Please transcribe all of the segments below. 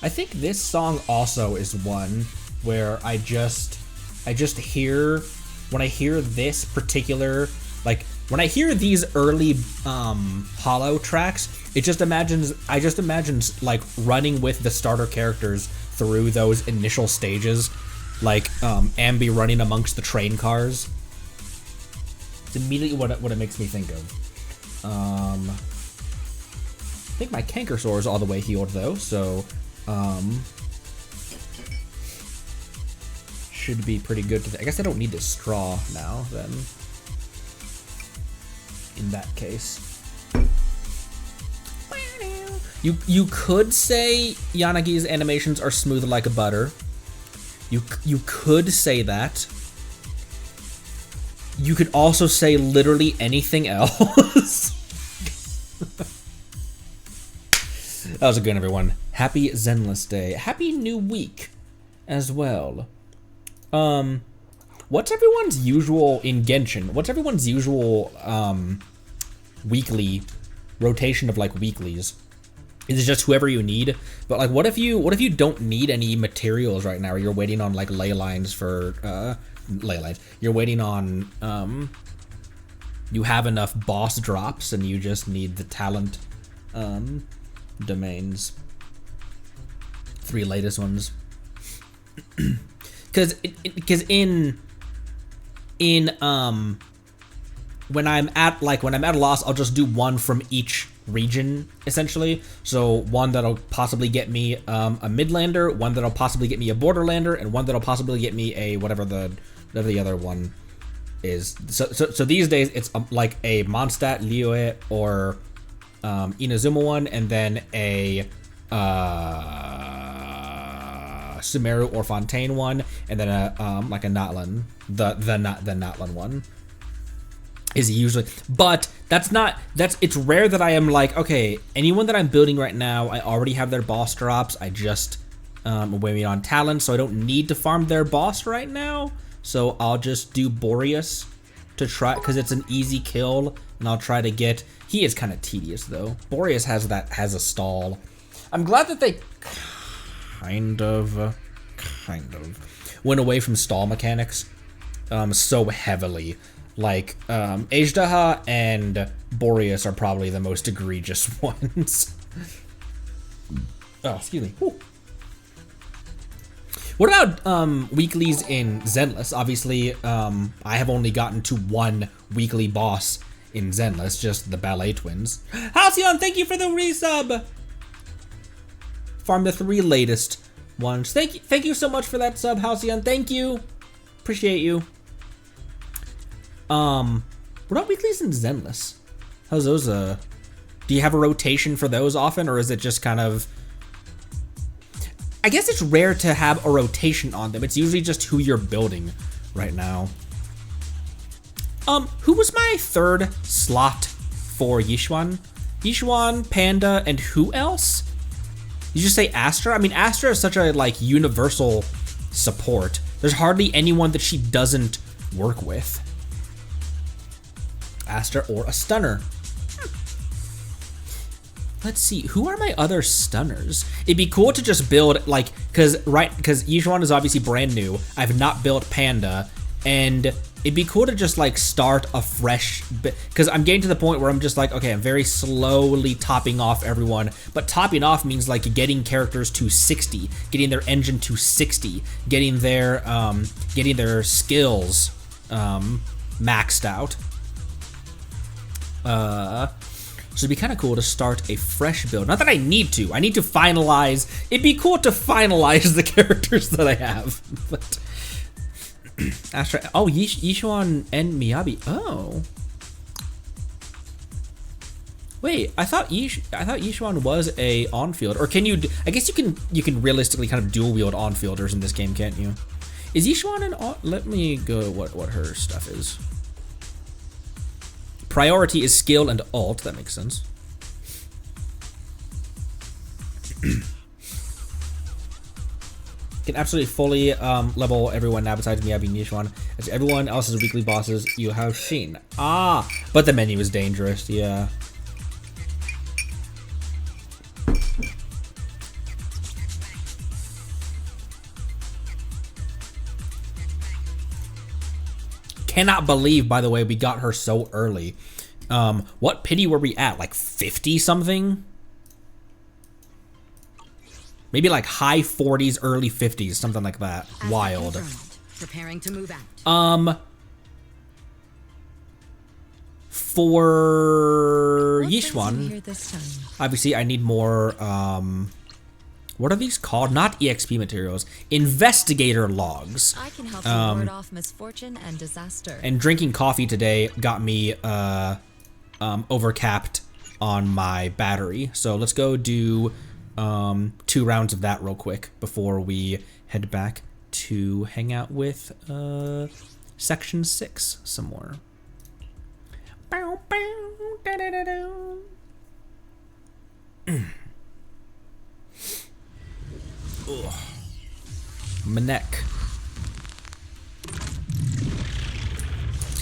I think this song also is one where I just hear, when I hear this particular, like when I hear these early hollow tracks, I just imagine like running with the starter characters through those initial stages, like Ambi running amongst the train cars. It's immediately what it makes me think of. I think my canker sore is all the way healed though, so should be pretty good. I guess I don't need to straw now then, in that case. You could say Yanagi's animations are smooth like a butter. You could say that. You could also say literally anything else. That was a good, everyone. Happy Zenless Day. Happy new week as well. What's everyone's usual in Genshin? What's everyone's usual weekly rotation of like weeklies? Is it just whoever you need? But like, what if you don't need any materials right now, or you're waiting on like ley lines for ley lines? You're waiting on you have enough boss drops and you just need the talent domains. 3 latest ones. Because in when I'm at a loss, I'll just do one from each region essentially. So one that'll possibly get me a Midlander, one that'll possibly get me a Borderlander, and one that'll possibly get me a whatever the other one is. So these days it's like a Mondstadt, Liyue, or Inazuma one, and then a Sumeru or Fontaine one, and then a like a Natlan, the Natlan one is usually, but it's rare that I am like, okay, anyone that I'm building right now, I already have their boss drops. I just waiting on talent, so I don't need to farm their boss right now. So I'll just do Boreas to try, because it's an easy kill, and I'll try to get. He is kind of tedious though. Boreas has a stall. I'm glad that they kind of went away from stall mechanics so heavily. Like Ajdaha and Boreas are probably the most egregious ones. Oh, excuse me. Whew. What about weeklies in Zenless? Obviously, I have only gotten to one weekly boss in Zenless, just the Ballet Twins. Halcyon, thank you for the resub! Farm the 3 latest ones. Thank you so much for that sub, Halcyon. Thank you. Appreciate you. What about weeklies in Zenless? How's those, do you have a rotation for those often, or is it just kind of... I guess it's rare to have a rotation on them. It's usually just who you're building right now. Who was my 3rd slot for Yishuan? Yishuan, Panda, and who else? Did you just say Astra? I mean, Astra is such a, like, universal support. There's hardly anyone that she doesn't work with. Astra or a stunner. Let's see, who are my other stunners? It'd be cool to just build, like, because Yishuan is obviously brand new. I've not built Panda, and it'd be cool to just, like, start a fresh bit, because I'm getting to the point where I'm just like, okay, I'm very slowly topping off everyone, but topping off means, like, getting characters to 60, getting their engine to 60, getting their skills maxed out. So it'd be kind of cool to start a fresh build. Not that I need to. I need to finalize. It'd be cool to finalize the characters that I have. But Astra. Oh, Yishuan and Miyabi. Oh. Wait, I thought Yishuan was a on-field, or can you? I guess you can realistically kind of dual wield on-fielders in this game, can't you? Is Yishuan an on? Let me go. What her stuff is. Priority is skill and ult. That makes sense. Can absolutely fully level everyone now besides Miyabi and Yishuan, as everyone else's weekly bosses you have seen. Ah, but the menu is dangerous. Yeah. Cannot believe, by the way, we got her so early. What pity were we at? Like 50 something? Maybe like high 40s, early 50s, something like that. Wild. Preparing to move out. For Yishuan, obviously I need more, what are these called? Not EXP materials. Investigator logs. I can help you ward off misfortune and disaster. And drinking coffee today got me overcapped on my battery. So let's go do 2 rounds of that real quick before we head back to hang out with Section 6 some more. Ugh. My neck.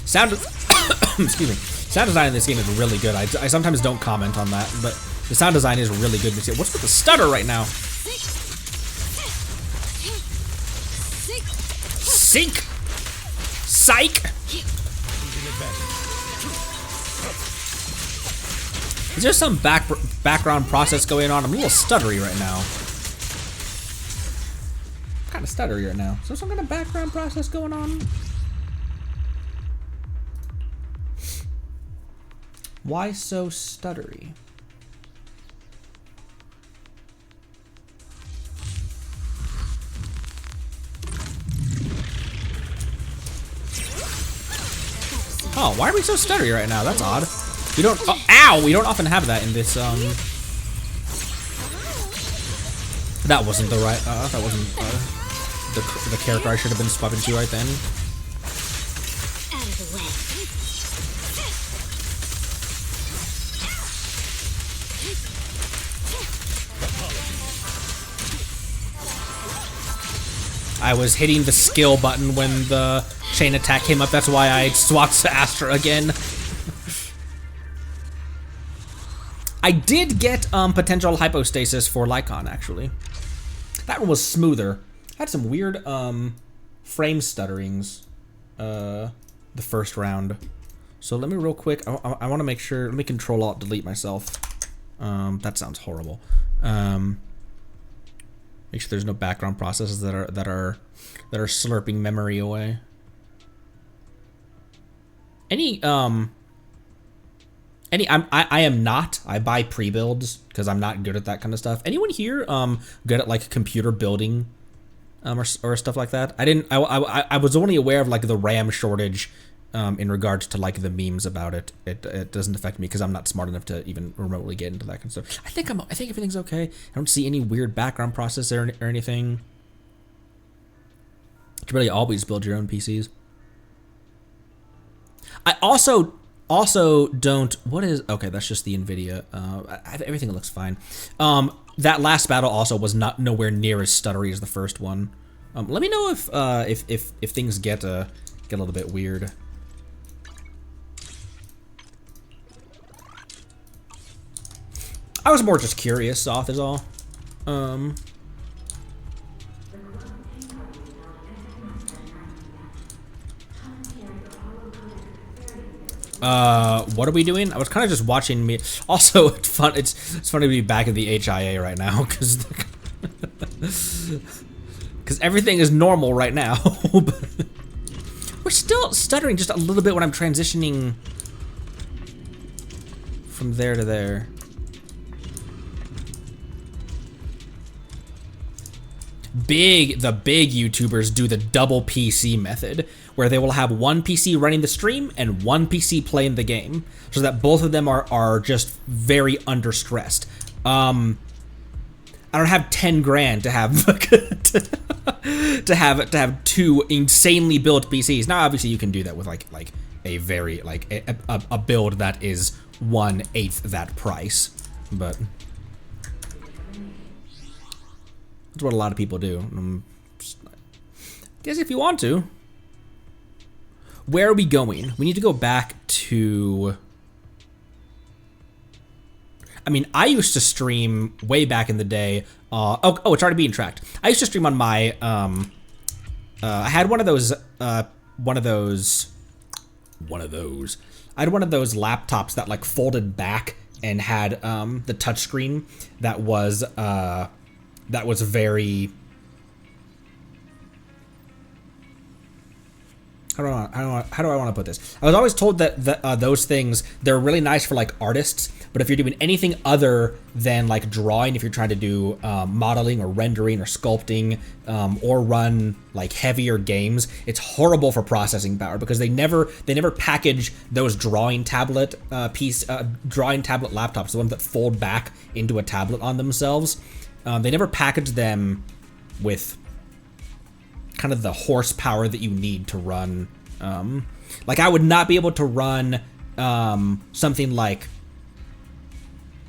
Sound excuse me. Sound design in this game is really good. I sometimes don't comment on that, but the sound design is really good. What's with the stutter right now? Sink. Psych. Is there some background process going on? I'm a little stuttery right now. Kind of stuttery right now. Is there some kind of background process going on? Why so stuttery? Oh, why are we so stuttery right now? That's odd. We don't. Oh, ow! We don't often have that in this. That wasn't the right. That wasn't the character I should have been swapping to right then. Out of the way. I was hitting the skill button when the chain attack came up. That's why I swapped to Astra again. I did get potential hypostasis for Lycon, actually. That one was smoother. Had some weird frame stutterings the first round. So let me real quick, I want to make sure, let me Control-Alt-Delete myself. That sounds horrible. Make sure there's no background processes that are slurping memory away. I am not. I buy pre-builds because I'm not good at that kind of stuff. Anyone here good at like computer building or stuff like that? I was only aware of like the RAM shortage in regards to like the memes about it. It doesn't affect me because I'm not smart enough to even remotely get into that kind of stuff. I think everything's okay. I don't see any weird background process or anything. You can really always build your own PCs. I also don't. What is? Okay, that's just the Nvidia. Everything looks fine. That last battle also was nowhere near as stuttery as the first one. Let me know if things get a little bit weird. I was more just curious. Soth is all. What are we doing? I was kind of just watching me. Also, it's fun. It's funny to be back at the HIA right now because everything is normal right now. We're still stuttering just a little bit when I'm transitioning from there to there. The big YouTubers do the double PC method, where they will have one PC running the stream and one PC playing the game, so that both of them are just very under stressed. I don't have 10 grand to have to have two insanely built PCs. Now, obviously, you can do that with like a very a build that is 1/8 that price, but that's what a lot of people do. Guess if you want to. Where are we going? We need to go back to... I mean, I used to stream way back in the day. Oh, it's already being tracked. I used to stream on my... I had one of those... I had one of those laptops that like folded back and had the touchscreen that was very... How do I want to put this? I was always told that those things, they're really nice for like artists, but if you're doing anything other than like drawing, if you're trying to do modeling or rendering or sculpting or run like heavier games, it's horrible for processing power because they never package those drawing tablet laptops, the ones that fold back into a tablet on themselves. They never package them with kind of the horsepower that you need to run. Like I would not be able to run something like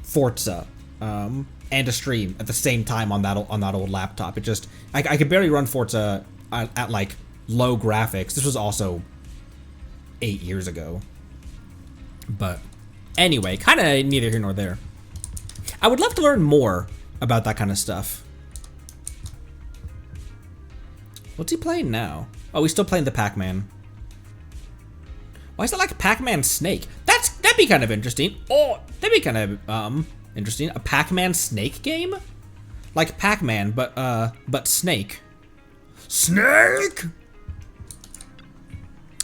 Forza and a stream at the same time on that old laptop. It just I could barely run Forza at like low graphics. This was also 8 years ago. But anyway, kind of neither here nor there. I would love to learn more about that kind of stuff. What's he playing now? Oh, he's still playing the Pac-Man. Why is it like a Pac-Man snake? That'd be kind of interesting. Oh, that'd be kind of interesting. A Pac-Man snake game? Like Pac-Man, but snake. Snake!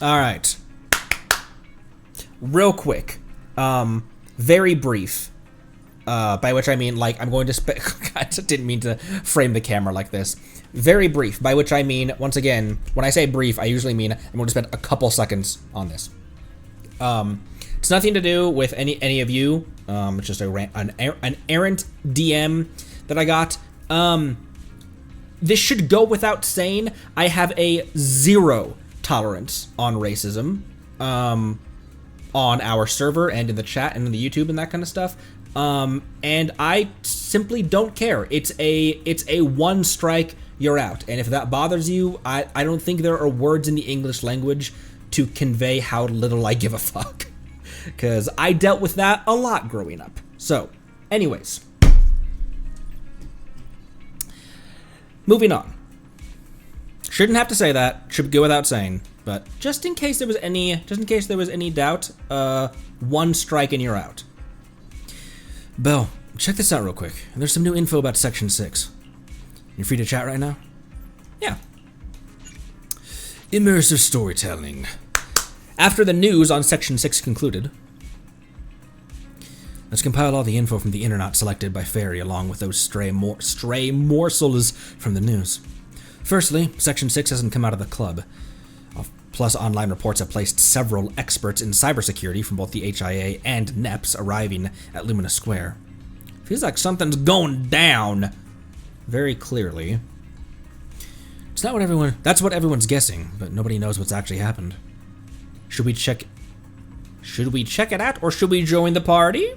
Alright. Real quick. Very brief. By which I mean, like, I'm going to I didn't mean to frame the camera like this. Very brief, by which I mean, once again, when I say brief, I usually mean I'm going to spend a couple seconds on this. It's nothing to do with any of you. It's just an errant DM that I got. This should go without saying. I have a 0 tolerance on racism on our server and in the chat and in the YouTube and that kind of stuff. And I simply don't care. It's a one strike, you're out. And if that bothers you, I don't think there are words in the English language to convey how little I give a fuck. Because I dealt with that a lot growing up. So, anyways. Moving on. Shouldn't have to say that. Should go without saying. But just in case there was any doubt, one strike and you're out. Bell, check this out real quick. There's some new info about Section 6. You free to chat right now? Yeah. Immersive storytelling. After the news on Section 6 concluded, let's compile all the info from the internet selected by Fairy along with those stray morsels from the news. Firstly, Section 6 hasn't come out of the club. Plus, online reports have placed several experts in cybersecurity from both the HIA and NEPS arriving at Lumina Square. Feels like something's going down. Very clearly. It's not what that's what everyone's guessing, but nobody knows what's actually happened. Should we check it out, or should we join the party?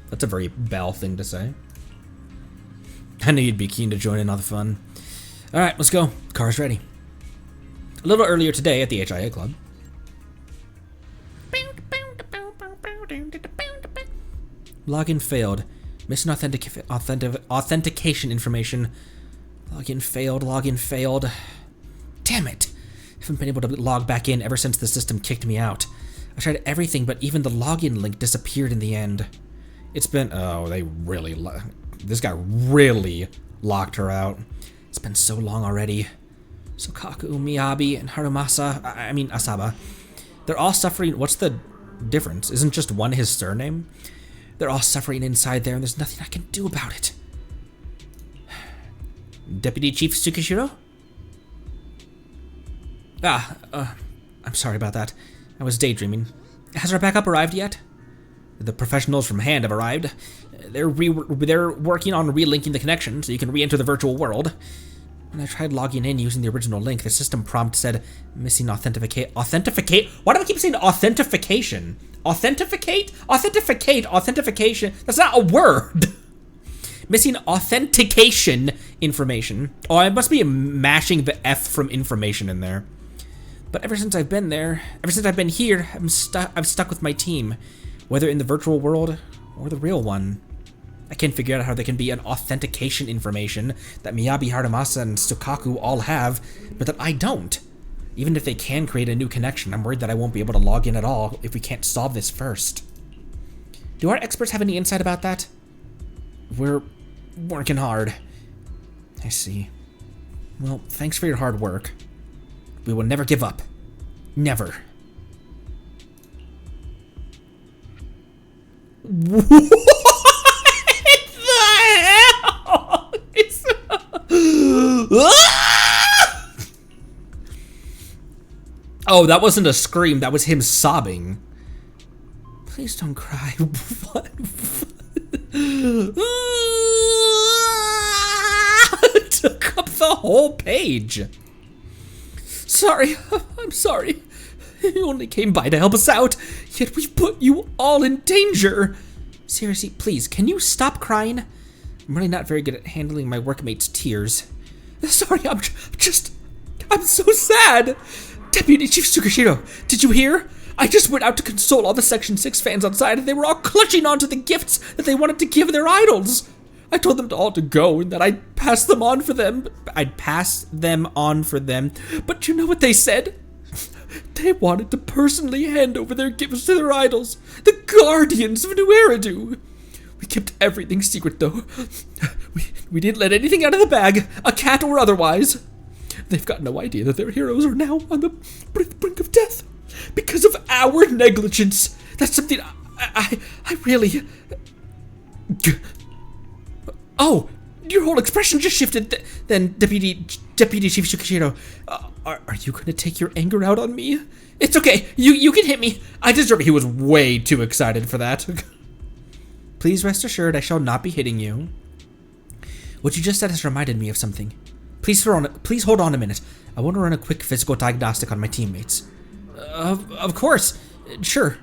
That's a very Bell thing to say. I knew you'd be keen to join in on the fun. Alright, let's go. The car's ready. A little earlier today at the HIA Club. Login failed. Missing authentication information. Login failed. Damn it. I haven't been able to log back in ever since the system kicked me out. I tried everything, but even the login link disappeared in the end. It's been... Oh, this guy really locked her out. It's been so long already. Sokaku, Miyabi, and Asaba. They're all suffering. What's the difference? Isn't just one his surname? They're all suffering inside there, and there's nothing I can do about it. Deputy Chief Tsukishiro? I'm sorry about that. I was daydreaming. Has our backup arrived yet? The professionals from Hand have arrived. They're working on relinking the connection so you can re-enter the virtual world. When I tried logging in using the original link, the system prompt said missing authenticate. Why do I keep saying authentication? Authentication. That's not a word. Missing authentication information. Oh, I must be mashing the F from information in there. But ever since I've been here, I'm stuck with my team, whether in the virtual world or the real one. I can't figure out how there can be an authentication information that Miyabi, Haramasa, and Sukaku all have, but that I don't. Even if they can create a new connection, I'm worried that I won't be able to log in at all if we can't solve this first. Do our experts have any insight about that? We're working hard. I see. Well, thanks for your hard work. We will never give up. Never. What the hell? Oh, that wasn't a scream. That was him sobbing. Please don't cry. What? Took up the whole page. Sorry, I'm sorry. You only came by to help us out, yet we put you all in danger. Seriously, please, can you stop crying? I'm really not very good at handling my workmates' tears. Sorry, I'm so sad. Deputy Chief Tsukishiro, did you hear? I just went out to console all the Section 6 fans outside, and they were all clutching onto the gifts that they wanted to give their idols. I told them all to go and that I'd pass them on for them. But you know what they said? They wanted to personally hand over their gifts to their idols, the guardians of New Eridu. We kept everything secret, though. We didn't let anything out of the bag, a cat or otherwise. They've got no idea that their heroes are now on the brink of death because of our negligence. That's something I really... Oh, your whole expression just shifted. Then, Deputy Chief Tsukishiro, are you going to take your anger out on me? It's okay. You can hit me. I deserve it. He was way too excited for that. Please rest assured, I shall not be hitting you. What you just said has reminded me of something. Please hold on a minute. I want to run a quick physical diagnostic on my teammates. Of course. Sure.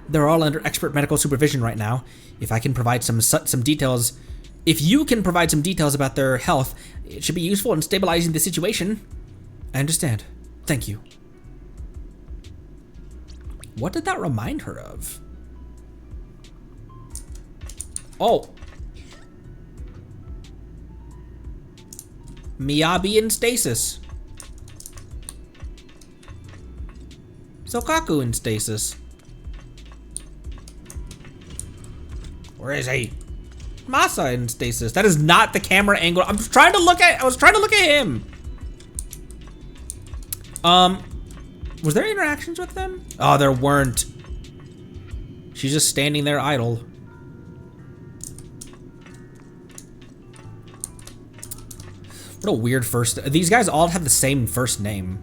They're all under expert medical supervision right now. If I can provide some details... If you can provide some details about their health, it should be useful in stabilizing the situation. I understand. Thank you. What did that remind her of? Oh. Miyabi in stasis. Sokaku in stasis. Where is he? Masa in stasis. That is not the camera angle. I was trying to look at him. Was there interactions with them? Oh, there weren't. She's just standing there idle. What a weird first. These guys all have the same first name.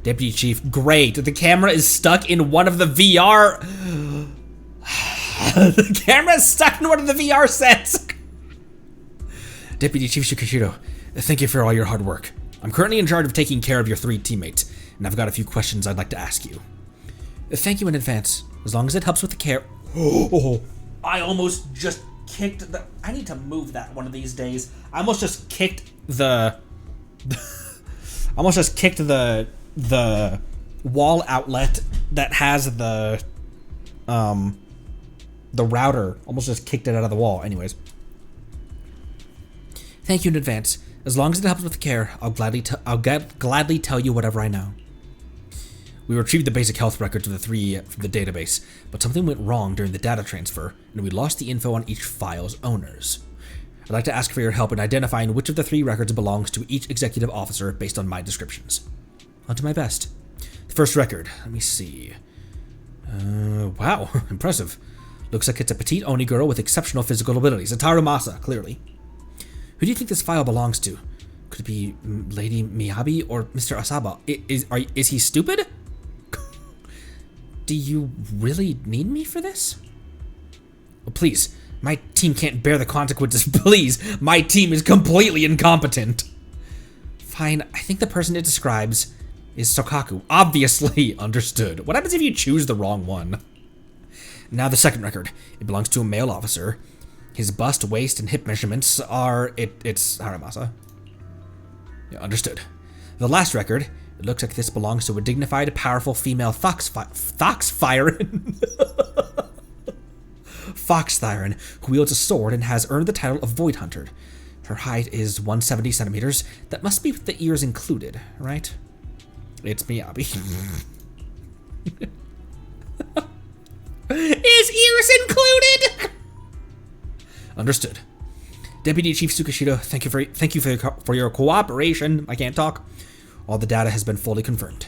Deputy Chief, great. The camera is stuck in one of the VR. The camera is stuck in one of the VR sets. Deputy Chief Tsukishiro, thank you for all your hard work. I'm currently in charge of taking care of your 3 teammates, and I've got a few questions I'd like to ask you. Thank you in advance, as long as it helps with the care. Oh, I almost just kicked the... I need to move that one of these days. I almost just kicked the... the wall outlet that has the router. Almost just kicked it out of the wall. Anyways. Thank you in advance. As long as it helps with the care, I'll gladly tell you whatever I know. We retrieved the basic health records of the 3 from the database, but something went wrong during the data transfer, and we lost the info on each file's owners. I'd like to ask for your help in identifying which of the 3 records belongs to each executive officer based on my descriptions. I'll do my best. The first record, let me see. Wow, impressive. Looks like it's a petite Oni girl with exceptional physical abilities. A Tarumasa, clearly. Who do you think this file belongs to? Could it be Lady Miyabi or Mr. Asaba? Is he stupid? Do you really need me for this? Oh, please, my team can't bear the consequences. Please, my team is completely incompetent. Fine, I think the person it describes is Sokaku. Obviously understood. What happens if you choose the wrong one? Now the second record. It belongs to a male officer. His bust, waist, and hip measurements are... It's Haramasa. Yeah, understood. The last record. It looks like this belongs to a dignified, powerful female Foxthyren. Foxthyren, who wields a sword and has earned the title of Void Hunter. Her height is 170 centimeters. That must be with the ears included, right? It's Miyabi. Is ears included? Understood. Deputy Chief Tsukishiro, thank you for your cooperation. I can't talk. All the data has been fully confirmed.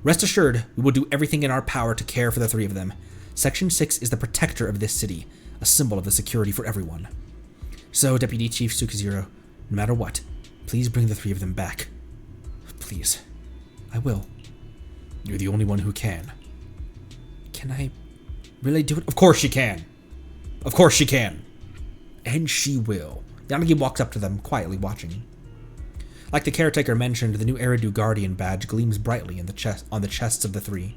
Rest assured, we will do everything in our power to care for the three of them. Section 6 is the protector of this city, a symbol of the security for everyone. So, Deputy Chief Tsukishiro, no matter what, please bring the three of them back. Please. I will. You're the only one who can. Can I really do it? Of course she can. Of course she can. And she will. Yanagi walks up to them, quietly watching. Like the caretaker mentioned, the new Eridu Guardian badge gleams brightly on the chests of the three.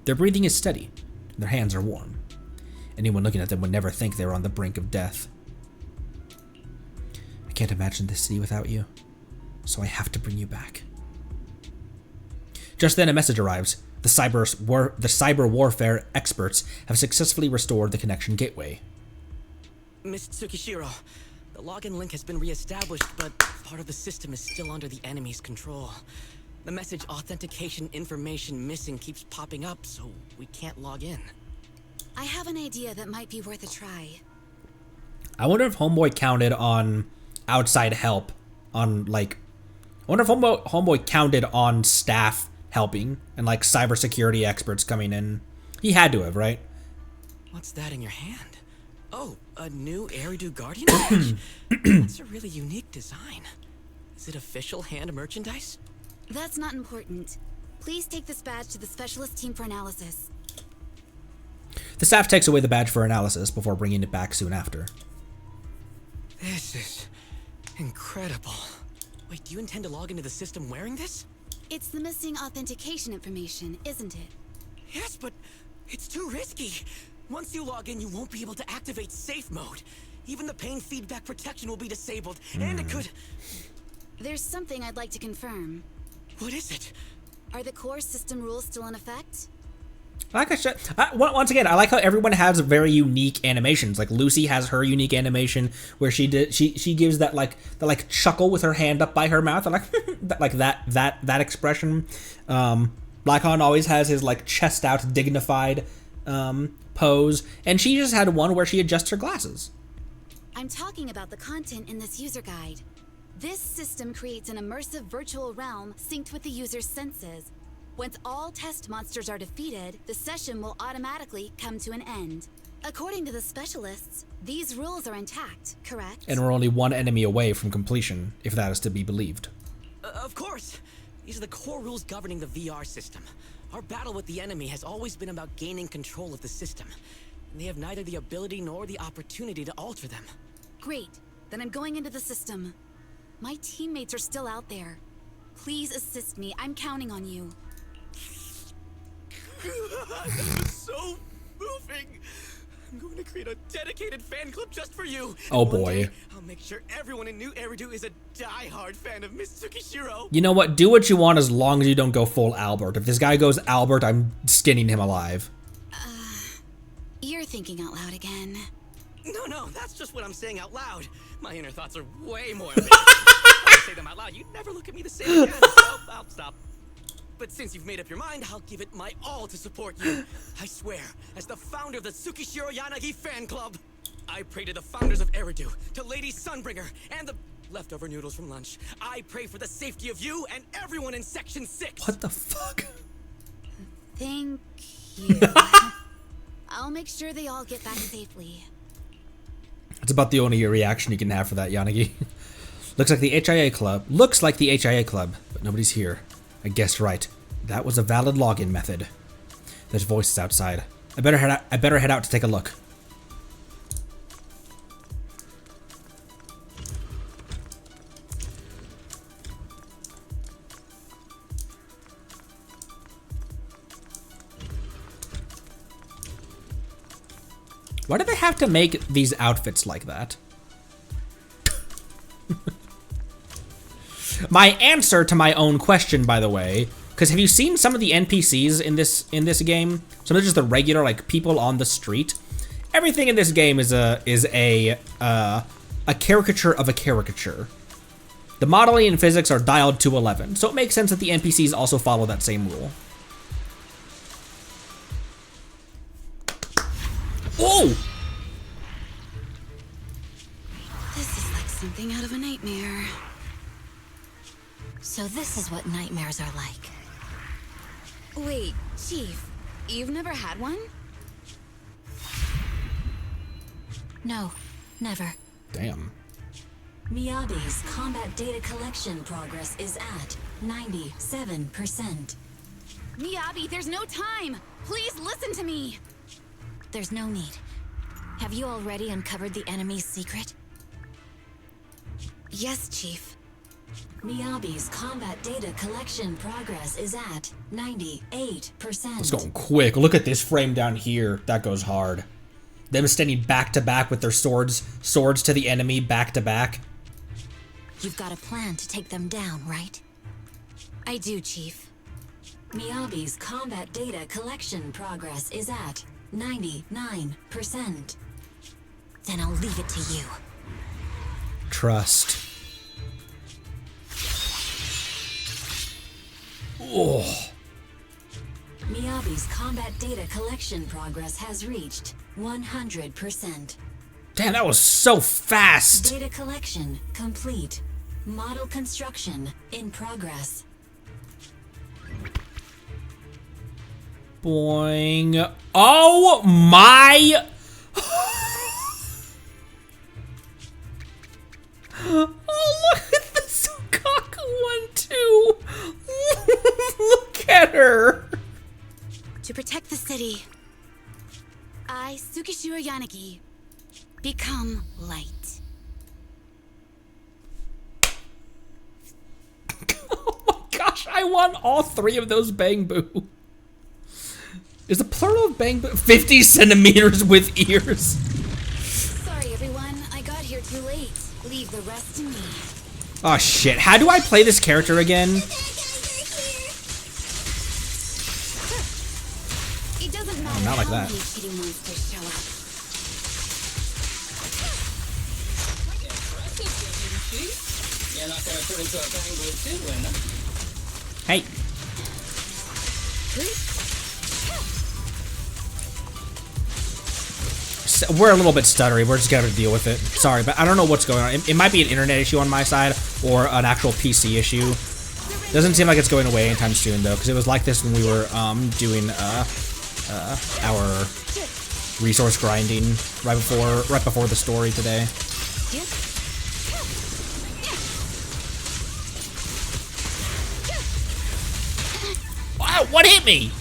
Their breathing is steady, and their hands are warm. Anyone looking at them would never think they were on the brink of death. I can't imagine this city without you, so I have to bring you back. Just then a message arrives. The cyber warfare experts have successfully restored the connection gateway. Miss Tsukishiro, the login link has been re-established, but part of the system is still under the enemy's control. The message authentication information missing keeps popping up, so we can't log in. I have an idea that might be worth a try. I wonder if Homeboy counted on outside help, on like... I wonder if Homeboy counted on staff helping, and like cybersecurity experts coming in. He had to have, right? What's that in your hand? Oh, a new Eridu Guardian badge? That's a really unique design. Is it official hand merchandise? That's not important. Please take this badge to the specialist team for analysis. The staff takes away the badge for analysis before bringing it back soon after. This is incredible. Wait, do you intend to log into the system wearing this? It's the missing authentication information, isn't it? Yes, but it's too risky. Once you log in, you won't be able to activate safe mode. Even the pain feedback protection will be disabled, and it could... There's something I'd like to confirm. What is it? Are the core system rules still in effect? Once again, I like how everyone has very unique animations. Like Lucy has her unique animation where she gives that like chuckle with her hand up by her mouth, and that expression. Lycon always has his like chest out, dignified pose, and she just had one where she adjusts her glasses. I'm talking about the content in this user guide. This system creates an immersive virtual realm synced with the user's senses. Once all test monsters are defeated, the session will automatically come to an end. According to the specialists, these rules are intact, correct? And we're only one enemy away from completion, if that is to be believed. Of course. These are the core rules governing the VR system. Our battle with the enemy has always been about gaining control of the system. And they have neither the ability nor the opportunity to alter them. Great. Then I'm going into the system. My teammates are still out there. Please assist me. I'm counting on you. That was so moving. I'm going to create a dedicated fan club just for you. Oh One boy. day, I'll make sure everyone in New Eridu is a die-hard fan of Miss Tsukishiro. You know what? Do what you want as long as you don't go full Albert. If this guy goes Albert, I'm skinning him alive. You're thinking out loud again. No, that's just what I'm saying out loud. My inner thoughts are way more ambitious. If I say them out loud, you'd never look at me the same again, so I'll stop. But since you've made up your mind, I'll give it my all to support you. I swear, as the founder of the Tsukishiro Yanagi fan club, I pray to the founders of Eridu, to Lady Sunbringer, and the leftover noodles from lunch. I pray for the safety of you and everyone in Section 6. What the fuck? Thank you. I'll make sure they all get back safely. It's about the only reaction you can have for that, Yanagi. Looks like the HIA club. Looks like the HIA club, but nobody's here. I guessed right. That was a valid login method. There's voices outside. I better head out to take a look. Why do they have to make these outfits like that? My answer to my own question, by the way, because have you seen some of the NPCs in this game? Some of just the regular like people on the street. Everything in this game is a caricature of a caricature. The modeling and physics are dialed to 11, so it makes sense that the NPCs also follow that same rule. Oh! This is like something out of a nightmare. So this is what nightmares are like. Wait, Chief, you've never had one? No, never. Damn. Miyabi's combat data collection progress is at 97%. Miyabi, there's no time! Please listen to me! There's no need. Have you already uncovered the enemy's secret? Yes, Chief. Miyabi's combat data collection progress is at 98%. It's going quick. Look at this frame down here. That goes hard. Them standing back to back with their swords to the enemy, back to back. You've got a plan to take them down, right? I do, Chief. Miyabi's combat data collection progress is at 99%. Then I'll leave it to you. Trust. Oh. Miyabi's combat data collection progress has reached 100%. Damn, that was so fast. Data collection complete. Model construction in progress. Boing. Oh my. Oh, look at the Sukaku one, too. Look at her. To protect the city, I, Tsukishiro Yanagi, become light. Oh my gosh, I want all three of those Bang Boo. Is the plural of Bang Boo 50 centimeters with ears? Sorry, everyone. I got here too late. Leave the rest to me. Oh shit, how do I play this character again? It doesn't matter not like how that. many cheating monsters show up. You're not gonna turn into a Bang Boo too, Linda. Hey. We're a little bit stuttery. We're just gonna deal with it. Sorry, but I don't know what's going on. It might be an internet issue on my side or an actual PC issue. Doesn't seem like it's going away anytime soon though, because it was like this when we were doing our resource grinding right before the story today. Wow, what hit me?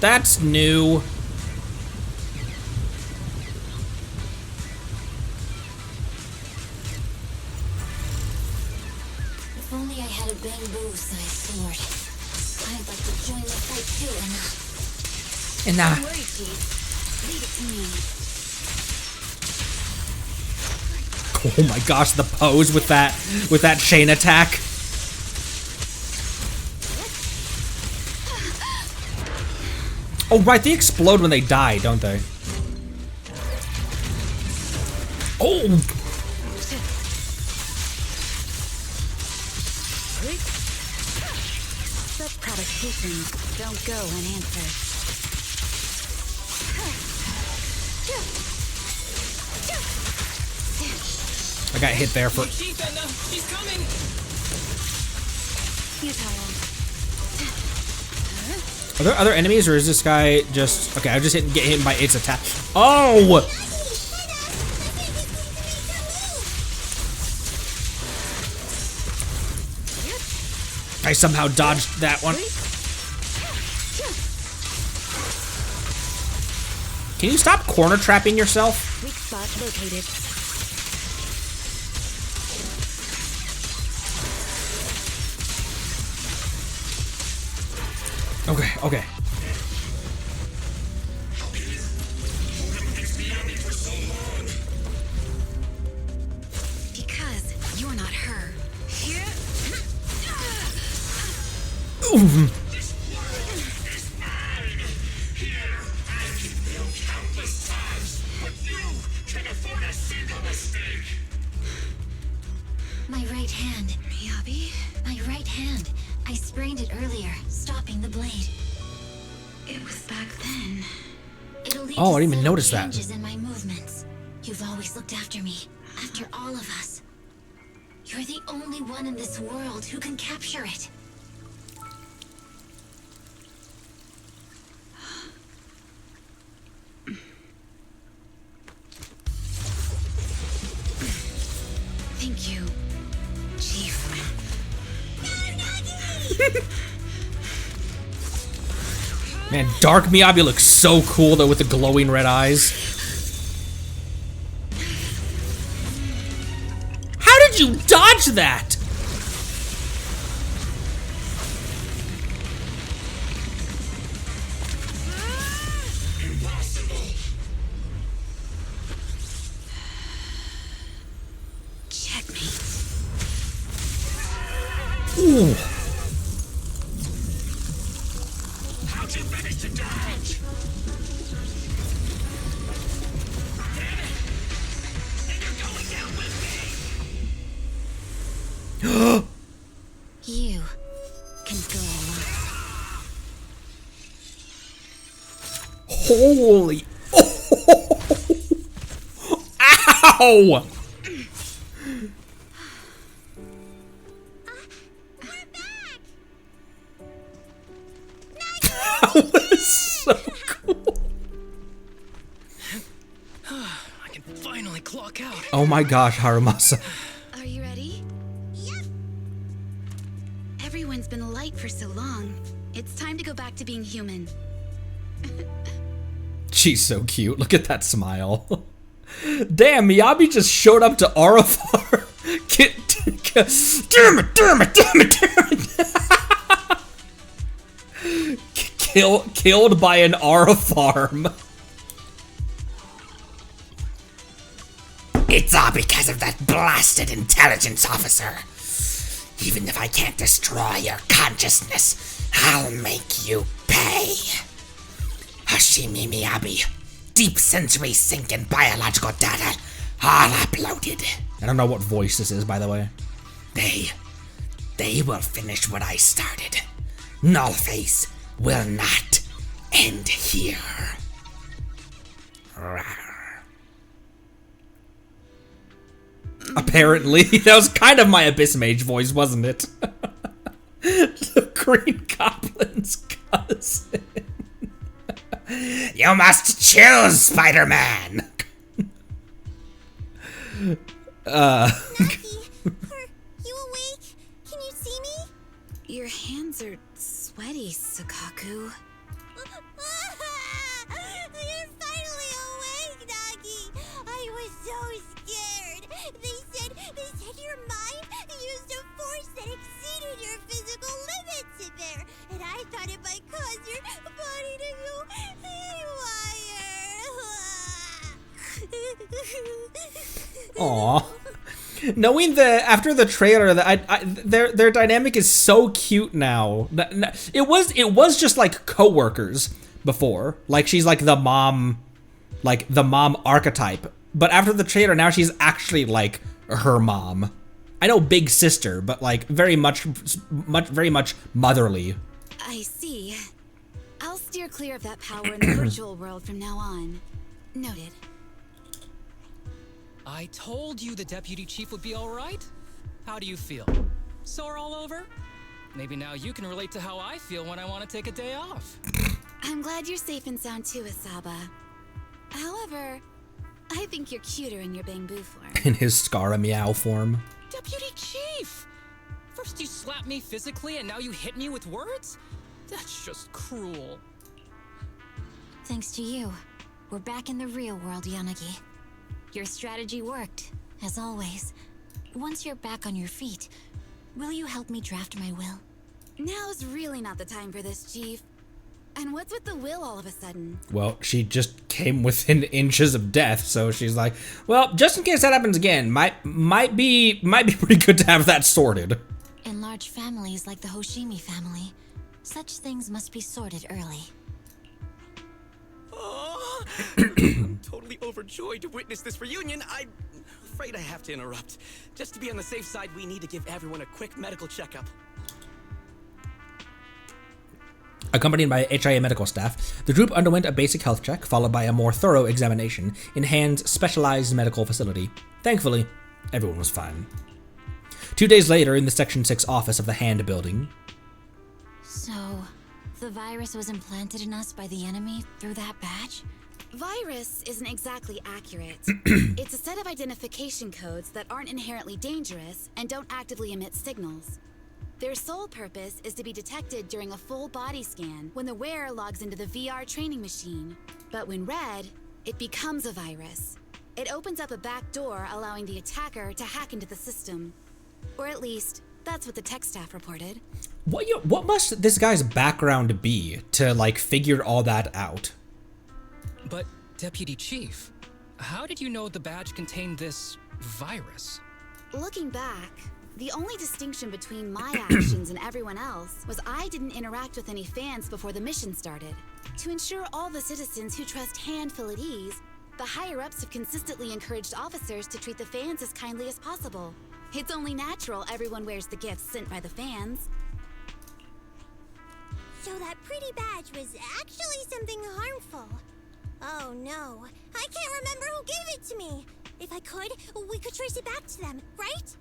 That's new. If only I had a bamboo-sized sword. I'd like to join the fight too, Anna. And Don't worry, Chief. Leave it to me. oh my gosh, the pose with that chain attack. Oh right, they explode when they die, don't they? Oh! Such provocations don't go unanswered. I got hit there for. Chief, Linda, she's coming. Futile. Are there other enemies, or is this guy just... Okay, I just didn't get hit by its attack. Oh! I somehow dodged that one. Can you stop corner trapping yourself? Weak spot located. Okay, okay. Because you're not her. Ooh. My right hand. Miyabi? My right hand. I sprained it earlier, stopping the blade. It was back then. It'll lead Oh, to I didn't even subtle notice that. changes in my movements. You've always looked after me, after all of us. You're the only one in this world who can capture it. Thank you, Chief. Man, Dark Miyabi looks so cool though with the glowing red eyes. How did you dodge that? Checkmate. Ooh. How'd you manage to dodge? And you're going down with me. You can go alone. Holy. Ow! That was so cool. I can finally clock out. Oh my gosh, Harumasa. Are you ready? Yep. Everyone's been light for so long. It's time to go back to being human. She's so cute. Look at that smile. Damn, Miyabi just showed up to Arafar. Damn it. Killed by an Arafarm. It's all because of that blasted intelligence officer. Even if I can't destroy your consciousness, I'll make you pay. Hashimi Miyabi, deep sensory sync and biological data, all uploaded. I don't know what voice this is, by the way. They will finish what I started. Nullface will not end here. Rawr. Apparently. That was kind of my Abyss Mage voice, wasn't it? The Green Goblin's cousin. You must choose, Spider-Man. Nagi, you awake? Can you see me? Your hands are sweaty, Sukaku. You're finally awake, Nagi. I was so scared. They said your mind used a force that exceeded your physical limits in there, and I thought it might cause your body to go haywire. Aw. Knowing that after the trailer that their dynamic is so cute now. It was just like coworkers before. Like she's like the mom archetype. But after the trailer now she's actually like her mom. I know big sister, but like very much motherly. I see. I'll steer clear of that power in the virtual world from now on. Noted. I told you the deputy chief would be all right. How do you feel? Sore all over? maybe now you can relate to how I feel when I want to take a day off. I'm glad you're safe and sound too, Asaba. However, I think you're cuter in your Bangbu form. In his Scara Meow form. Deputy Chief! First you slap me physically and now you hit me with words? That's just cruel. Thanks to you, we're back in the real world, Yanagi. Your strategy worked, as always. Once you're back on your feet, will you help me draft my will? Now's really not the time for this, Chief. And what's with the will all of a sudden? Well, she just came within inches of death, so she's like, well, just in case that happens again, might be pretty good to have that sorted. In large families like the Hoshimi family, such things must be sorted early. Oh, I'm totally overjoyed to witness this reunion. I'm afraid I have to interrupt. Just to be on the safe side, we need to give everyone a quick medical checkup. Accompanied by HIA medical staff, the group underwent a basic health check, followed by a more thorough examination in Hand's specialized medical facility. Thankfully, everyone was fine. 2 days later, in the Section 6 office of the Hand building. So, the virus was implanted in us by the enemy through that badge? Virus isn't exactly accurate. It's a set of identification codes that aren't inherently dangerous and don't actively emit signals. Their sole purpose is to be detected during a full body scan when the wearer logs into the VR training machine. But when read, it becomes a virus. It opens up a back door, allowing the attacker to hack into the system. Or at least, that's what the tech staff reported. What must this guy's background be to, like, figure all that out? But, Deputy Chief, how did you know the badge contained this virus? Looking back, the only distinction between my actions and everyone else was I didn't interact with any fans before the mission started. To ensure all the citizens who trust Hand feel at ease, the higher-ups have consistently encouraged officers to treat the fans as kindly as possible. It's only natural everyone wears the gifts sent by the fans. So that pretty badge was actually something harmful. Oh no, I can't remember who gave it to me. If I could, we could trace it back to them, right?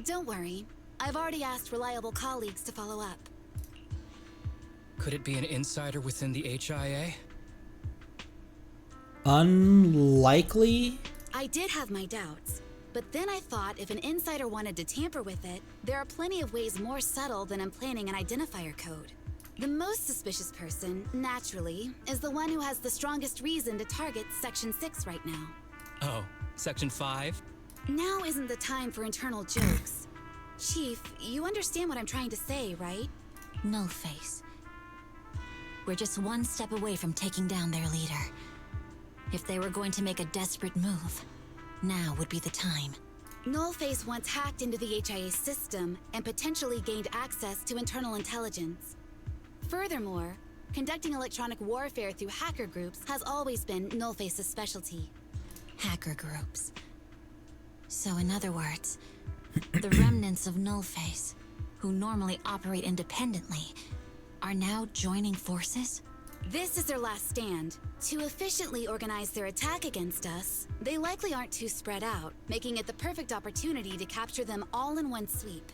Don't worry. I've already asked reliable colleagues to follow up. Could it be an insider within the HIA? Unlikely? I did have my doubts, but then I thought if an insider wanted to tamper with it, there are plenty of ways more subtle than implanting an identifier code. The most suspicious person, naturally, is the one who has the strongest reason to target Section 6 right now. Oh, Section 5? Now isn't the time for internal jokes. Chief, you understand what I'm trying to say, right? Nullface. We're just one step away from taking down their leader. If they were going to make a desperate move, now would be the time. Nullface once hacked into the HIA system and potentially gained access to internal intelligence. Furthermore, conducting electronic warfare through hacker groups has always been Nullface's specialty. Hacker groups. So in other words, the remnants of Nullface, who normally operate independently, are now joining forces? This is their last stand. To efficiently organize their attack against us, they likely aren't too spread out, making it the perfect opportunity to capture them all in one sweep.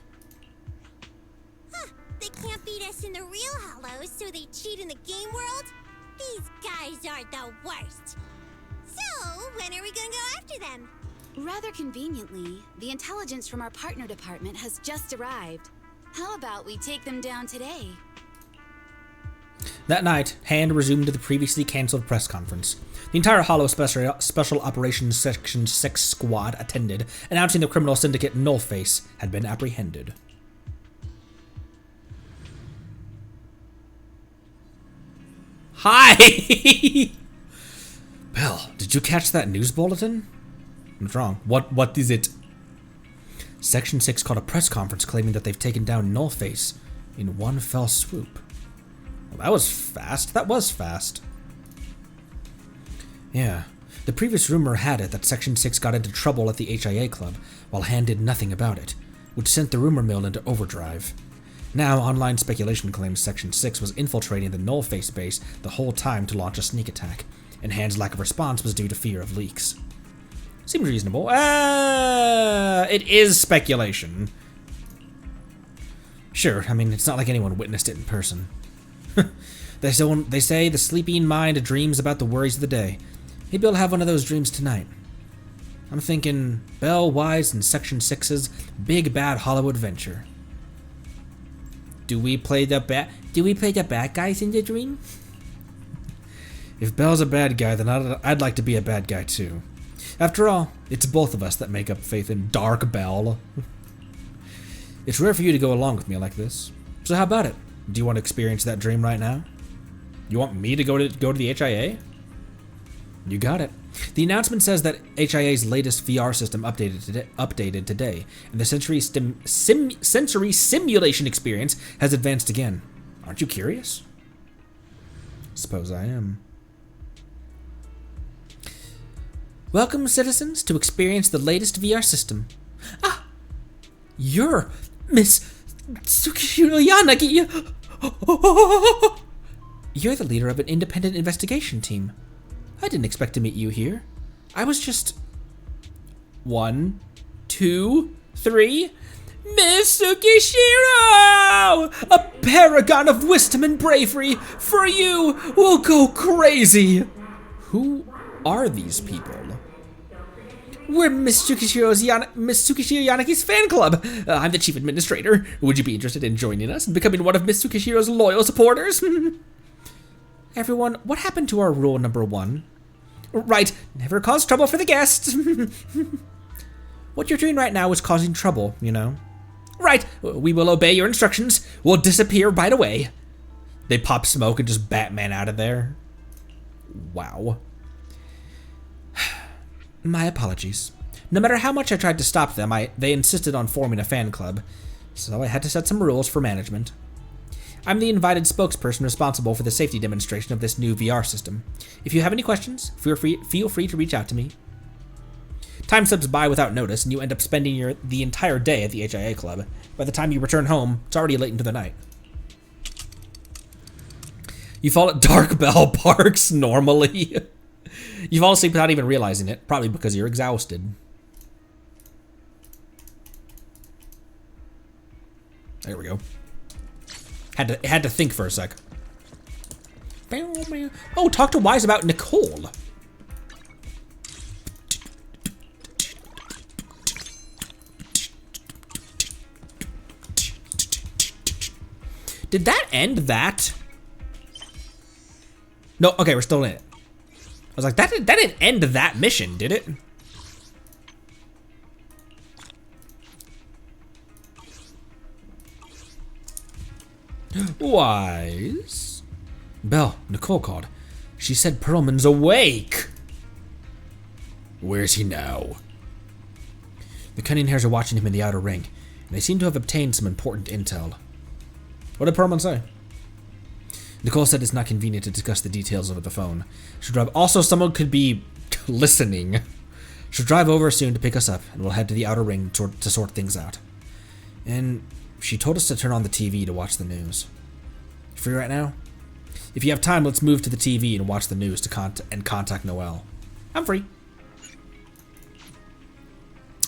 Huh, they can't beat us in the real Hollows, so they cheat in the game world? These guys are the worst. So, when are we gonna go after them? Rather conveniently, the intelligence from our partner department has just arrived. How about we take them down today? That night, Hand resumed the previously cancelled press conference. The entire Hollow Special Operations Section 6 squad attended, announcing the criminal syndicate Nullface had been apprehended. Hi! Belle, did you catch that news bulletin? What's wrong? What is it? Section 6 called a press conference claiming that they've taken down Nullface in one fell swoop. Well, that was fast. That was fast. Yeah. The previous rumor had it that Section 6 got into trouble at the HIA Club, while Hand did nothing about it, which sent the rumor mill into overdrive. Now, online speculation claims Section 6 was infiltrating the Nullface base the whole time to launch a sneak attack, and Hand's lack of response was due to fear of leaks. Seems reasonable. It is speculation. Sure, I mean, it's not like anyone witnessed it in person. They say the sleeping mind dreams about the worries of the day. Maybe I'll have one of those dreams tonight. I'm thinking Belle, Wise, and Section 6's Big Bad Hollow Adventure. Do we play the bad guys in the dream? If Belle's a bad guy, then I'd like to be a bad guy too. After all, it's both of us that make up faith in Dark Belle. It's rare for you to go along with me like this. So how about it? Do you want to experience that dream right now? You want me to go to the HIA? You got it. The announcement says that HIA's latest VR system updated today, and the sensory simulation experience has advanced again. Aren't you curious? Suppose I am. Welcome, citizens, to experience the latest VR system. Ah! You're Miss Tsukishiro Yanagi! You're the leader of an independent investigation team. I didn't expect to meet you here. I was just... 1, 2, 3... Miss Tsukishiro! A paragon of wisdom and bravery! For you, we'll go crazy! Who are these people? We're Miss Tsukishiro Yanagi's fan club. I'm the chief administrator. Would you be interested in joining us and becoming one of Miss Tsukishiro's loyal supporters? Everyone, what happened to our rule number 1? Right, never cause trouble for the guests. What you're doing right now is causing trouble, you know. Right, we will obey your instructions. We'll disappear right away. They pop smoke and just Batman out of there. Wow. My apologies. No matter how much I tried to stop them, they insisted on forming a fan club, so I had to set some rules for management. I'm the invited spokesperson responsible for the safety demonstration of this new VR system. If you have any questions, feel free to reach out to me. Time slips by without notice, and you end up spending the entire day at the HIA club. By the time you return home, it's already late into the night. You fall at Dark Belle Parks normally. You fall asleep without even realizing it, probably because you're exhausted. There we go. Had to think for a sec. Oh, talk to Wise about Nicole. Did that end that? No, okay, we're still in it. I was like, that didn't end that mission, did it? Wise? Belle, Nicole called. She said Perlman's awake. Where's he now? The Cunning Hares are watching him in the outer ring, and they seem to have obtained some important intel. What did Perlman say? Nicole said it's not convenient to discuss the details over the phone. She'll drive. Also, someone could be listening. She'll drive over soon to pick us up, and we'll head to the outer ring to sort things out. And she told us to turn on the TV to watch the news. You free right now? If you have time, let's move to the TV and watch the news to contact Noelle. I'm free.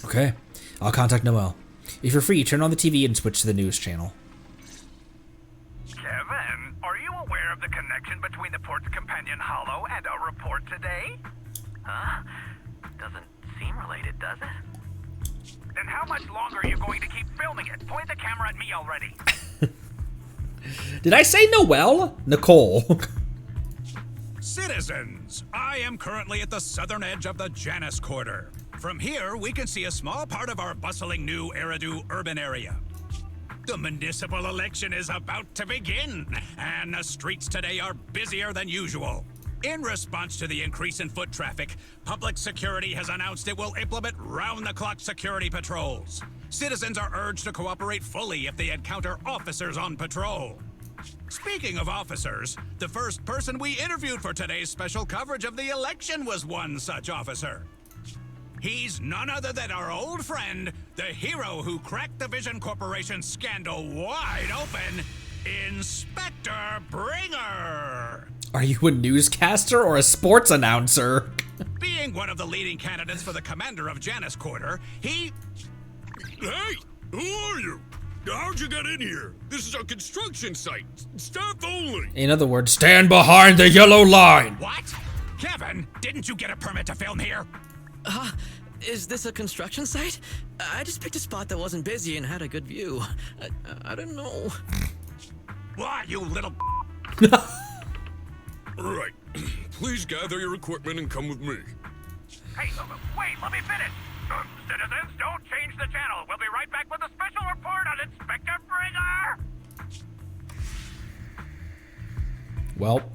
Okay, I'll contact Noelle. If you're free, turn on the TV and switch to the news channel. Kevin, are you aware of the connection between the Port's Companion Hollow and our report today? Huh? Doesn't seem related, does it? Then how much longer are you going to keep filming it? Point the camera at me already. Did I say Noelle? Nicole. Citizens, I am currently at the southern edge of the Janus Quarter. From here, we can see a small part of our bustling new Eridu urban area. The municipal election is about to begin, and the streets today are busier than usual. In response to the increase in foot traffic, public security has announced it will implement round-the-clock security patrols. Citizens are urged to cooperate fully if they encounter officers on patrol. Speaking of officers, the first person we interviewed for today's special coverage of the election was one such officer. He's none other than our old friend, the hero who cracked the Vision Corporation scandal wide open, Inspector Bringer! Are you a newscaster or a sports announcer? Being one of the leading candidates for the commander of Janus Quarter, he... Hey, who are you? How'd you get in here? This is a construction site. Staff only. In other words, stand behind the yellow line. What? Kevin, didn't you get a permit to film here? Is this a construction site? I just picked a spot that wasn't busy and had a good view. I don't know. What, you little... Right. Please gather your equipment and come with me. Hey, wait, let me finish. Citizens, don't change the channel. We'll be right back with a special report on Inspector Bringer. Well,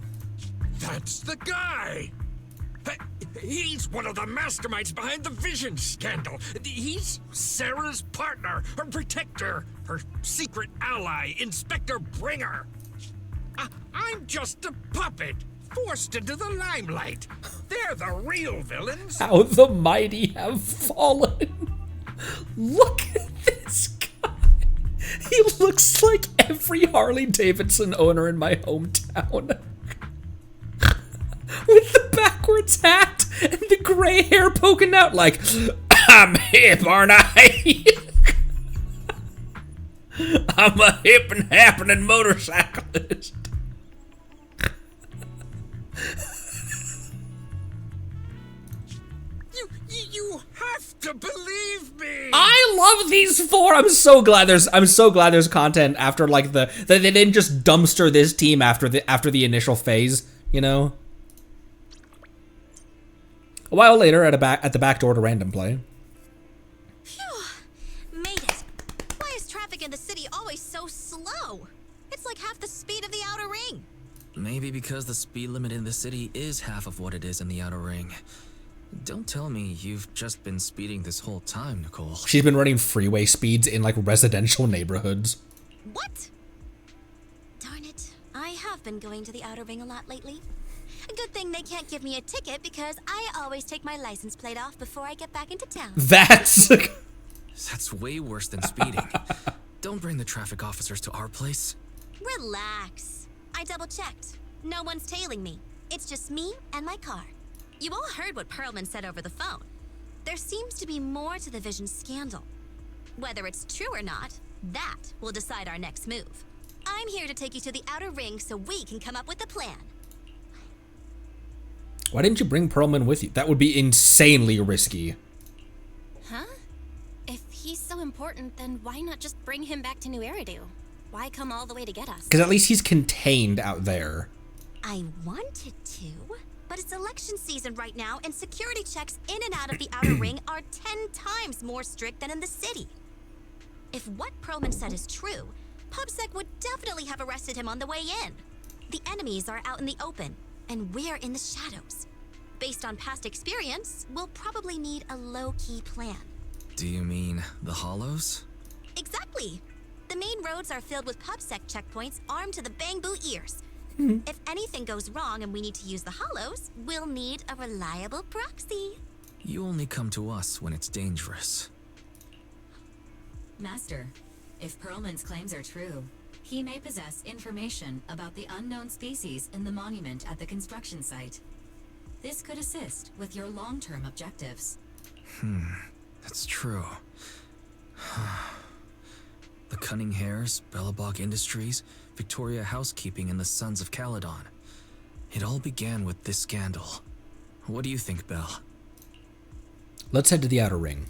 That's the guy. He's one of the masterminds behind the Vision scandal. He's Sarah's partner, her protector, her secret ally, Inspector Bringer. I'm just a puppet, forced into the limelight. They're the real villains. how the mighty have fallen. Look at this guy. He looks like every Harley Davidson owner in my hometown. With the backwards hat and the gray hair poking out like, I'm hip, aren't I? I'm a hip and happening motorcyclist. You have to believe me. I love these four. I'm so glad there's content after like they didn't just dumpster this team after the initial phase, you know. A while later, at the back door to random play. Phew. Made it. Why is traffic in the city always so slow? It's like half the speed of the outer ring. Maybe because the speed limit in the city is half of what it is in the outer ring. Don't tell me you've just been speeding this whole time, Nicole. She's been running freeway speeds in like residential neighborhoods. What? Darn it. I have been going to the outer ring a lot lately. A good thing they can't give me a ticket because I always take my license plate off before I get back into town. That's way worse than speeding. Don't bring the traffic officers to our place. Relax. I double-checked. No one's tailing me. It's just me and my car. You all heard what Perlman said over the phone. There seems to be more to the Vision scandal. Whether it's true or not, that will decide our next move. I'm here to take you to the outer ring so we can come up with a plan. Why didn't you bring Perlman with you? That would be insanely risky. Huh? If he's so important, then why not just bring him back to New Eridu? Why come all the way to get us? Because at least he's contained out there. I wanted to, but it's election season right now, and security checks in and out of the outer ring are 10 times more strict than in the city. If what Perlman said is true, PubSec would definitely have arrested him on the way in. The enemies are out in the open, and we're in the shadows. Based on past experience, we'll probably need a low-key plan. Do you mean the Hollows? Exactly. The main roads are filled with PubSec checkpoints armed to the bamboo ears. If anything goes wrong and we need to use the Hollows, we'll need a reliable proxy. You only come to us when it's dangerous. Master, if Perlman's claims are true, he may possess information about the unknown species in the monument at the construction site. This could assist with your long-term objectives. That's true. The Cunning Hares, Bellabog Industries, Victoria Housekeeping, and the Sons of Caledon. It all began with this scandal. What do you think, Belle? Let's head to the outer ring.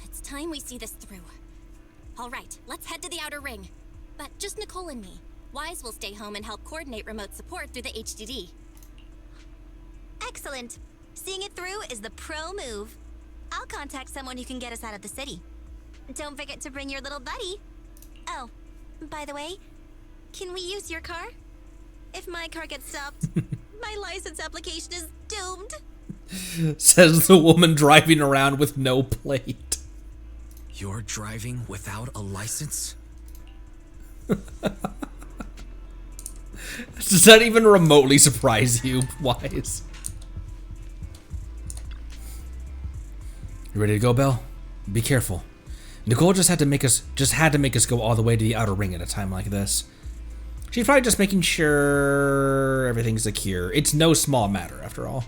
It's time we see this through. All right, let's head to the outer ring. But just Nicole and me. Wise will stay home and help coordinate remote support through the HDD. Excellent. Seeing it through is the pro move. I'll contact someone who can get us out of the city. Don't forget to bring your little buddy. Oh, by the way, can we use your car? If my car gets stopped, my license application is doomed. Says the woman driving around with no plate. You're driving without a license? Does that even remotely surprise you, Wise? You ready to go, Belle? Be careful. Nicole just had to make us go all the way to the outer ring at a time like this. She's probably just making sure everything's secure. It's no small matter, after all.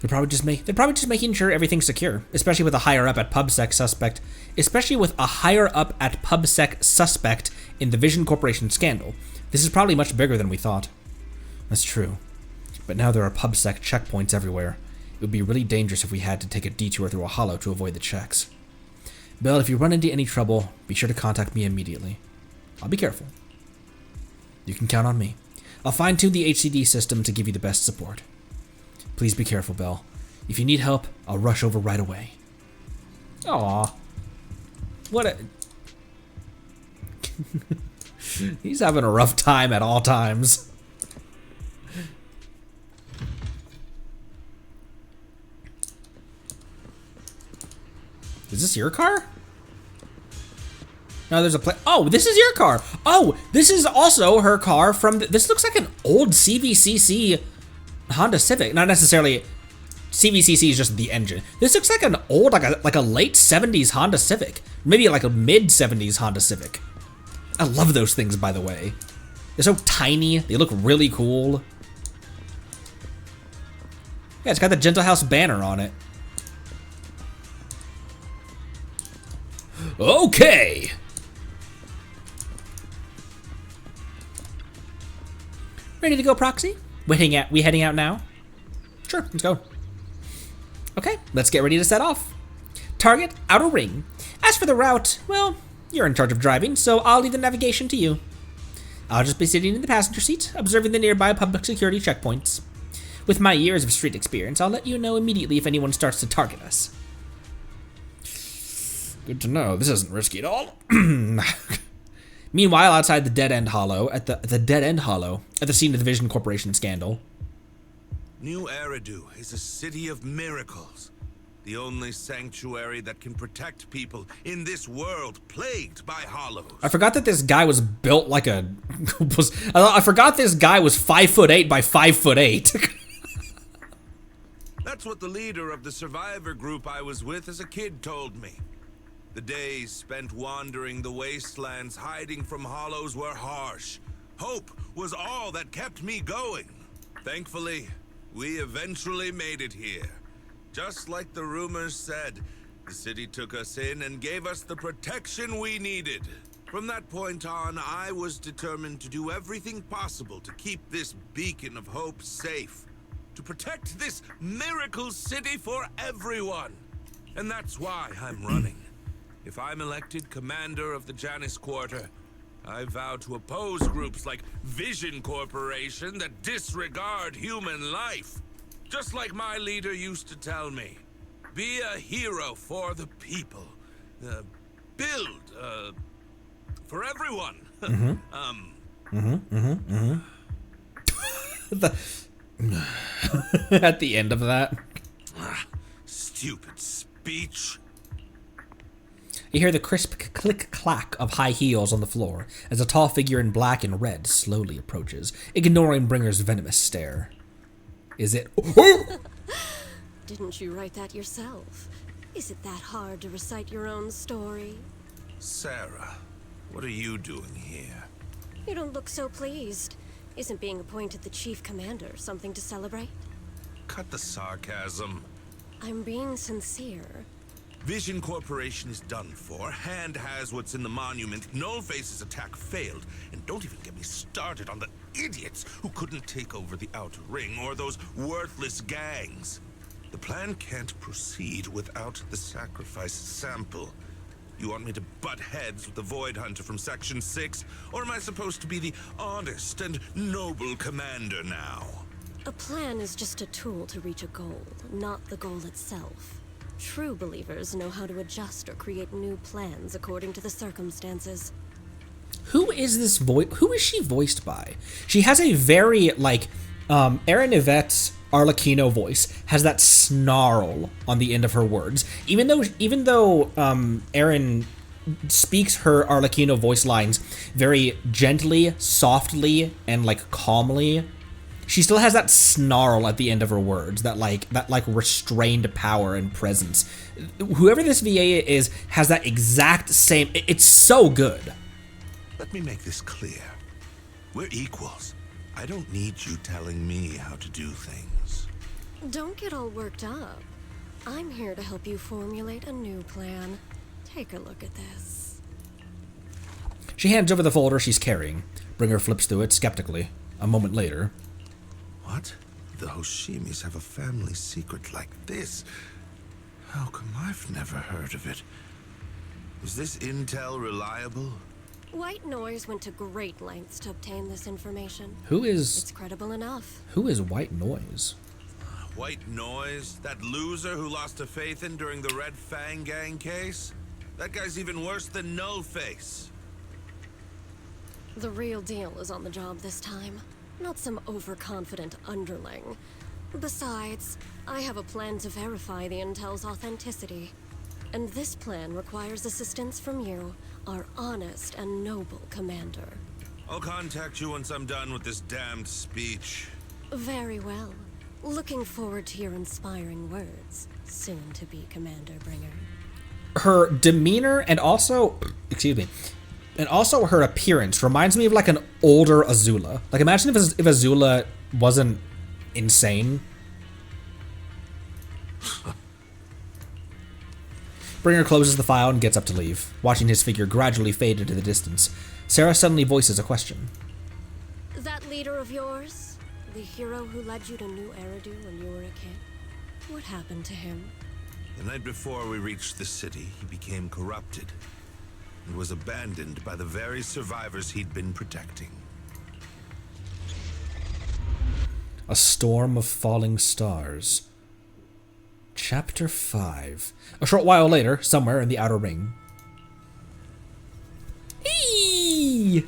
They're probably just making sure everything's secure, especially with a higher up at PubSec suspect in the Vision Corporation scandal. This is probably much bigger than we thought. That's true. But now there are PubSec checkpoints everywhere. It would be really dangerous if we had to take a detour through a hollow to avoid the checks. Belle, if you run into any trouble, be sure to contact me immediately. I'll be careful. You can count on me. I'll fine-tune the HCD system to give you the best support. Please be careful, Belle. If you need help, I'll rush over right away. Aww. What a... He's having a rough time at all times. Is this your car? No, there's a oh, this is your car. Oh, this is also her car from... This looks like an old CVCC Honda Civic. Not necessarily... CVCC is just the engine. This looks like an old, like a late 70s Honda Civic. Maybe like a mid 70s Honda Civic. I love those things, by the way. They're so tiny. They look really cool. Yeah, it's got the Gentle House banner on it. Okay. Ready to go, Proxy? We heading out now? Sure, let's go. Okay, let's get ready to set off. Target, outer ring. As for the route, well, you're in charge of driving, so I'll leave the navigation to you. I'll just be sitting in the passenger seat, observing the nearby public security checkpoints. With my years of street experience, I'll let you know immediately if anyone starts to target us. Good to know. This isn't risky at all. Meanwhile, outside the Dead End Hollow, at the scene of the Vision Corporation scandal. New Eridu is a city of miracles. The only sanctuary that can protect people in this world plagued by hollows. I forgot that this guy was built like a... I forgot this guy was 5'8" by 5'8". That's what the leader of the survivor group I was with as a kid told me. The days spent wandering the wastelands hiding from hollows were harsh. Hope was all that kept me going. Thankfully, we eventually made it here. Just like the rumors said, the city took us in and gave us the protection we needed. From that point on, I was determined to do everything possible to keep this beacon of hope safe. To protect this miracle city for everyone. And that's why I'm running. If I'm elected commander of the Janus Quarter, I vow to oppose groups like Vision Corporation that disregard human life. Just like my leader used to tell me. Be a hero for the people. Build, for everyone. At the end of that. Stupid speech. You hear the crisp click-clack of high heels on the floor as a tall figure in black and red slowly approaches, ignoring Bringer's venomous stare. Is it... Didn't you write that yourself? Is it that hard to recite your own story? Sarah, what are you doing here? You don't look so pleased. Isn't being appointed the chief commander something to celebrate? Cut the sarcasm. I'm being sincere. Vision Corporation is done for. Hand has what's in the monument. Nullface's attack failed. And don't even get me started on the idiots who couldn't take over the Outer Ring or those worthless gangs. The plan can't proceed without the sacrifice sample. You want me to butt heads with the Void Hunter from Section 6? Or am I supposed to be the honest and noble commander now? A plan is just a tool to reach a goal, not the goal itself. True believers know how to adjust or create new plans according to the circumstances. Who is this voice? Who is she voiced by? She has a very, like, Erin Yvette's Arlecchino voice has that snarl on the end of her words. Even though Erin speaks her Arlecchino voice lines very gently, softly, and like calmly, she still has that snarl at the end of her words, that restrained power and presence. Whoever this VA is has that exact same. It's so good. Let me make this clear. We're equals. I don't need you telling me how to do things. Don't get all worked up. I'm here to help you formulate a new plan. Take a look at this. She hands over the folder she's carrying. Bringer flips through it skeptically. A moment later. What? The Hoshimis have a family secret like this? How come I've never heard of it? Is this intel reliable? White Noise went to great lengths to obtain this information. It's credible enough. Who is White Noise? White Noise? That loser who lost to Phaethon during the Red Fang Gang case? That guy's even worse than Nullface. The real deal is on the job this time, not some overconfident underling. Besides, I have a plan to verify the intel's authenticity. And this plan requires assistance from you, our honest and noble commander. I'll contact you once I'm done with this damned speech. Very well. Looking forward to your inspiring words, soon-to-be Commander Bringer. Her demeanor and also, and also her appearance reminds me of like an older Azula. Like imagine if Azula wasn't insane. Bringer closes the file and gets up to leave, watching his figure gradually fade into the distance. Sarah suddenly voices a question. That leader of yours, the hero who led you to New Eridu when you were a kid, what happened to him? The night before we reached the city, he became corrupted and was abandoned by the very survivors he'd been protecting. A Storm of Falling Stars. Chapter 5. A short while later, somewhere in the Outer Ring. Eee!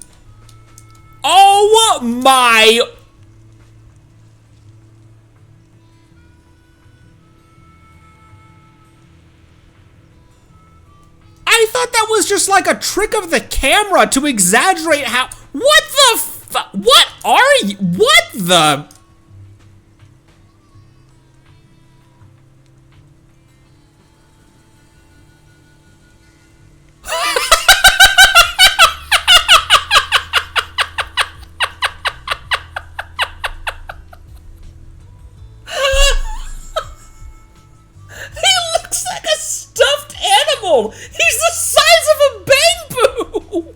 Oh my! I thought that was just like a trick of the camera to exaggerate how. What the what are you? What the? He's the size of a bamboo!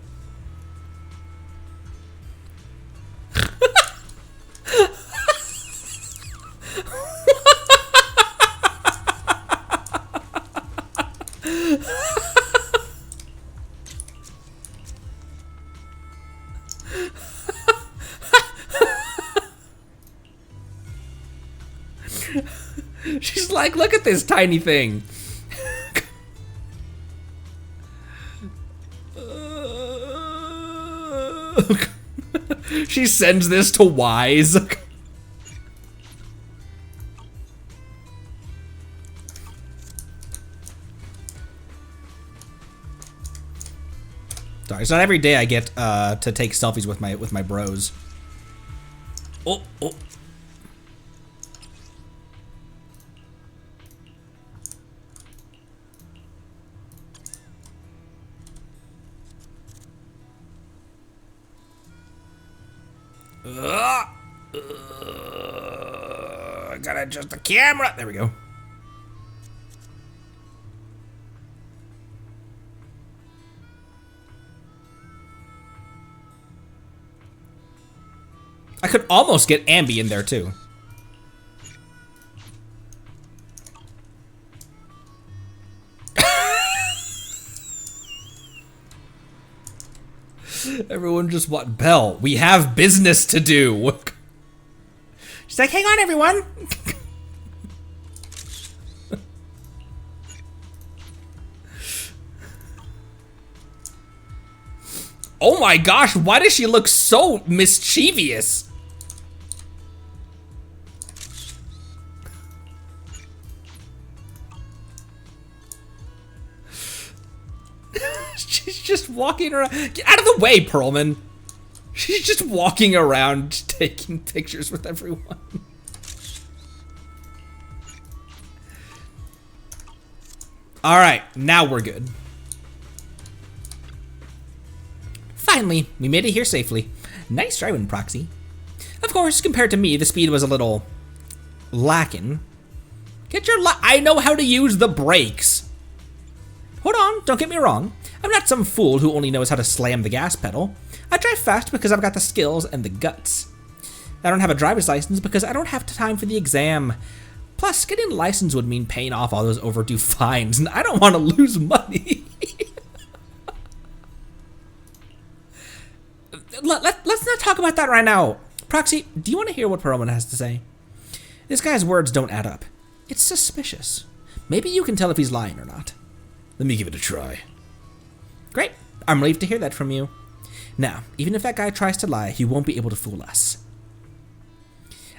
She's like, look at this tiny thing. She sends this to Wise. Sorry, it's not every day I get to take selfies with my bros. Oh. I gotta adjust the camera. There we go. I could almost get Ambi in there too. Everyone just want Belle. We have business to do. She's like, hang on, everyone. Oh my gosh, why does she look so mischievous? She's just walking around. Get out of the way, Perlman. She's just walking around taking pictures with everyone. All right, now we're good. Finally, we made it here safely. Nice driving, Proxy. Of course, compared to me, the speed was a little lacking. Get your I know how to use the brakes. Hold on, don't get me wrong. I'm not some fool who only knows how to slam the gas pedal. I drive fast because I've got the skills and the guts. I don't have a driver's license because I don't have time for the exam. Plus, getting a license would mean paying off all those overdue fines, and I don't want to lose money. Let's not talk about that right now. Proxy, do you want to hear what Perlman has to say? This guy's words don't add up. It's suspicious. Maybe you can tell if he's lying or not. Let me give it a try. Great. I'm relieved to hear that from you. Now, even if that guy tries to lie, he won't be able to fool us.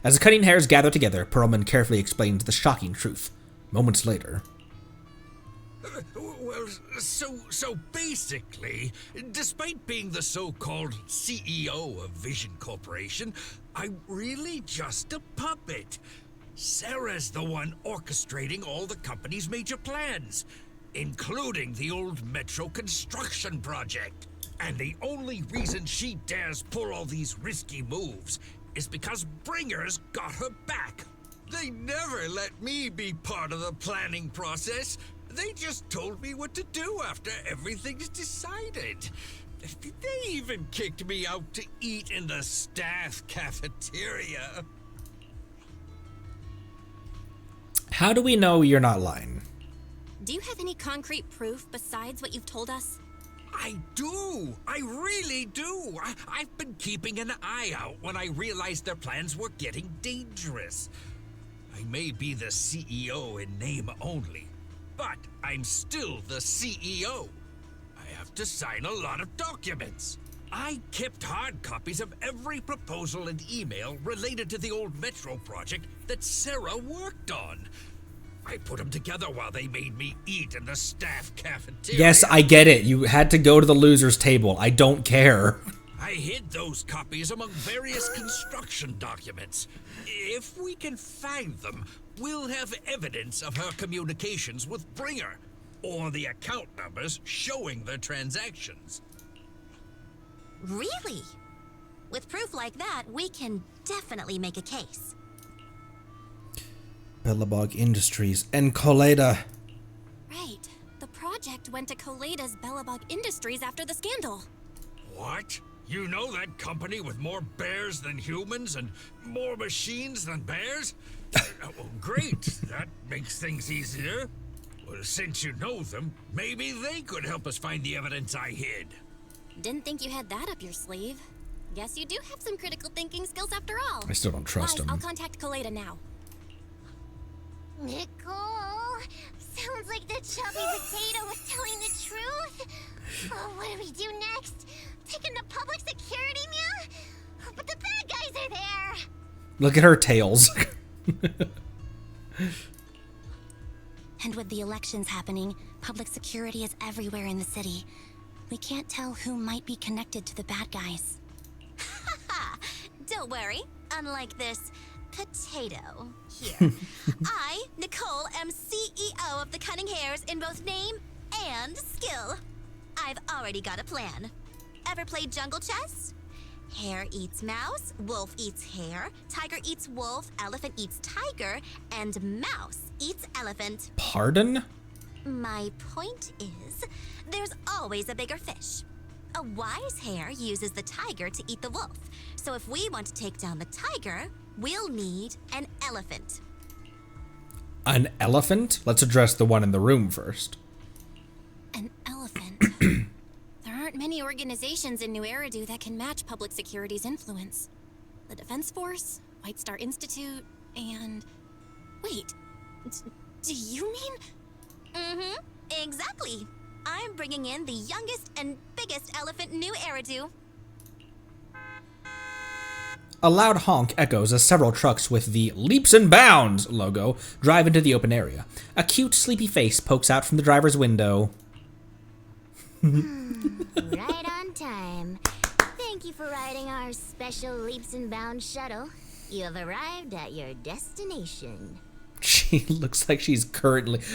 As the cutting hairs gather together, Perlman carefully explains the shocking truth. Moments later. Well, so basically, despite being the so-called CEO of Vision Corporation, I'm really just a puppet. Sarah's the one orchestrating all the company's major plans, including the old metro construction project. And the only reason she dares pull all these risky moves is because Bringer's got her back. They never let me be part of the planning process. They just told me what to do after everything's decided. They even kicked me out to eat in the staff cafeteria. How do we know you're not lying? Do you have any concrete proof besides what you've told us? I do. I really do. I've been keeping an eye out when I realized their plans were getting dangerous. I may be the CEO in name only, but I'm still the CEO. I have to sign a lot of documents. I kept hard copies of every proposal and email related to the old metro project that Sarah worked on. I put them together while they made me eat in the staff cafeteria. Yes, I get it. You had to go to the loser's table. I don't care. I hid those copies among various construction documents. If we can find them, we'll have evidence of her communications with Bringer, or the account numbers showing the transactions. Really? With proof like that, we can definitely make a case. Bellabog Industries and Coleda. Right. The project went to Coleda's Bellabog Industries after the scandal. What? You know that company with more bears than humans and more machines than bears? Oh, great. That makes things easier. Well, since you know them, maybe they could help us find the evidence I hid. Didn't think you had that up your sleeve. Guess you do have some critical thinking skills after all. I still don't trust him. I'll contact Coleda now. Nicole, sounds like the chubby potato was telling the truth. Oh, what do we do next? Take him to public security, Mia? But the bad guys are there. Look at her tails. And with the elections happening, public security is everywhere in the city. We can't tell who might be connected to the bad guys. Don't worry. Unlike this potato here. I, Nicole, am CEO of the Cunning Hares in both name and skill. I've already got a plan. Ever played jungle chess? Hare eats mouse, wolf eats hare, tiger eats wolf, elephant eats tiger, and mouse eats elephant. Pardon? My point is, there's always a bigger fish. A wise hare uses the tiger to eat the wolf. So if we want to take down the tiger, we'll need an elephant. An elephant? Let's address the one in the room first. An elephant? There aren't many organizations in New Eridu that can match public security's influence. The Defense Force, White Star Institute, and... Wait, do you mean... Mm-hmm, exactly. I'm bringing in the youngest and biggest elephant in New Eridu. A loud honk echoes as several trucks with the Leaps and Bounds logo drive into the open area. A cute, sleepy face pokes out from the driver's window. Right on time. Thank you for riding our special Leaps and Bounds shuttle. You have arrived at your destination. She looks like she's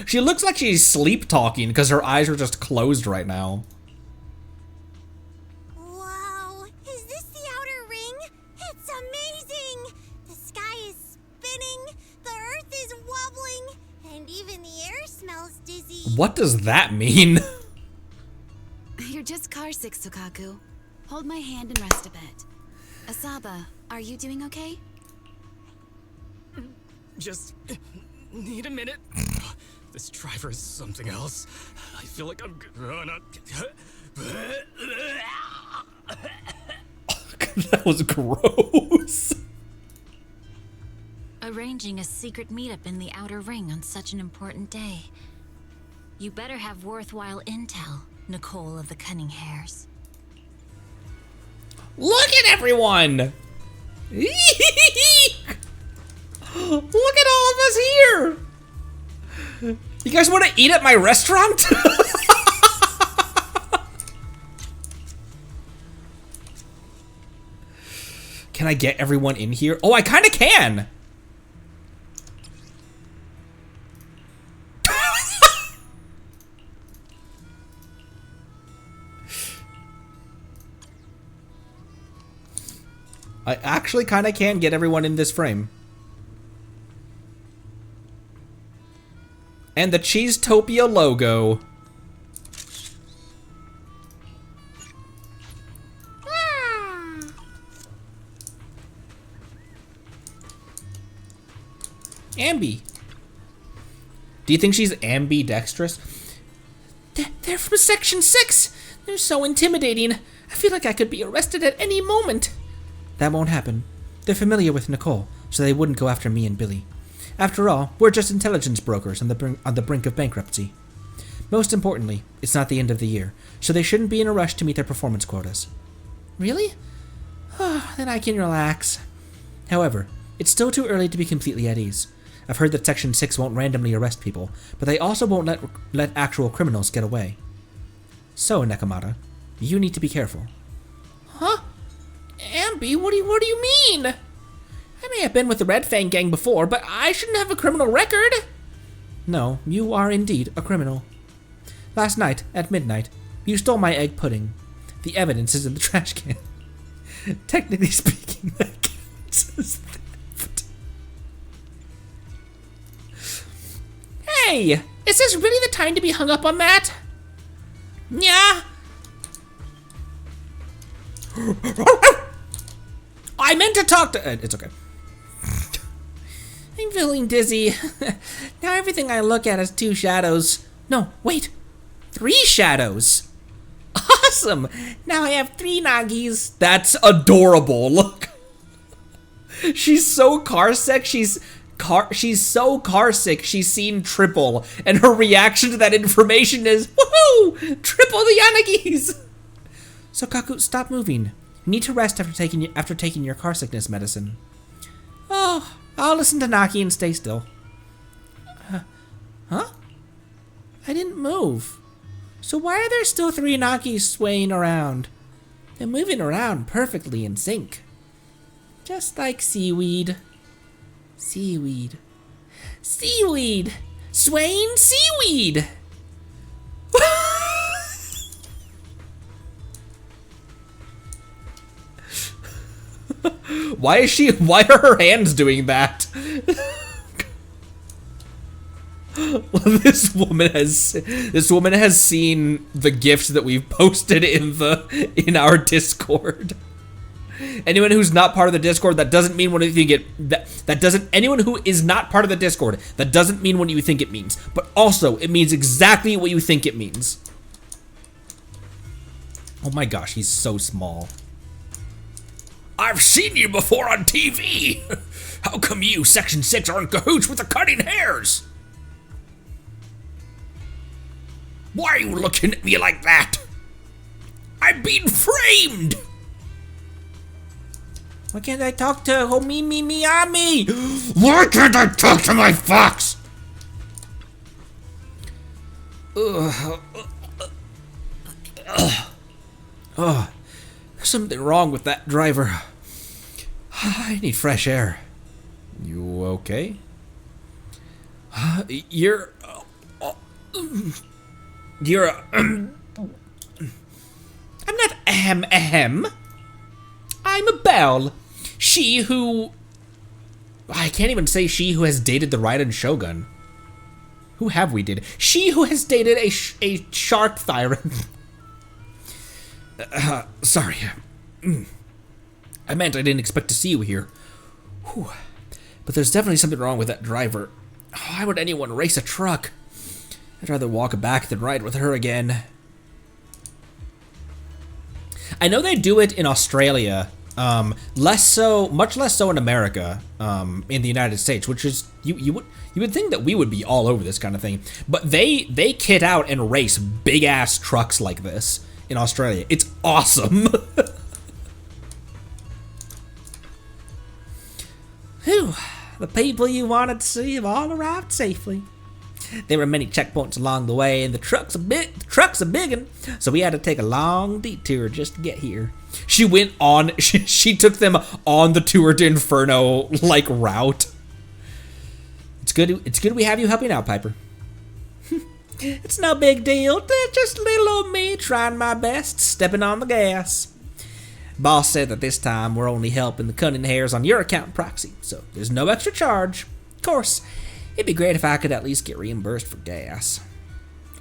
She looks like she's sleep talking because her eyes are just closed right now. Wow, is this the outer ring? It's amazing! The sky is spinning, the What does that mean? You're just car sick, Sukaku. Hold my hand and rest a bit. Asaba, are you doing okay? Just need a minute. This driver is something else. I feel like I'm gonna... That was gross. Arranging a secret meetup in the Outer Ring on such an important day. You better have worthwhile intel, Nicole of the Cunning Hairs. Look at everyone! Look at all of us here! You guys want to eat at my restaurant? Can I get everyone in here? Oh, I kind of can! I actually kind of can get everyone in this frame. And the Cheesetopia logo. Ambi. Do you think she's ambidextrous? They're from Section 6. They're so intimidating. I feel like I could be arrested at any moment. That won't happen. They're familiar with Nicole, so they wouldn't go after me and Billy. After all, we're just intelligence brokers on the brink of bankruptcy. Most importantly, it's not the end of the year, so they shouldn't be in a rush to meet their performance quotas. Really? Then I can relax. However, it's still too early to be completely at ease. I've heard that Section 6 won't randomly arrest people, but they also won't let actual criminals get away. So, Nekomata, you need to be careful. Huh? Ambi, what do you mean? I may have been with the Red Fang gang before, but I shouldn't have a criminal record. No, you are indeed a criminal. Last night, at midnight, you stole my egg pudding. The evidence is in the trash can. Technically speaking, that counts as theft. Hey, is this really the time to be hung up on that? Yeah. I meant to talk to... it's okay. I'm feeling dizzy. Now everything I look at is 2 shadows. No, wait. 3 shadows. Awesome. Now I have 3 Nagis. That's adorable. Look. She's so car sick. She's so car sick. She's seen triple. And her reaction to that information is, woohoo! Triple the Yanagis. So Kaku, stop moving. You need to rest after taking your car sickness medicine. Oh, I'll listen to Naki and stay still. Huh? I didn't move. So why are there still 3 Nakis swaying around? They're moving around perfectly in sync. Just like seaweed. Seaweed. Seaweed! Swaying seaweed! Why are her hands doing that? This woman has seen the gift that we've posted in our Discord. Anyone who's not part of the Discord, that doesn't mean what you think anyone who is not part of the Discord, that doesn't mean what you think it means. But also, it means exactly what you think it means. Oh my gosh, he's so small. I've seen you before on TV. How come you, Section 6, are in cahoots with the Cunning Hairs? Why are you looking at me like that? I'm being framed. Why can't I talk to Miyami? Why can't I talk to my fox? Oh, there's something wrong with that driver. I need fresh air. You okay? You're... I'm not ahem. I'm a Belle. She who... I can't even say she who has dated the Raiden Shogun. Who have we dated? She who has dated a shark tyrant. Sorry. I meant I didn't expect to see you here. Whew. But there's definitely something wrong with that driver. Why would anyone race a truck? I'd rather walk back than ride with her again. I know they do it in Australia, much less so in America, in the United States, which is you would think that we would be all over this kind of thing, but they kit out and race big ass trucks like this in Australia. It's awesome. Whew, the people you wanted to see have all arrived safely. There were many checkpoints along the way, and the truck's a biggin', so we had to take a long detour just to get here. She went on, she took them on the Tour de Inferno, like, route. It's good we have you helping out, Piper. It's no big deal, just little old me trying my best, stepping on the gas. Boss said that this time we're only helping the cunning hairs on your account, Proxy, so there's no extra charge. Of course, it'd be great if I could at least get reimbursed for gas.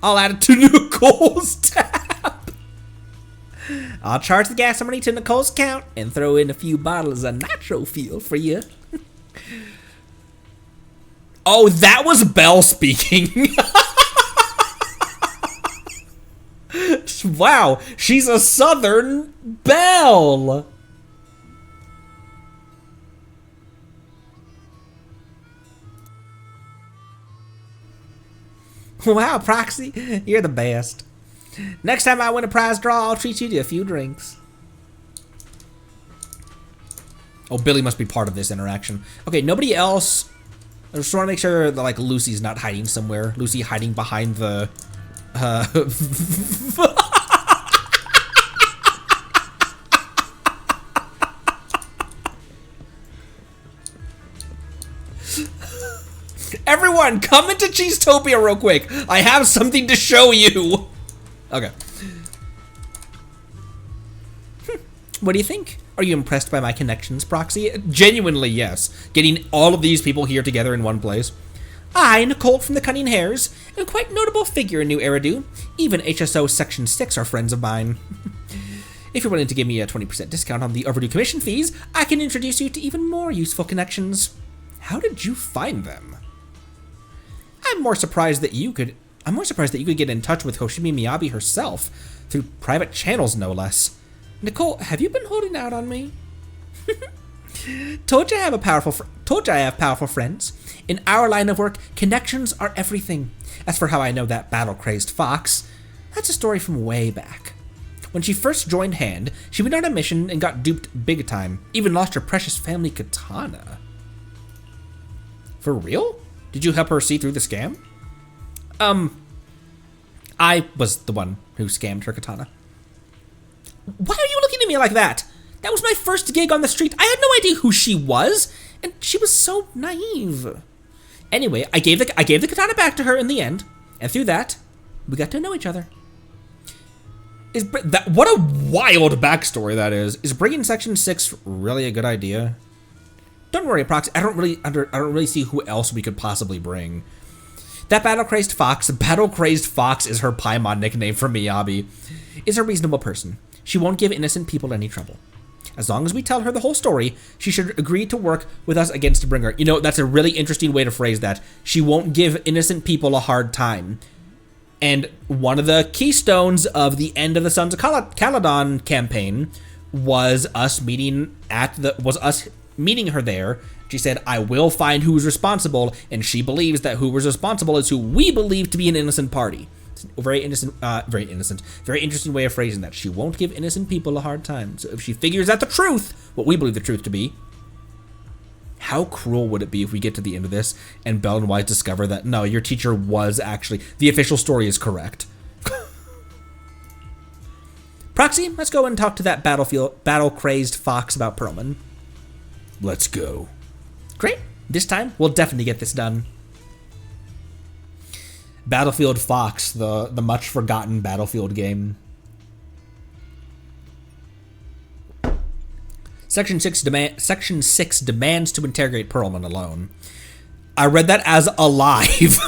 I'll add it to Nicole's tab. I'll charge the gas money to Nicole's account and throw in a few bottles of nitro fuel for you. Oh, that was Belle speaking. Wow, she's a Southern belle. Wow, Proxy, you're the best. Next time I win a prize draw, I'll treat you to a few drinks. Oh, Billy must be part of this interaction. Okay, nobody else. I just want to make sure that, like, Lucy's not hiding somewhere. Lucy hiding behind the... Everyone, come into Cheesetopia real quick. I have something to show you. Okay. What do you think? Are you impressed by my connections, Proxy? Genuinely, yes. Getting all of these people here together in one place. I, Nicole from the Cunning Hairs, am a quite notable figure in New Eridu. Even HSO Section 6 are friends of mine. If you're willing to give me a 20% discount on the overdue commission fees, I can introduce you to even more useful connections. How did you find them? I'm more surprised that you could get in touch with Hoshimi Miyabi herself, through private channels no less. Nicole, have you been holding out on me? Told you I have powerful friends. In our line of work, connections are everything. As for how I know that battle-crazed fox, that's a story from way back. When she first joined Hand, she went on a mission and got duped big time, even lost her precious family katana. For real? Did you help her see through the scam? I was the one who scammed her katana. Why are you looking at me like that? That was my first gig on the street. I had no idea who she was, and she was so naive. Anyway, I gave the katana back to her in the end, and through that, we got to know each other. What a wild backstory that is. Is bringing Section 6 really a good idea? Don't worry, Proxy. I don't really see who else we could possibly bring. That battle-crazed fox is her Paimon nickname for Miyabi, is a reasonable person. She won't give innocent people any trouble. As long as we tell her the whole story, she should agree to work with us against to bring her. You know, that's a really interesting way to phrase that. She won't give innocent people a hard time. And one of the keystones of the end of the Sons of Caledon campaign was us meeting her there. She said, I will find who's responsible, and she believes that who was responsible is who we believe to be an innocent party. It's a very interesting way of phrasing that. She won't give innocent people a hard time. So if she figures out the truth, what we believe the truth to be, how cruel would it be if we get to the end of this and Belle and Wise discover that, no, your teacher was actually, the official story is correct. Proxy, let's go and talk to that battle-crazed fox about Perlman. Let's go. Great. This time, we'll definitely get this done. Battlefield Fox, the much forgotten Battlefield game. Section 6 demands to interrogate Perlman alone. I read that as alive.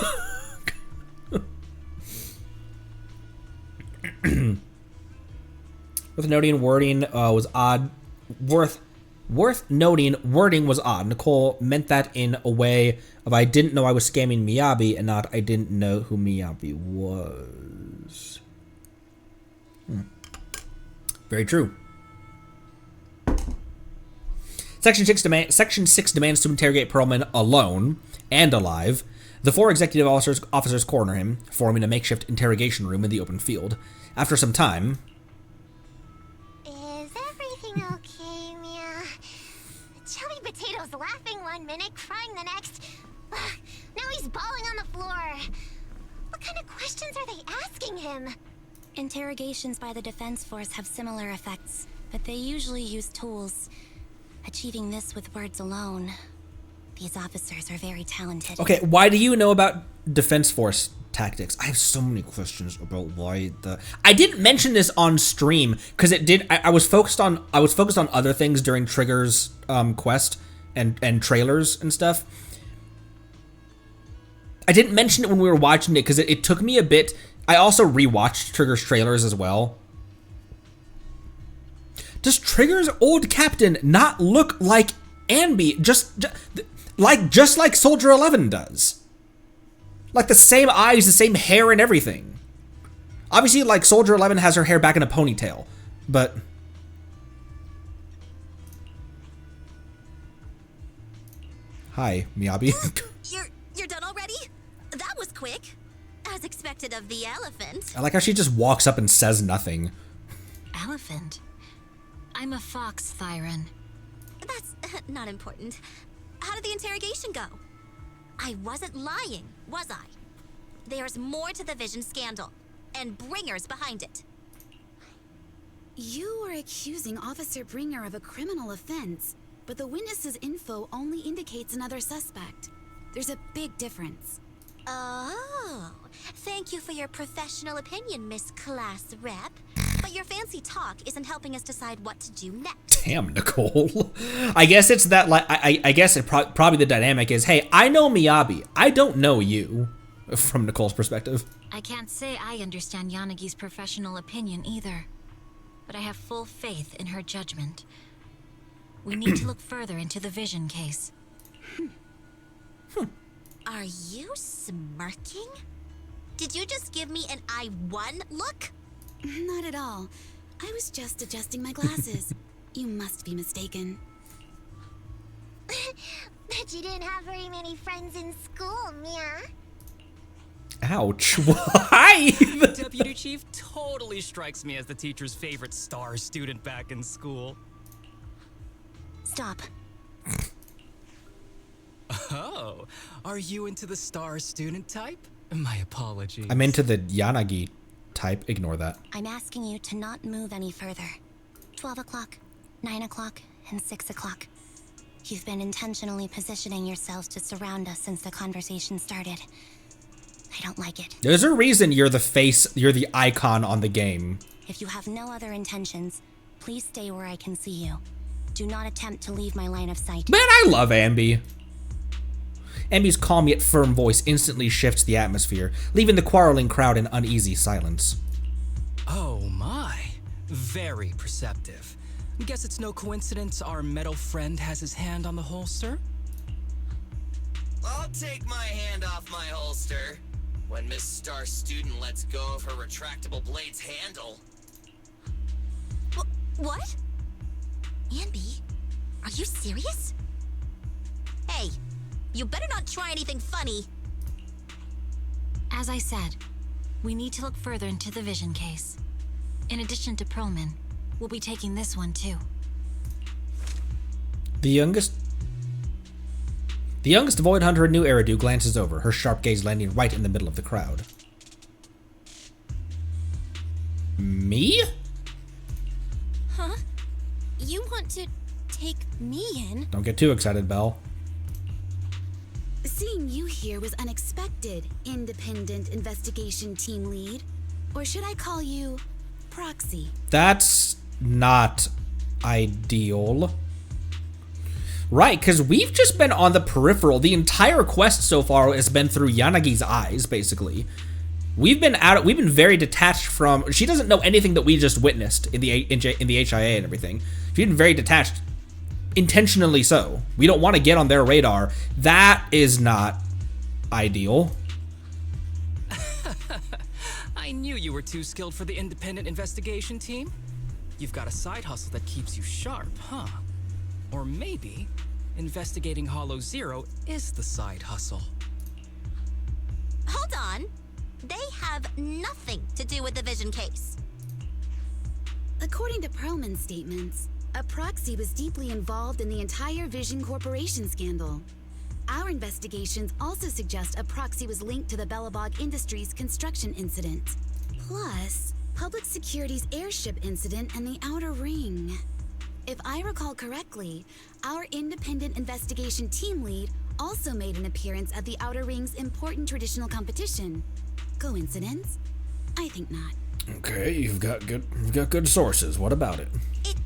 Worth noting, wording was odd. Worth noting, wording was odd. Nicole meant that in a way of I didn't know I was scamming Miyabi and not I didn't know who Miyabi was. Very true. Section 6 demands to interrogate Perlman alone and alive. The 4 executive officers corner him, forming a makeshift interrogation room in the open field. After some time... Is everything okay, Mia? Chubby Potato's laughing one minute, crying the next. Now he's bawling on the floor. What kind of questions are they asking him? Interrogations by the Defense Force have similar effects, but they usually use tools. Achieving this with words alone. These officers are very talented. Okay, why do you know about Defense Force tactics? I have so many questions about why the... I didn't mention this on stream because it did... I was focused on other things during Trigger's quest and trailers and stuff. I didn't mention it when we were watching it because it took me a bit... I also rewatched Trigger's trailers as well. Does Trigger's old captain not look like Anby? Just like Soldier 11 does. Like the same eyes, the same hair and everything. Obviously, like Soldier 11 has her hair back in a ponytail, but... Hi, Miyabi. You're done already? That was quick. As expected of the elephant. I like how she just walks up and says nothing. Elephant? I'm a fox, Thyron. That's not important. How did the interrogation go? I wasn't lying, was I? There's more to the Vision scandal, and Bringer's behind it. You are accusing Officer Bringer of a criminal offense, but the witness's info only indicates another suspect. There's a big difference. Oh, thank you for your professional opinion, Miss Class Rep. But your fancy talk isn't helping us decide what to do next. Damn, Nicole. I guess it's that, like, I guess it probably the dynamic is, hey, I know Miyabi. I don't know you, from Nicole's perspective. I can't say I understand Yanagi's professional opinion either, but I have full faith in her judgment. We need to look further into the Vision case. Are you smirking? Did you just give me an I won look? Not at all. I was just adjusting my glasses. You must be mistaken. Bet you didn't have very many friends in school, Mia. Ouch. Why? Deputy Chief totally strikes me as the teacher's favorite star student back in school. Stop. Oh, are you into the star student type? My apologies. I'm into the Yanagi type. Ignore that. I'm asking you to not move any further. 12 o'clock, 9 o'clock, and 6 o'clock. You've been intentionally positioning yourselves to surround us since the conversation started. I don't like it. There's a reason you're the face, you're the icon on the game. If you have no other intentions, please stay where I can see you. Do not attempt to leave my line of sight. Man, I love Ambi. Ambi's calm yet firm voice instantly shifts the atmosphere, leaving the quarreling crowd in uneasy silence. Oh my, very perceptive. Guess it's no coincidence our metal friend has his hand on the holster? I'll take my hand off my holster when Miss Star Student lets go of her retractable blade's handle. What? Ambi, are you serious? Hey, you better not try anything funny. As I said, we need to look further into the Vision case. In addition to Perlman, we'll be taking this one too. The youngest Void Hunter in New Eridu glances over, her sharp gaze landing right in the middle of the crowd. Me? Huh? You want to take me in? Don't get too excited, Belle. Seeing you here was unexpected, independent investigation team lead. Or should I call you proxy? That's not ideal. Right, because we've just been on the peripheral. The entire quest so far has been through Yanagi's eyes, basically. We've been very detached from. She doesn't know anything that we just witnessed in the HIA and everything. She's been very detached, intentionally so. We don't want to get on their radar. That is not ideal. I knew you were too skilled for the independent investigation team. You've got a side hustle that keeps you sharp, huh? Or maybe investigating Hollow Zero is the side hustle. Hold on. They have nothing to do with the Vision case. According to Perlman's statements, a proxy was deeply involved in the entire Vision Corporation scandal. Our investigations also suggest a proxy was linked to the Belobog Industries construction incident. Plus, Public Security's airship incident and the Outer Ring. If I recall correctly, our independent investigation team lead also made an appearance at the Outer Ring's important traditional competition. Coincidence? I think not. Okay, you've got good sources. What about it? It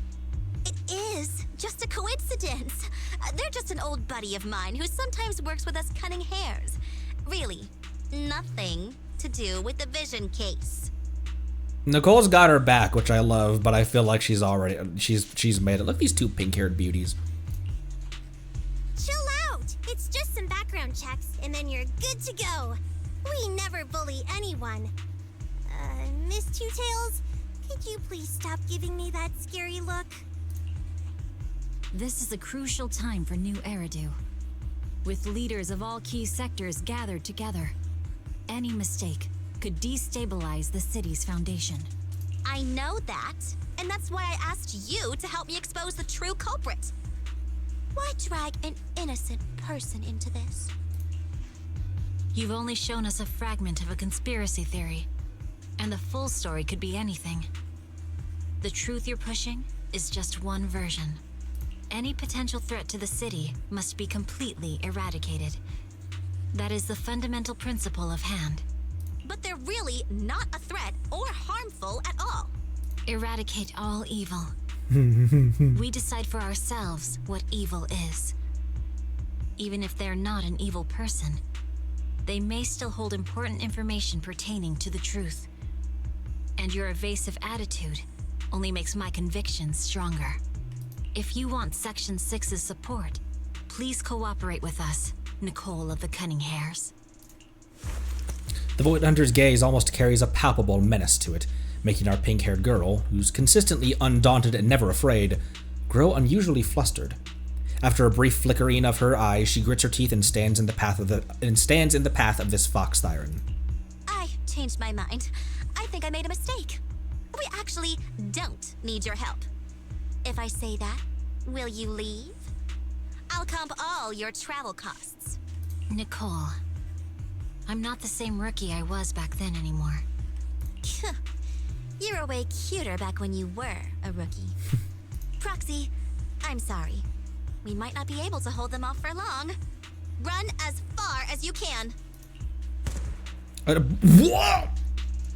is just a coincidence. They're just an old buddy of mine who sometimes works with us cunning hares. Really, nothing to do with the Vision case. Nicole's got her back, which I love, but I feel like she's made it. Look at these two pink-haired beauties. Chill out. It's just some background checks, and then you're good to go. We never bully anyone. Miss Two Tails, could you please stop giving me that scary look? This is a crucial time for New Eridu. With leaders of all key sectors gathered together, any mistake could destabilize the city's foundation. I know that, and that's why I asked you to help me expose the true culprit. Why drag an innocent person into this? You've only shown us a fragment of a conspiracy theory, and the full story could be anything. The truth you're pushing is just one version. Any potential threat to the city must be completely eradicated. That is the fundamental principle of Hand. But they're really not a threat or harmful at all. Eradicate all evil. We decide for ourselves what evil is. Even if they're not an evil person, they may still hold important information pertaining to the truth. And your evasive attitude only makes my convictions stronger. If you want Section 6's support, please cooperate with us, Nicole of the Cunning Hares. The Void Hunter's gaze almost carries a palpable menace to it, making our pink-haired girl, who's consistently undaunted and never afraid, grow unusually flustered. After a brief flickering of her eyes, she grits her teeth and stands in the path of this fox siren. I changed my mind. I think I made a mistake. We actually don't need your help. If I say that, will you leave? I'll comp all your travel costs. Nicole, I'm not the same rookie I was back then anymore. You were way cuter back when you were a rookie. Proxy, I'm sorry. We might not be able to hold them off for long. Run as far as you can.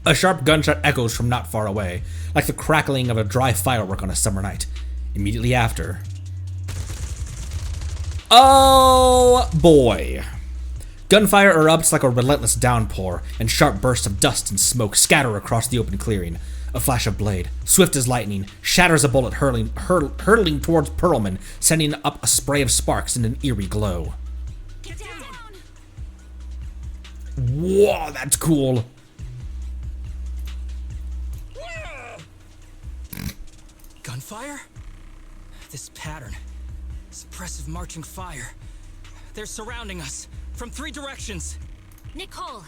A sharp gunshot echoes from not far away, like the crackling of a dry firework on a summer night. Immediately after... Oh boy! Gunfire erupts like a relentless downpour, and sharp bursts of dust and smoke scatter across the open clearing. A flash of blade, swift as lightning, shatters a bullet hurtling towards Perlman, sending up a spray of sparks in an eerie glow. Get down! Whoa, that's cool! Gunfire? This pattern. Suppressive marching fire. They're surrounding us from 3 directions. Nicole,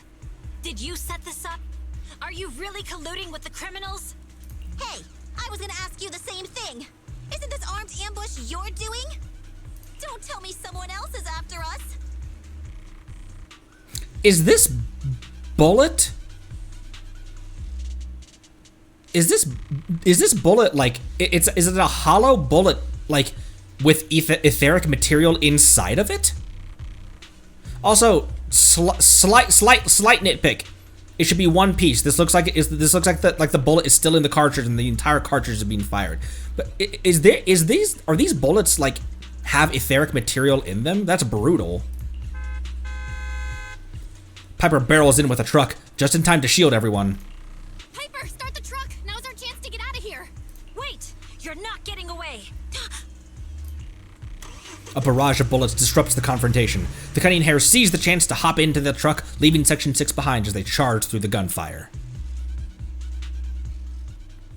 did you set this up? Are you really colluding with the criminals? Hey, I was gonna ask you the same thing. Isn't this armed ambush you're doing? Don't tell me someone else is after us. Is this bullet? Is this bullet like is it a hollow bullet like with etheric material inside of it? Also, slight nitpick. It should be one piece. This looks like the bullet is still in the cartridge and the entire cartridge is being fired. But are these bullets like have etheric material in them? That's brutal. Piper barrels in with a truck, just in time to shield everyone. Piper, start the truck! Now's our chance to get out of here! Wait! You're not getting away! A barrage of bullets disrupts the confrontation. The Cunning Hares seize the chance to hop into the truck, leaving Section 6 behind as they charge through the gunfire.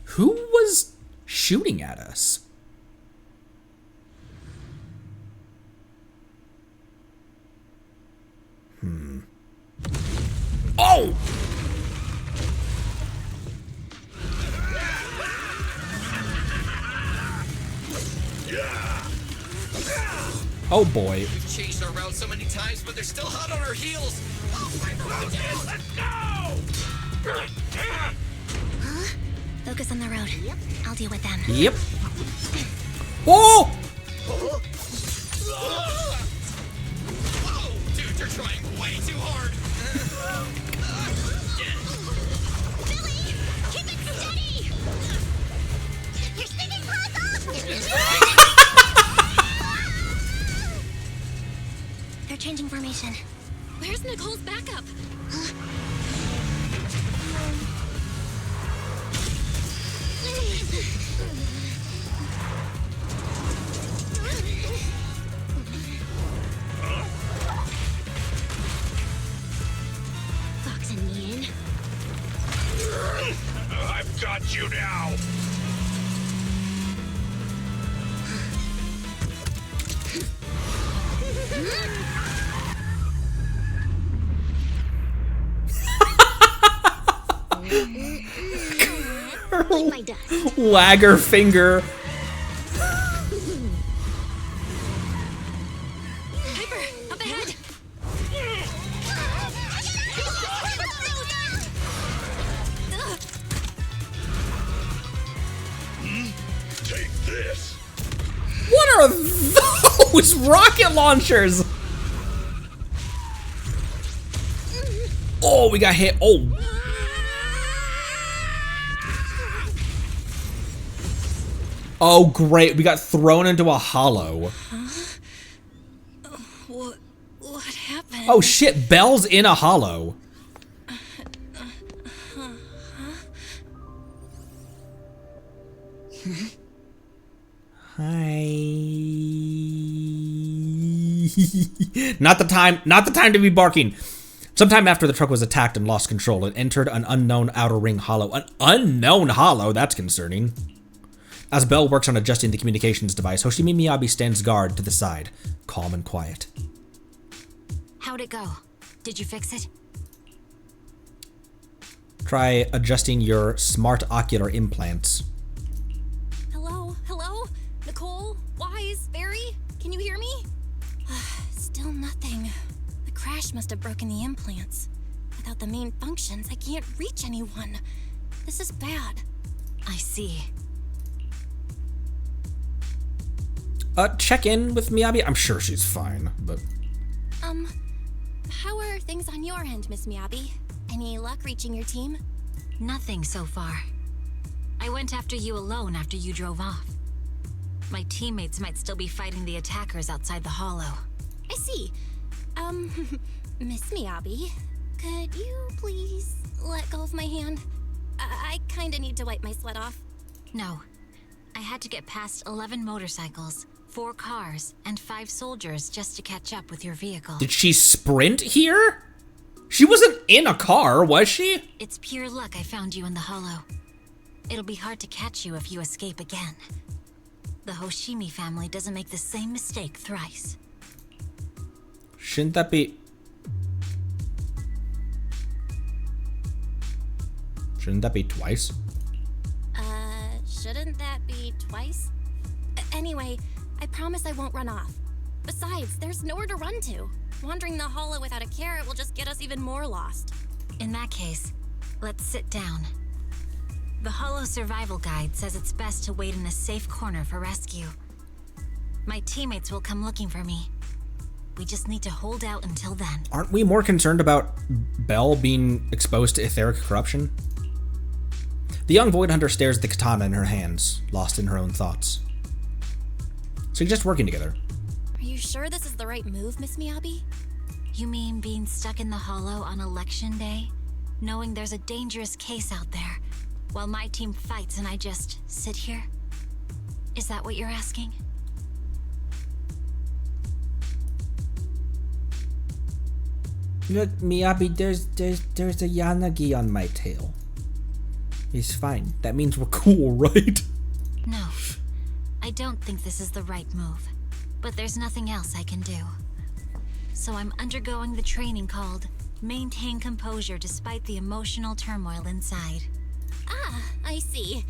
Who was shooting at us? Oh! Oh boy. We've changed our route so many times, but they're still hot on our heels. Let's go! Focus on the road. Yep. I'll deal with them. Yep. Oh! Whoa, dude, you're trying way too hard. Billy! Keep it steady! You're spinning close up! They're changing formation. Where's Nicole's backup? Fox and Yin. I've got you now. Eat my dust. Wagger finger. Piper, up ahead! Take this. What are those rocket launchers? Oh, we got hit. Oh. Oh, great. We got thrown into a hollow. What happened? Oh, shit. Belle's in a hollow. Hi. Not the time to be barking. Sometime after the truck was attacked and lost control, it entered an unknown outer ring hollow. An unknown hollow? That's concerning. As Belle works on adjusting the communications device, Hoshimi Miyabi stands guard to the side, calm and quiet. How'd it go? Did you fix it? Try adjusting your smart ocular implants. Hello? Hello? Nicole? Wise? Barry? Can you hear me? Still nothing. The crash must have broken the implants. Without the main functions, I can't reach anyone. This is bad. I see. Check in with Miyabi. I'm sure she's fine, but... How are things on your end, Miss Miyabi? Any luck reaching your team? Nothing so far. I went after you alone after you drove off. My teammates might still be fighting the attackers outside the hollow. I see. Miss Miyabi, could you please let go of my hand? I kinda need to wipe my sweat off. No. I had to get past 11 motorcycles, 4 cars, and 5 soldiers just to catch up with your vehicle. Did she sprint here? She wasn't in a car, was she? It's pure luck I found you in the hollow. It'll be hard to catch you if you escape again. The Hoshimi family doesn't make the same mistake thrice. Shouldn't that be... Shouldn't that be twice? Shouldn't that be twice? Anyway, I promise I won't run off. Besides, there's nowhere to run to. Wandering the hollow without a carrot will just get us even more lost. In that case, let's sit down. The Hollow Survival Guide says it's best to wait in a safe corner for rescue. My teammates will come looking for me. We just need to hold out until then. Aren't we more concerned about Belle being exposed to etheric corruption? The young Void Hunter stares at the katana in her hands, lost in her own thoughts. Suggest working together. Are you sure this is the right move, Miss Miyabi? You mean being stuck in the hollow on election day? Knowing there's a dangerous case out there, while my team fights and I just sit here? Is that what you're asking? Look, Miyabi, there's a Yanagi on my tail. It's fine. That means we're cool, right? No. I don't think this is the right move. But there's nothing else I can do. So I'm undergoing the training called Maintain Composure Despite the Emotional Turmoil Inside. Ah, I see.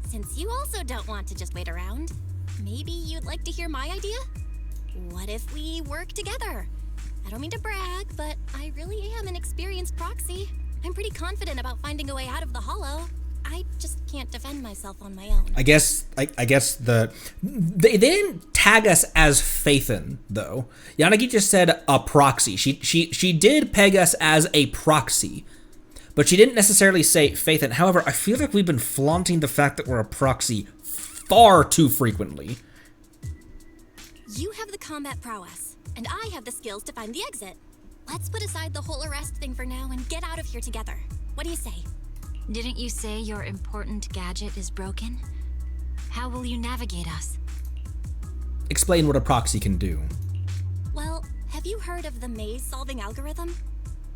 Since you also don't want to just wait around, maybe you'd like to hear my idea? What if we work together? I don't mean to brag, but I really am an experienced proxy. I'm pretty confident about finding a way out of the hollow. I just can't defend myself on my own. I guess they didn't tag us as Phaethon though. Yanagi just said a proxy. She did peg us as a proxy, but she didn't necessarily say Phaethon. However, I feel like we've been flaunting the fact that we're a proxy far too frequently. You have the combat prowess, and I have the skills to find the exit. Let's put aside the whole arrest thing for now and get out of here together. What do you say? Didn't you say your important gadget is broken? How will you navigate us? Explain what a proxy can do. Well, have you heard of the maze-solving algorithm?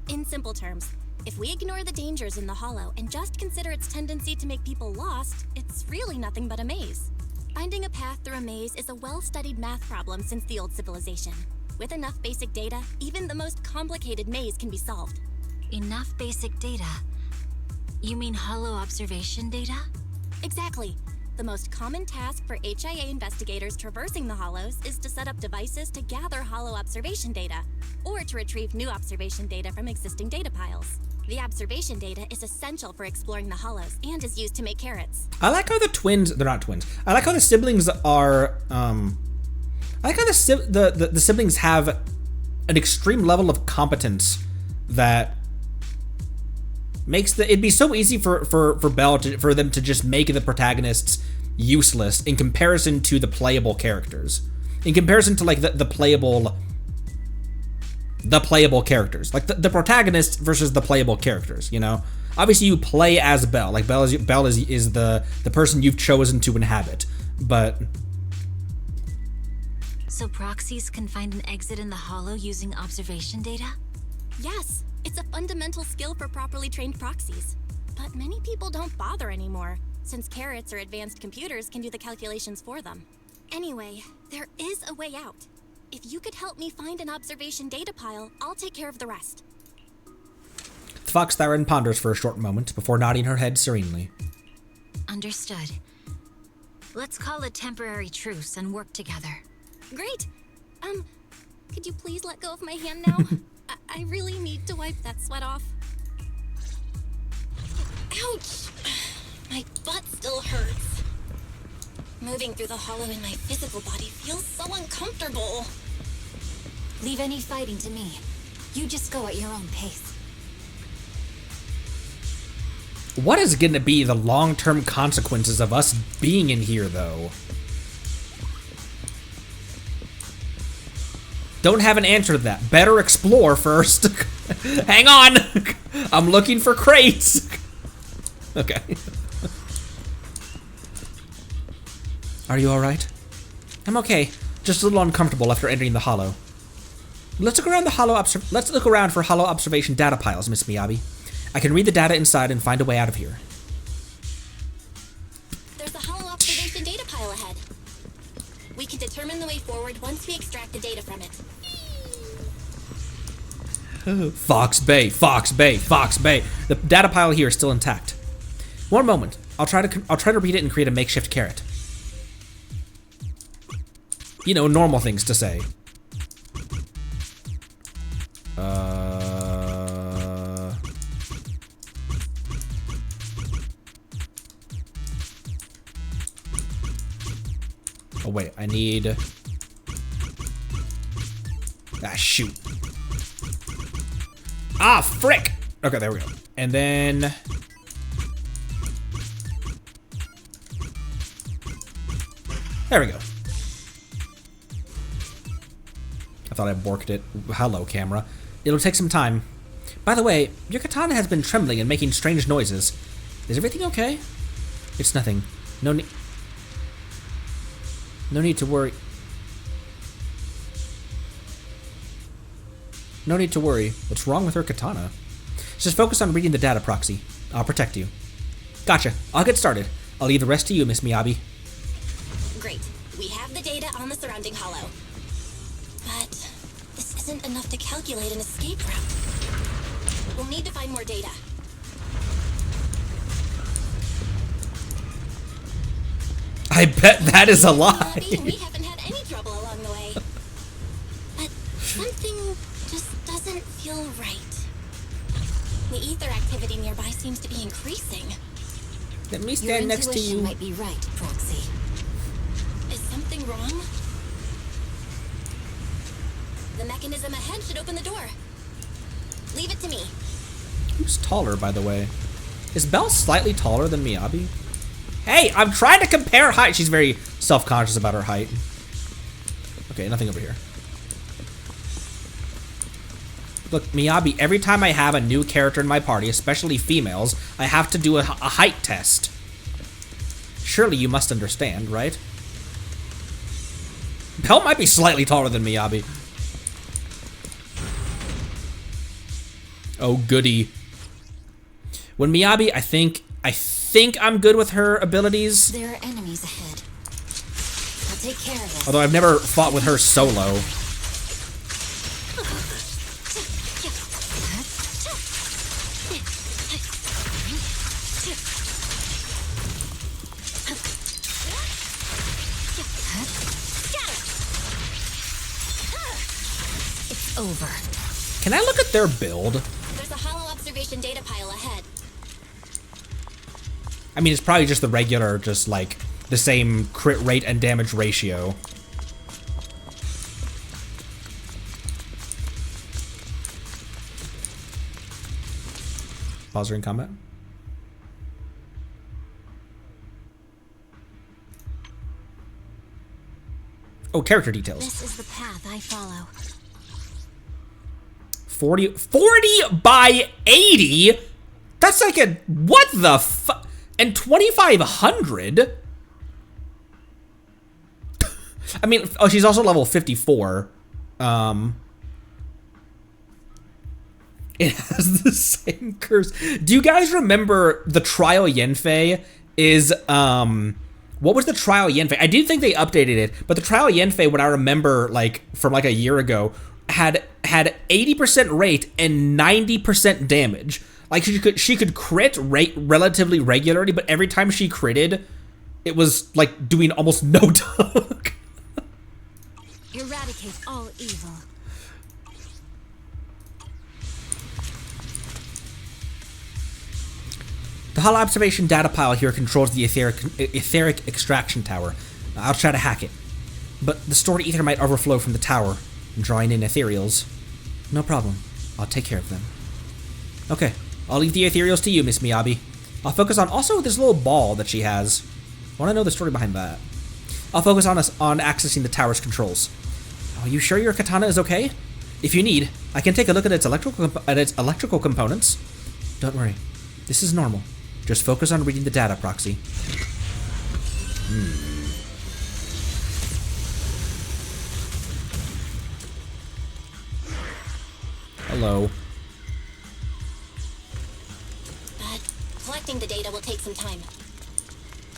In simple terms, if we ignore the dangers in the hollow and just consider its tendency to make people lost, it's really nothing but a maze. Finding a path through a maze is a well-studied math problem since the old civilization. With enough basic data, even the most complicated maze can be solved. Enough basic data? You mean hollow observation data? Exactly. The most common task for HIA investigators traversing the hollows is to set up devices to gather hollow observation data, or to retrieve new observation data from existing data piles. The observation data is essential for exploring the hollows and is used to make carrots. I like how they're not twins. I like how the siblings are, I like how the siblings have an extreme level of competence that makes it'd be so easy for Belle for them to just make the protagonists useless in comparison to the playable characters. In comparison to like the playable characters. Like the protagonists versus the playable characters, you know? Obviously you play as Belle. Like Belle is the person you've chosen to inhabit. But so proxies can find an exit in the hollow using observation data? Yes, it's a fundamental skill for properly trained proxies. But many people don't bother anymore, since carrots or advanced computers can do the calculations for them. Anyway, there is a way out. If you could help me find an observation data pile, I'll take care of the rest. The Fox Thyron ponders for a short moment before nodding her head serenely. Understood. Let's call a temporary truce and work together. Great! Could you please let go of my hand now? I really need to wipe that sweat off. Ouch! My butt still hurts. Moving through the hollow in my physical body feels so uncomfortable. Leave any fighting to me. You just go at your own pace. What is going to be the long-term consequences of us being in here, though? Don't have an answer to that. Better explore first. Hang on! I'm looking for crates. Okay. Are you alright? I'm okay. Just a little uncomfortable after entering the hollow. Let's look around for hollow observation data piles, Miss Miyabi. I can read the data inside and find a way out of here. There's a hollow observation data pile ahead. We can determine the way forward once we extract the data from it. Fox Bay, Fox Bay, Fox Bay. The data pile here is still intact. One moment. I'll try to read it and create a makeshift carrot. You know, normal things to say. Oh wait, I need... Ah, shoot. Ah, frick! Okay, there we go. And then... There we go. I thought I borked it. Hello, camera. It'll take some time. By the way, your katana has been trembling and making strange noises. Is everything okay? It's nothing. No need to worry. No need to worry. What's wrong with her katana? Just focus on reading the data proxy. I'll protect you. Gotcha. I'll get started. I'll leave the rest to you, Miss Miyabi. Great. We have the data on the surrounding hollow. But this isn't enough to calculate an escape route. We'll need to find more data. I bet that is a lie. We haven't had any trouble along the way. But something just doesn't feel right. The ether activity nearby seems to be increasing. Let me stand next to you. Might be right, Proxy. Is something wrong? The mechanism ahead should open the door. Leave it to me. Who's taller, by the way? Is Belle slightly taller than Miyabi? Hey, I'm trying to compare height. She's very self-conscious about her height. Okay, nothing over here. Look, Miyabi, every time I have a new character in my party, especially females, I have to do a height test. Surely you must understand, right? Belle might be slightly taller than Miyabi. Oh, goody. When Miyabi, I think I'm good with her abilities. There are enemies ahead. I'll take care of it. Although I've never fought with her solo. It's over. Can I look at their build? There's a hollow observation data pile ahead. I mean, it's probably just the regular, just like the same crit rate and damage ratio. Pause during combat. Oh, character details. This is the path I follow. 40 by 80? That's like a, what the fuck? And 2,500? I mean, oh, she's also level 54. It has the same curse. Do you guys remember the Trial Yenfei is, what was the Trial Yenfei? I did think they updated it, but the Trial Yenfei, when I remember, like, from like a year ago, had 80% rate and 90% damage. Like, she could crit rate relatively regularly, but every time she critted, it was like doing almost no damage. Eradicate all evil. The hollow observation data pile here controls the etheric extraction tower. I'll try to hack it, but the stored ether might overflow from the tower, drawing in ethereals. No problem. I'll take care of them. Okay, I'll leave the ethereals to you, Miss Miyabi. I'll focus on also this little ball that she has. I want to know the story behind that. I'll focus on accessing the tower's controls. Are you sure your katana is okay? If you need, I can take a look at its electrical components. Don't worry, this is normal. Just focus on reading the data proxy. Hello. But collecting the data will take some time.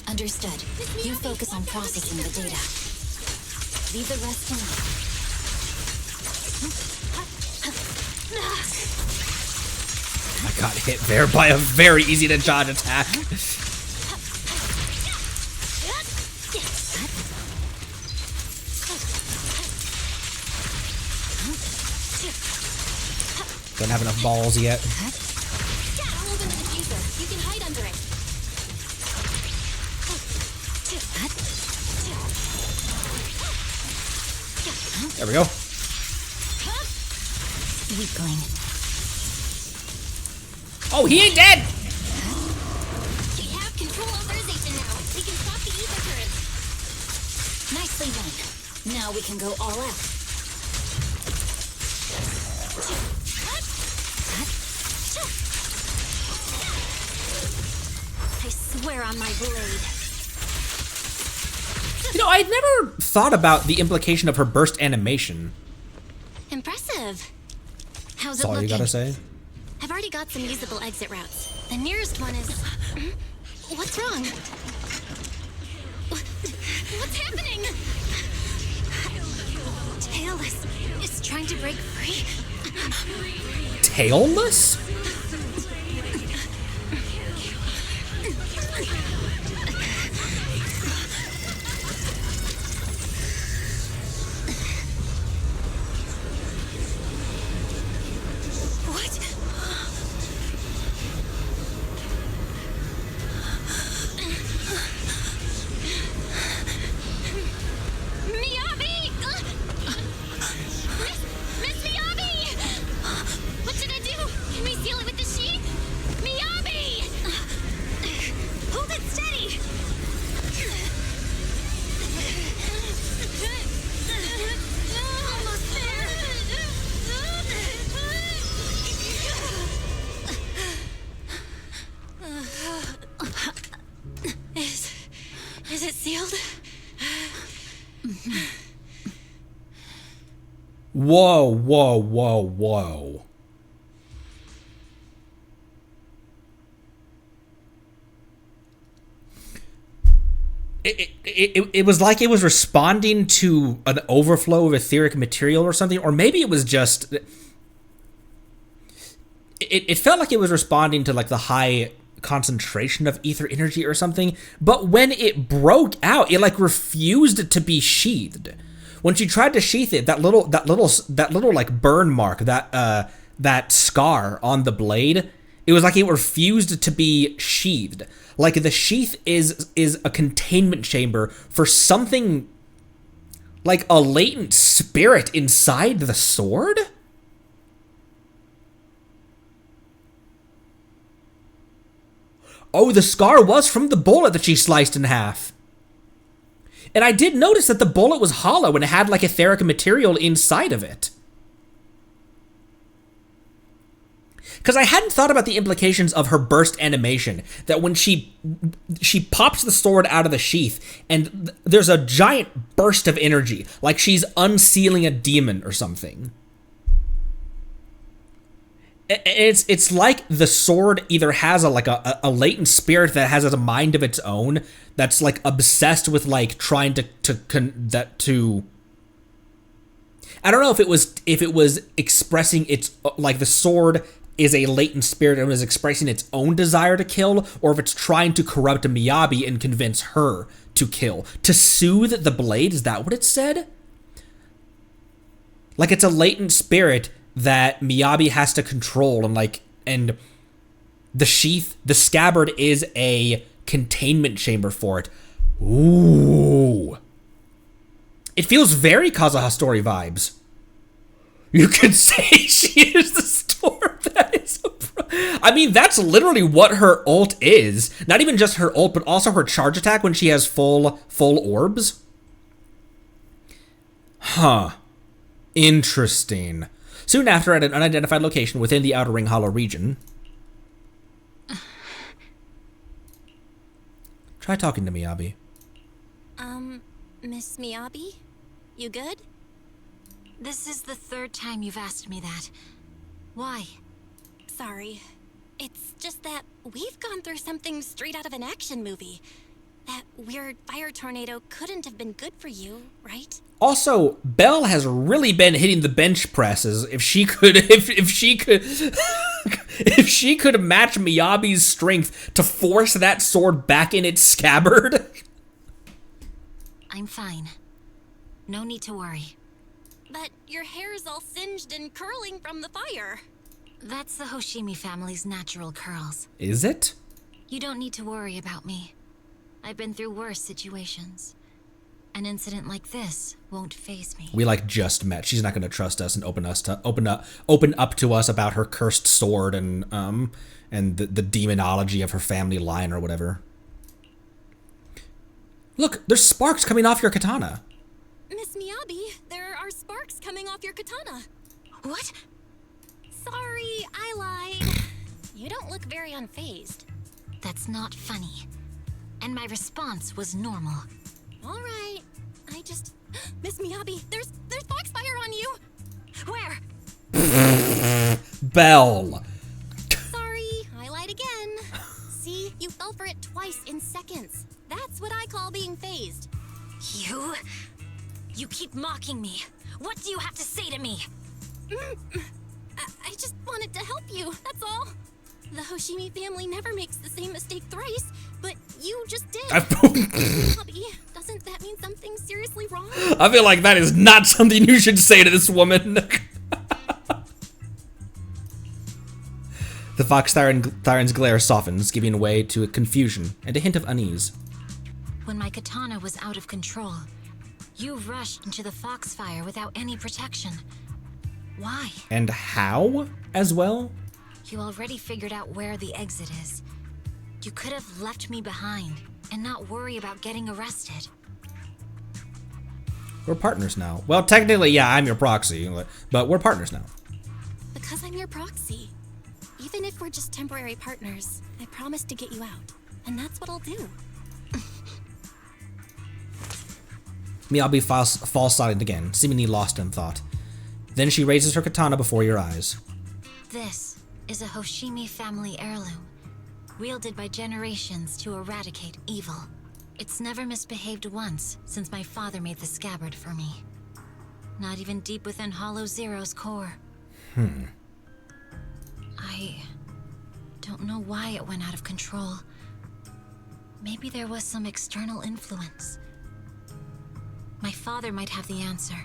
Understood. You focus on processing the data. Leave the rest to me. I got hit there by a very easy to dodge attack. Don't have enough balls yet. I'll open the diffuser. You can hide under it. There we go. Weakling. Oh, he ain't dead! We have control authorization now. We can stop the ether current. Nicely done. Now we can go all out. I swear on my blade. You know, I'd never thought about the implication of her burst animation. Impressive. How's That's it all looking? you gotta say? I've already got some usable exit routes. The nearest one is... What's wrong? What's happening? Tailless is trying to break free. Tailless? What? Miyabi! Miss Miyabi! What should I do? Can we seal it with the sheet? Miyabi! Hold it steady! Almost there! Is it sealed? Whoa, whoa, whoa, whoa. It was like it was responding to an overflow of etheric material or something, or maybe it was just... It felt like it was responding to like the high concentration of ether energy or something, but when it broke out, it like refused to be sheathed. When she tried to sheath it, that little like burn mark, that scar on the blade, it was like it refused to be sheathed. Like the sheath is a containment chamber for something like a latent spirit inside the sword? Oh, the scar was from the bullet that she sliced in half. And I did notice that the bullet was hollow and it had like etheric material inside of it. Because I hadn't thought about the implications of her burst animation. That when she pops the sword out of the sheath and there's a giant burst of energy. Like she's unsealing a demon or something. It's like the sword either has a latent spirit that has a mind of its own that's like obsessed with like trying to I don't know if it was expressing its like the sword is a latent spirit and is expressing its own desire to kill, or if it's trying to corrupt Miyabi and convince her to kill. To soothe the blade, is that what it said? Like it's a latent spirit that Miyabi has to control, and the sheath, the scabbard is a containment chamber for it. Ooh. It feels very Kazuha story vibes. You could say she is the storm. That is I mean, that's literally what her ult is. Not even just her ult, but also her charge attack when she has full orbs. Huh. Interesting. Soon after, at an unidentified location within the Outer Ring Hollow region. Try talking to Miyabi. Miss Miyabi? You good? This is the third time you've asked me that. Why? Sorry. It's just that we've gone through something straight out of an action movie. That weird fire tornado couldn't have been good for you, right? Also, Belle has really been hitting the bench presses. If she could if she could match Miyabi's strength to force that sword back in its scabbard. I'm fine. No need to worry. But your hair's all singed and curling from the fire. That's the Hoshimi family's natural curls. Is it? You don't need to worry about me. I've been through worse situations. An incident like this won't faze me. We like just met. She's not going to trust us and open up to us about her cursed sword and the demonology of her family line or whatever. Look, there's sparks coming off your katana. Miss Miyabi, there are sparks coming off your katana. What? Sorry, I lied. You don't look very unfazed. That's not funny. And my response was normal. All right. I just... Miss Miyabi, there's foxfire on you! Where? Belle. Sorry, I lied again. See, you fell for it twice in seconds. That's what I call being phased. You? You keep mocking me. What do you have to say to me? I just wanted to help you, that's all. The Hoshimi family never makes the same mistake thrice, but you just did. Bobby, doesn't that mean something seriously wrong? I feel like that is not something you should say to this woman. The Fox Thyron's glare softens, giving way to a confusion and a hint of unease. When my katana was out of control, you rushed into the foxfire without any protection. Why? And how, as well? You already figured out where the exit is. You could have left me behind and not worry about getting arrested. We're partners now. Well, technically, yeah, I'm your proxy, but we're partners now. Because I'm your proxy. Even if we're just temporary partners, I promise to get you out. And that's what I'll do. Miyabi falls silent again, seemingly lost in thought. Then she raises her katana before your eyes. This is a Hoshimi family heirloom, wielded by generations to eradicate evil. It's never misbehaved once since my father made the scabbard for me. Not even deep within Hollow Zero's core. I don't know why it went out of control. Maybe there was some external influence. My father might have the answer,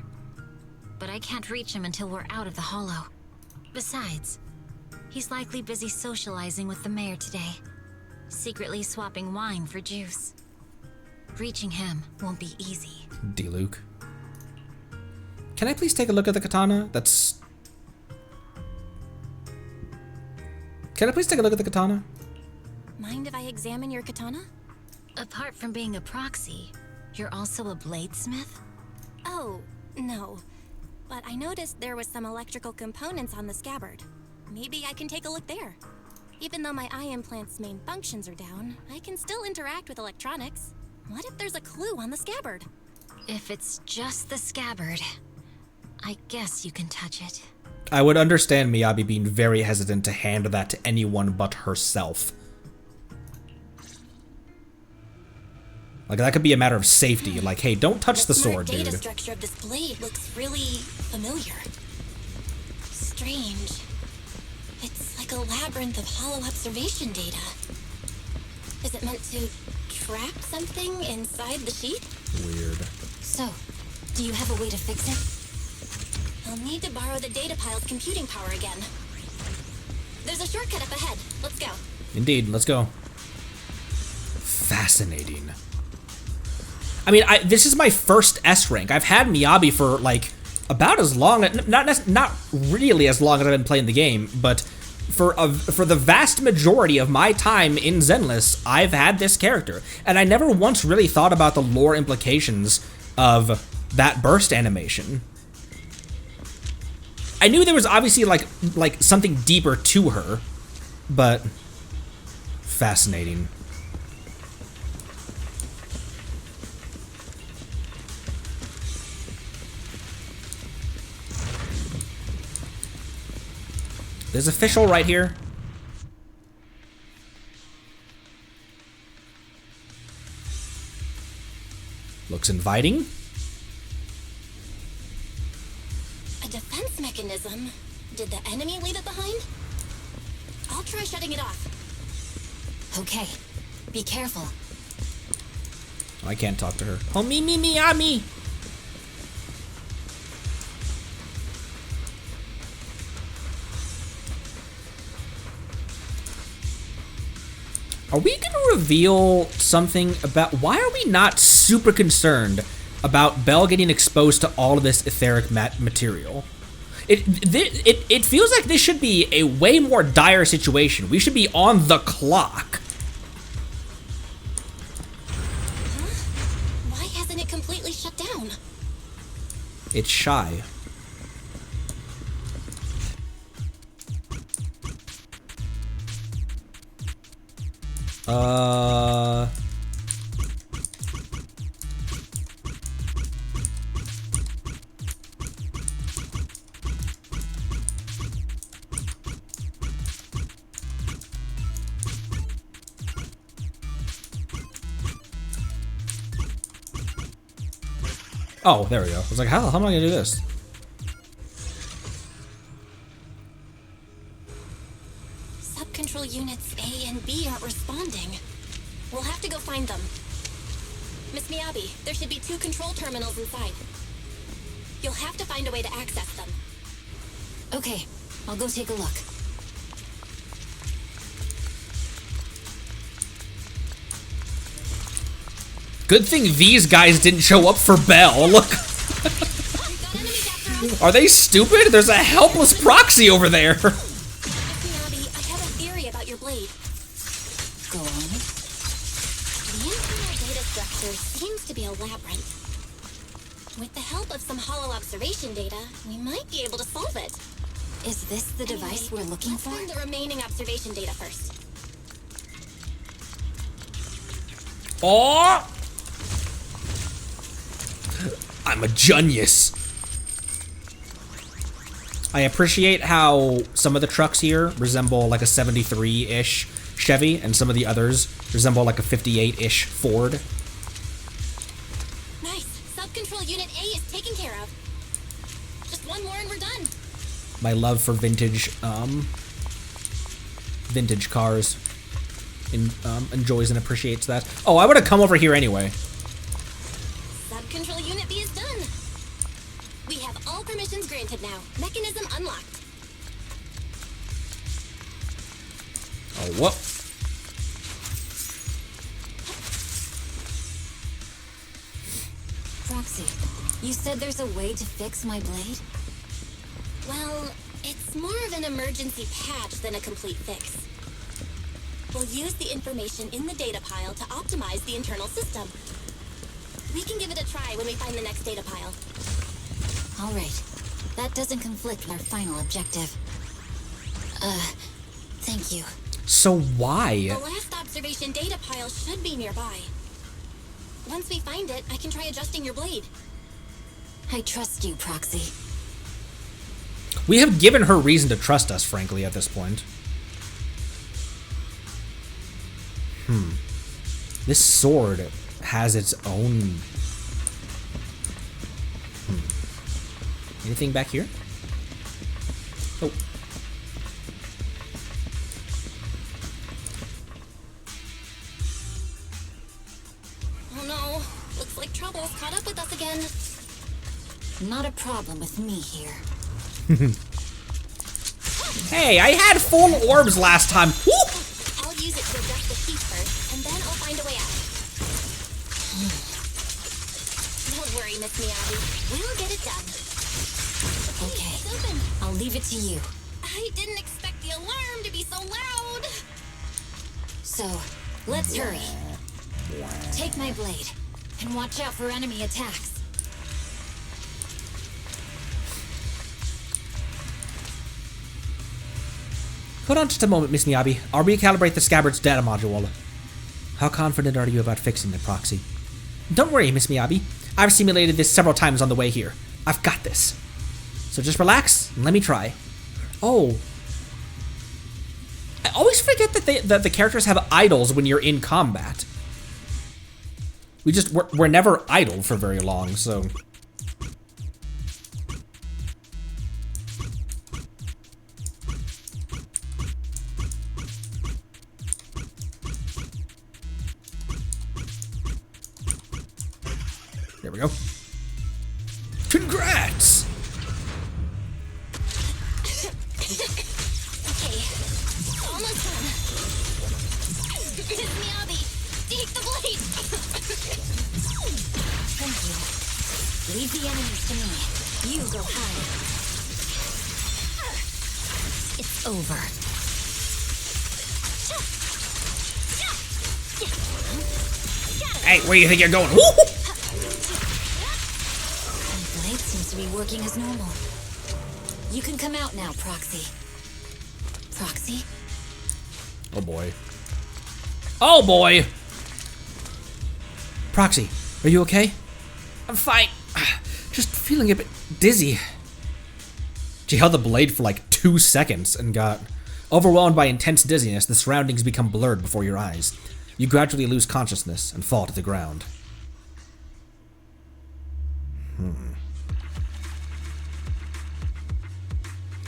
but I can't reach him until we're out of the Hollow. Besides, he's likely busy socializing with the mayor today, secretly swapping wine for juice. Reaching him won't be easy. D-Luke. Can I please take a look at the katana? Can I please take a look at the katana? Mind if I examine your katana? Apart from being a proxy, you're also a bladesmith? Oh, no. But I noticed there was some electrical components on the scabbard. Maybe I can take a look there. Even though my eye implant's main functions are down, I can still interact with electronics. What if there's a clue on the scabbard? If it's just the scabbard, I guess you can touch it. I would understand Miyabi being very hesitant to hand that to anyone but herself. Like, that could be a matter of safety. Like, hey, don't touch the sword, dude. The data structure of this blade looks really familiar. Strange. It's like a labyrinth of hollow observation data. Is it meant to trap something inside the sheet? Weird. So, do you have a way to fix it? I'll need to borrow the data pile's computing power again. There's a shortcut up ahead. Let's go. Indeed, let's go. Fascinating. I mean, this is my first S rank. I've had Miyabi for, like, about as long, not really as long as I've been playing the game, but for the vast majority of my time in Zenless, I've had this character. And I never once really thought about the lore implications of that burst animation. I knew there was obviously, like something deeper to her, but fascinating. There's official right here. Looks inviting. A defense mechanism? Did the enemy leave it behind? I'll try shutting it off. Okay, be careful. I can't talk to her. Oh, me, Miami. Are we going to reveal something about... Why are we not super concerned about Belle getting exposed to all of this etheric material? It feels like this should be a way more dire situation. We should be on the clock. Huh? Why hasn't it completely shut down? It's shy. Oh, there we go. I was like, how am I gonna do this? Sub-control units A and B aren't responding. We'll have to go find them. Miss Miyabi, there should be 2 control terminals inside. You'll have to find a way to access them. Okay, I'll go take a look. Good thing these guys didn't show up for Bell. Look. Are they stupid? There's a helpless proxy over there. Miss Miyabi, I have a theory about your blade. Go on. The internal data structure seems to be a labyrinth. With the help of some hollow observation data, we might be able to solve it. Is this the device we're looking Let's for? find the remaining observation data first. Oh! I'm a genius. I appreciate how some of the trucks here resemble like a 73-ish Chevy, and some of the others resemble like a 58-ish Ford. Nice. Sub-control unit A is taken care of. Just one more and we're done. My love for vintage cars enjoys and appreciates that. Oh, I would have come over here anyway. Sub-control unit B is done. We have all permissions granted now. Mechanism unlocked. Oh, whoop. Proxy, you said there's a way to fix my blade? Well, it's more of an emergency patch than a complete fix. We'll use the information in the data pile to optimize the internal system. We can give it a try when we find the next data pile. All right. That doesn't conflict with our final objective. Thank you. So why? The last observation data pile should be nearby. Once we find it, I can try adjusting your blade. I trust you, Proxy. We have given her reason to trust us, frankly, at this point. This sword has its own... Anything back here? Oh. Oh no, looks like trouble's caught up with us again. Not a problem with me here. Hey, I had full orbs last time. Woo! I'll use it to adjust the sheet first, and then I'll find a way out. Don't worry, Miss Miyabi. We'll get it done. Okay, It's open. I'll leave it to you. I didn't expect the alarm to be so loud. So, let's hurry. Take my blade, and watch out for enemy attacks. Hold on just a moment, Miss Miyabi. I'll recalibrate the scabbard's data module. How confident are you about fixing the proxy? Don't worry, Miss Miyabi. I've simulated this several times on the way here. I've got this. So just relax and let me try. Oh. I always forget that the characters have idols when you're in combat. We're never idle for very long, so... There we go. Congrats! Okay, almost done. Miss Miyabi, take the blade. Thank you. Leave the enemies to me. You go hide. It's over. Hey, where do you think you're going? Woo! My blade seems to be working as normal. You can come out now, Proxy. Proxy? Oh boy. Oh boy! Proxy, are you okay? I'm fine. Just feeling a bit dizzy. She held the blade for like 2 seconds and got overwhelmed by intense dizziness. The surroundings become blurred before your eyes. You gradually lose consciousness and fall to the ground.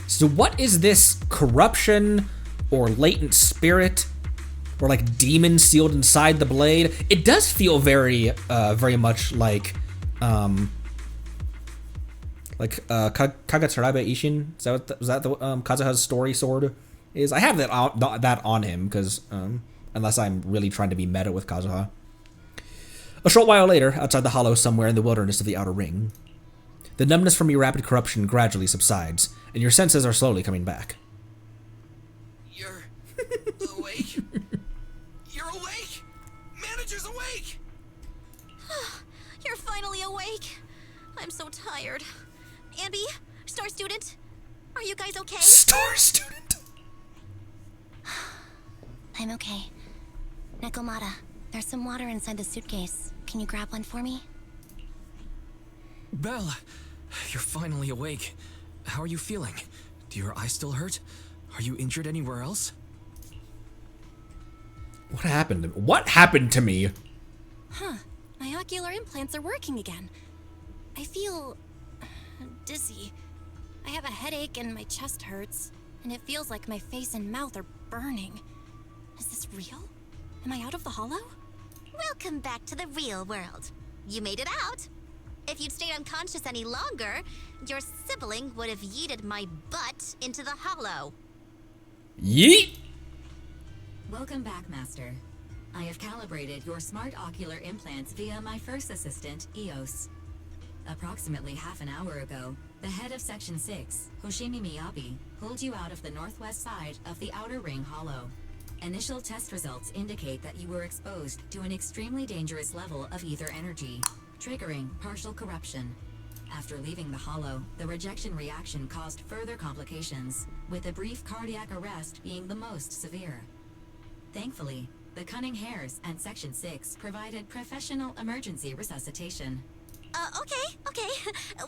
So what is this corruption or latent spirit or like demon sealed inside the blade? It does feel very much like Kagatsurabe Ishin. Was that the Kazuha's story sword is? I have that on him because unless I'm really trying to be meta with Kazuha. A short while later, outside the hollow somewhere in the wilderness of the Outer Ring, the numbness from your rapid corruption gradually subsides, and your senses are slowly coming back. You're awake? You're awake! Manager's awake! You're finally awake. I'm so tired. Ambi, Star Student, are you guys okay? Star Student! I'm okay. Nekomata, there's some water inside the suitcase. Can you grab one for me? Belle, you're finally awake. How are you feeling? Do your eyes still hurt? Are you injured anywhere else? What happened? What happened to me? Huh. My ocular implants are working again. I feel dizzy. I have a headache and my chest hurts, and it feels like my face and mouth are burning. Is this real? Am I out of the hollow? Welcome back to the real world. You made it out. If you'd stayed unconscious any longer, your sibling would have yeeted my butt into the hollow. Yeet! Welcome back, Master. I have calibrated your smart ocular implants via my first assistant, EOS. Approximately half an hour ago, the head of Section 6, Hoshimi Miyabi, pulled you out of the northwest side of the Outer Ring Hollow. Initial test results indicate that you were exposed to an extremely dangerous level of ether energy, triggering partial corruption. After leaving the hollow, the rejection reaction caused further complications, with a brief cardiac arrest being the most severe. Thankfully, the Cunning Hares and Section 6 provided professional emergency resuscitation. Okay.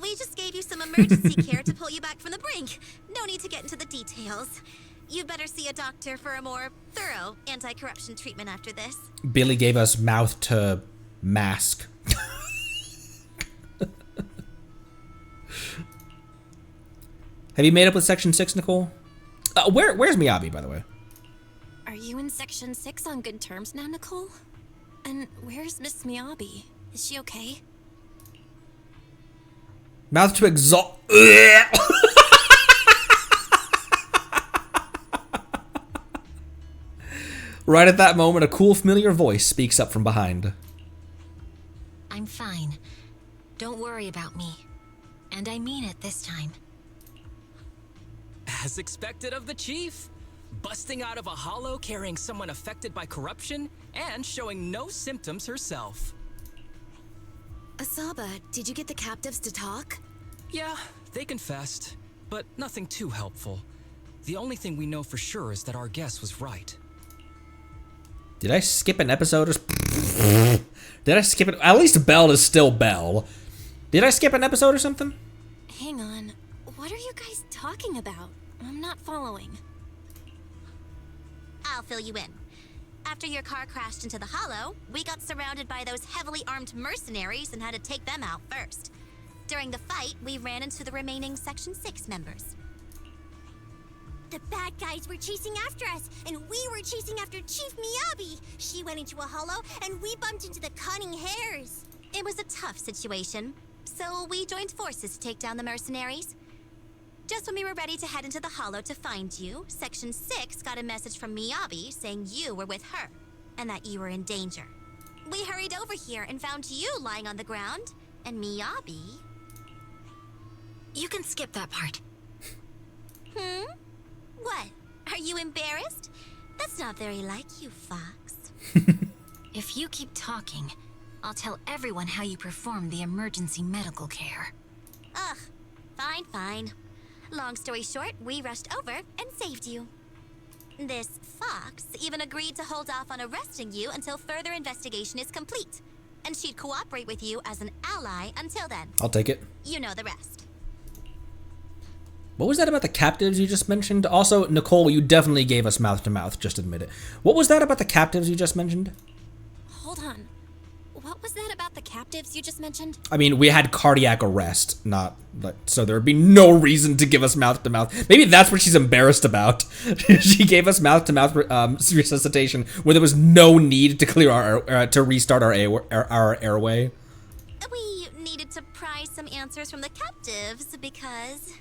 We just gave you some emergency care to pull you back from the brink. No need to get into the details. You'd better see a doctor for a more thorough anti-corruption treatment after this. Billy gave us mouth to mask. Have you made up with Section 6, Nicole? Where's Miyabi, by the way? Are you in Section 6 on good terms now, Nicole? And where's Miss Miyabi? Is she okay? Mouth to exalt. Right at that moment, a cool, familiar voice speaks up from behind. I'm fine. Don't worry about me. And I mean it this time. As expected of the chief. Busting out of a hollow carrying someone affected by corruption and showing no symptoms herself. Asaba, did you get the captives to talk? Yeah, they confessed, but nothing too helpful. The only thing we know for sure is that our guess was right. Did I skip an episode or did I skip it? At least Belle is still Belle. Did I skip an episode or something? Hang on. What are you guys talking about? I'm not following. I'll fill you in. After your car crashed into the hollow, we got surrounded by those heavily armed mercenaries and had to take them out first. During the fight, we ran into the remaining Section 6 members. The bad guys were chasing after us, and we were chasing after Chief Miyabi. She went into a hollow, and we bumped into the Cunning Hares. It was a tough situation, so we joined forces to take down the mercenaries. Just when we were ready to head into the hollow to find you, Section 6 got a message from Miyabi saying you were with her, and that you were in danger. We hurried over here and found you lying on the ground, and Miyabi... You can skip that part. What? Are you embarrassed? That's not very like you, Fox. If you keep talking, I'll tell everyone how you performed the emergency medical care. Ugh, fine. Long story short, we rushed over and saved you. This fox even agreed to hold off on arresting you until further investigation is complete. And she'd cooperate with you as an ally until then. I'll take it. You know the rest. What was that about the captives you just mentioned? Also, Nicole, you definitely gave us mouth to mouth, just admit it. What was that about the captives you just mentioned? Hold on. What was that about the captives you just mentioned? I mean, we had cardiac arrest, not like, so there would be no reason to give us mouth to mouth. Maybe that's what she's embarrassed about. She gave us mouth to mouth resuscitation when there was no need to clear our to restart our airway. We needed to pry some answers from the captives because...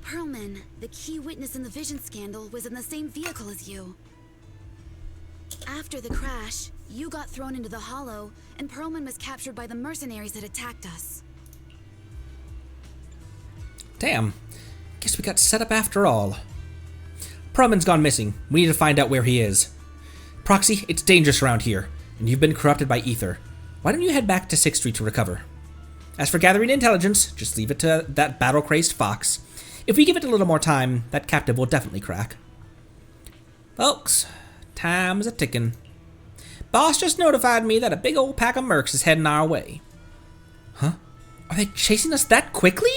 Perlman, the key witness in the Vision scandal, was in the same vehicle as you. After the crash, you got thrown into the Hollow, and Perlman was captured by the mercenaries that attacked us. Damn. Guess we got set up after all. Perlman's gone missing. We need to find out where he is. Proxy, it's dangerous around here, and you've been corrupted by ether. Why don't you head back to 6th Street to recover? As for gathering intelligence, just leave it to that battle-crazed fox. If we give it a little more time, that captive will definitely crack. Folks, time's a ticking. Boss just notified me that a big old pack of mercs is heading our way. Huh? Are they chasing us that quickly?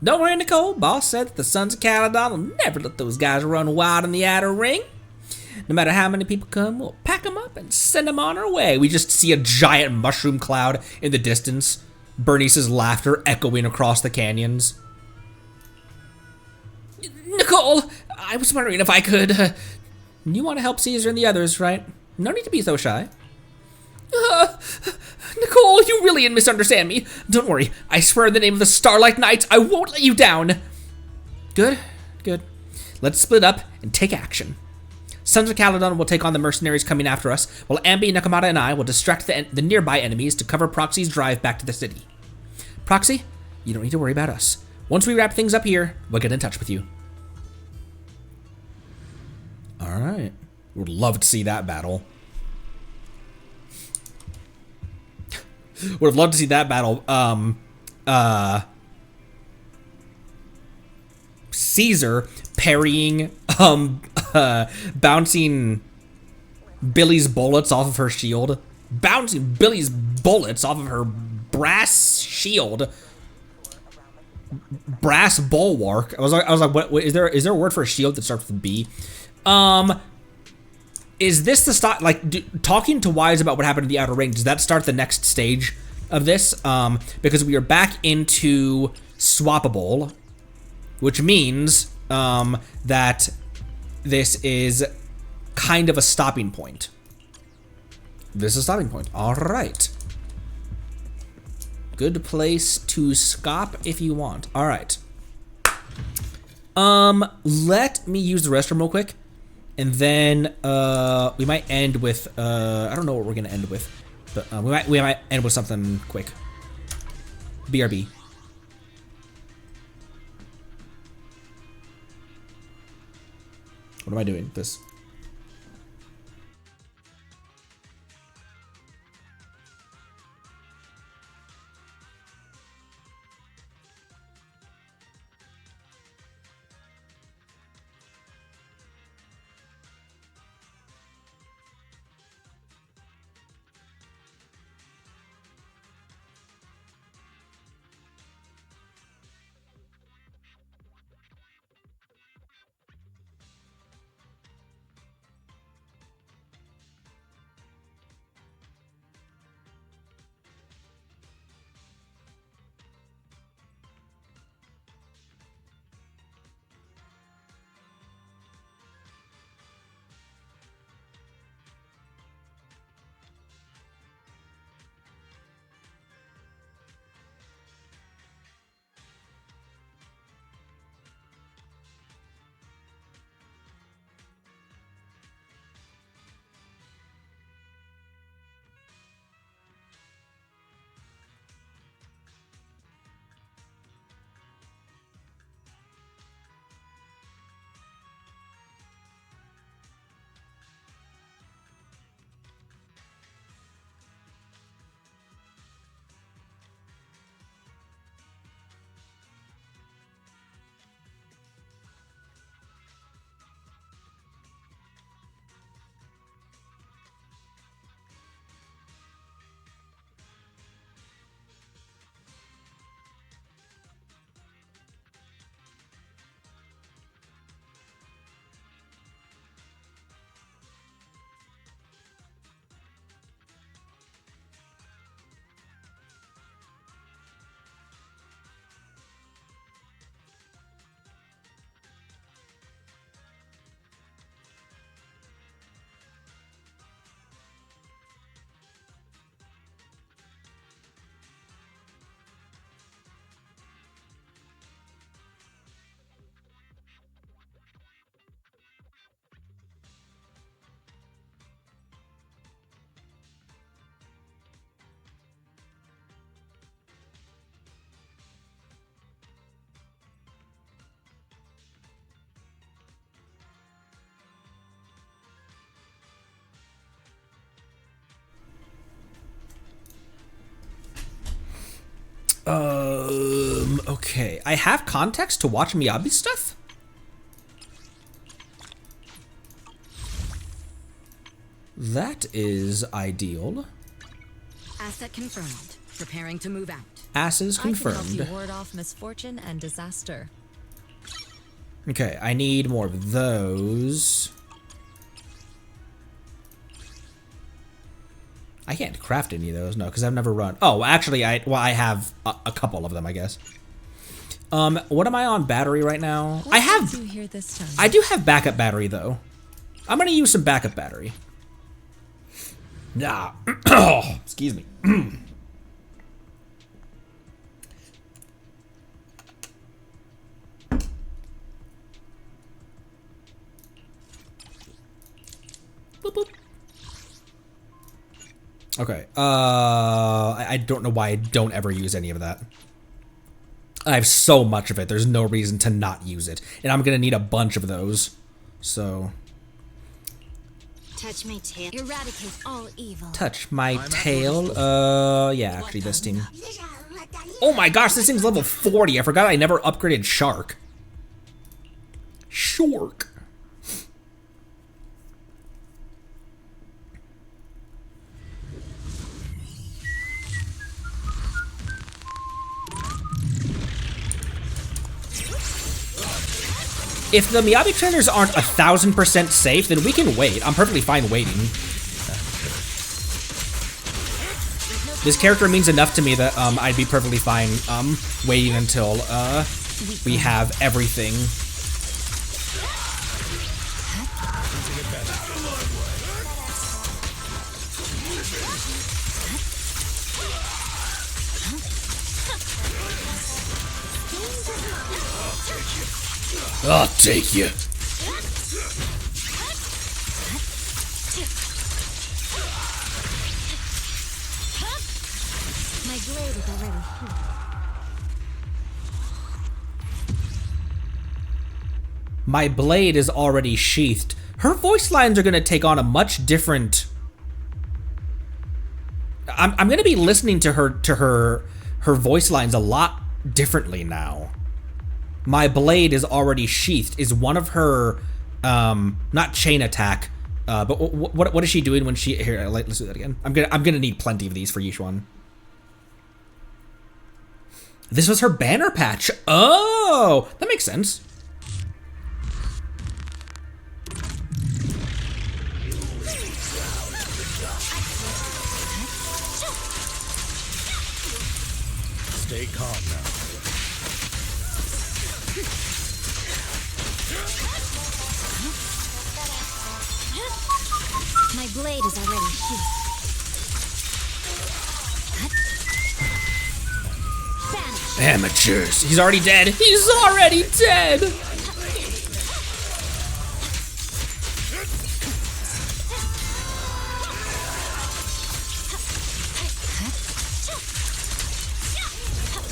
Don't worry, Nicole. Boss said that the Sons of Caledon will never let those guys run wild in the outer ring. No matter how many people come, we'll pack them up and send them on our way. We just see a giant mushroom cloud in the distance. Bernice's laughter echoing across the canyons. Nicole, I was wondering if I could... You want to help Caesar and the others, right? No need to be so shy. Nicole, you really misunderstand me. Don't worry. I swear in the name of the Starlight Knights, I won't let you down. Good, good. Let's split up and take action. Sons of Caledon will take on the mercenaries coming after us, while Ambi, Nakamata, and I will distract the nearby enemies to cover Proxy's drive back to the city. Proxy, you don't need to worry about us. Once we wrap things up here, we'll get in touch with you. Alright. Would love to see that battle. Would have loved to see that battle. Caesar parrying, bouncing Billy's bullets off of her shield. Bouncing Billy's bullets off of her brass shield. Brass bulwark. I was like, what is there a word for a shield that starts with B? Is this the start, like, talking to Wise about what happened in the Outer Ring, does that start the next stage of this? Because we are back into Swappable, which means, that this is kind of a stopping point. This is a stopping point. All right. Good place to stop if you want. All right. Let me use the restroom real quick. And then we might end with I don't know what we're gonna end with, but we might end with something quick. BRB. What am I doing? This. Okay, I have context to watch Miyabi stuff? That is ideal. Asset confirmed. Preparing to move out. Asses I can confirmed. help you ward off misfortune and disaster. Okay, I need more of those. I can't craft any of those, no, because I've never run. Oh, actually, I have a couple of them, I guess. What am I on battery right now? What I have. brings you here this time? I do have backup battery though. I'm gonna use some backup battery. Nah. Excuse me. Boop, boop. Okay. I don't know why I don't ever use any of that. I have so much of it. There's no reason to not use it, and I'm gonna need a bunch of those. So. Touch my tail. Eradicate all evil. Touch my tail. Yeah, actually, this team. Oh my gosh, this thing's level 40. I forgot I never upgraded Shark. Shark. If the Miyabi trainers aren't 1000% safe, then we can wait. I'm perfectly fine waiting. This character means enough to me that I'd be perfectly fine waiting until we have everything. I'll take you. My blade is already My blade is already sheathed. Her voice lines are gonna take on a much different. I'm gonna be listening to her voice lines a lot differently now. My blade is already sheathed is one of her, not chain attack, but what is she doing when she, here, let's do that again. I'm gonna need plenty of these for each one. This was her banner patch. Oh, that makes sense. Stay calm now. My blade is already sheathed. Amateurs. He's already dead. He's already dead.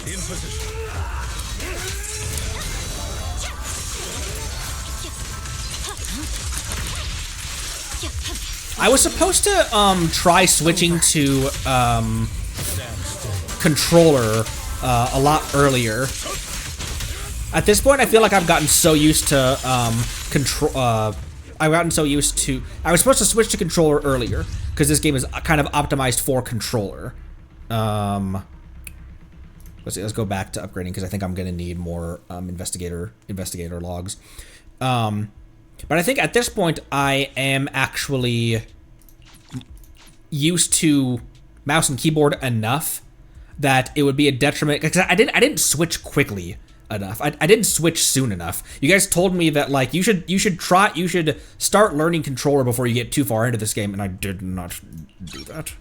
In position. I was supposed to try switching to controller a lot earlier. At this point, I feel like I've gotten so used to I've gotten so used to. I was supposed to switch to controller earlier because this game is kind of optimized for controller. Let's see, let's go back to upgrading because I think I'm gonna need more investigator logs. But I think at this point I am actually used to mouse and keyboard enough that it would be a detriment because I didn't switch quickly enough. I didn't switch soon enough. You guys told me that like you should start learning controller before you get too far into this game, and I did not do that.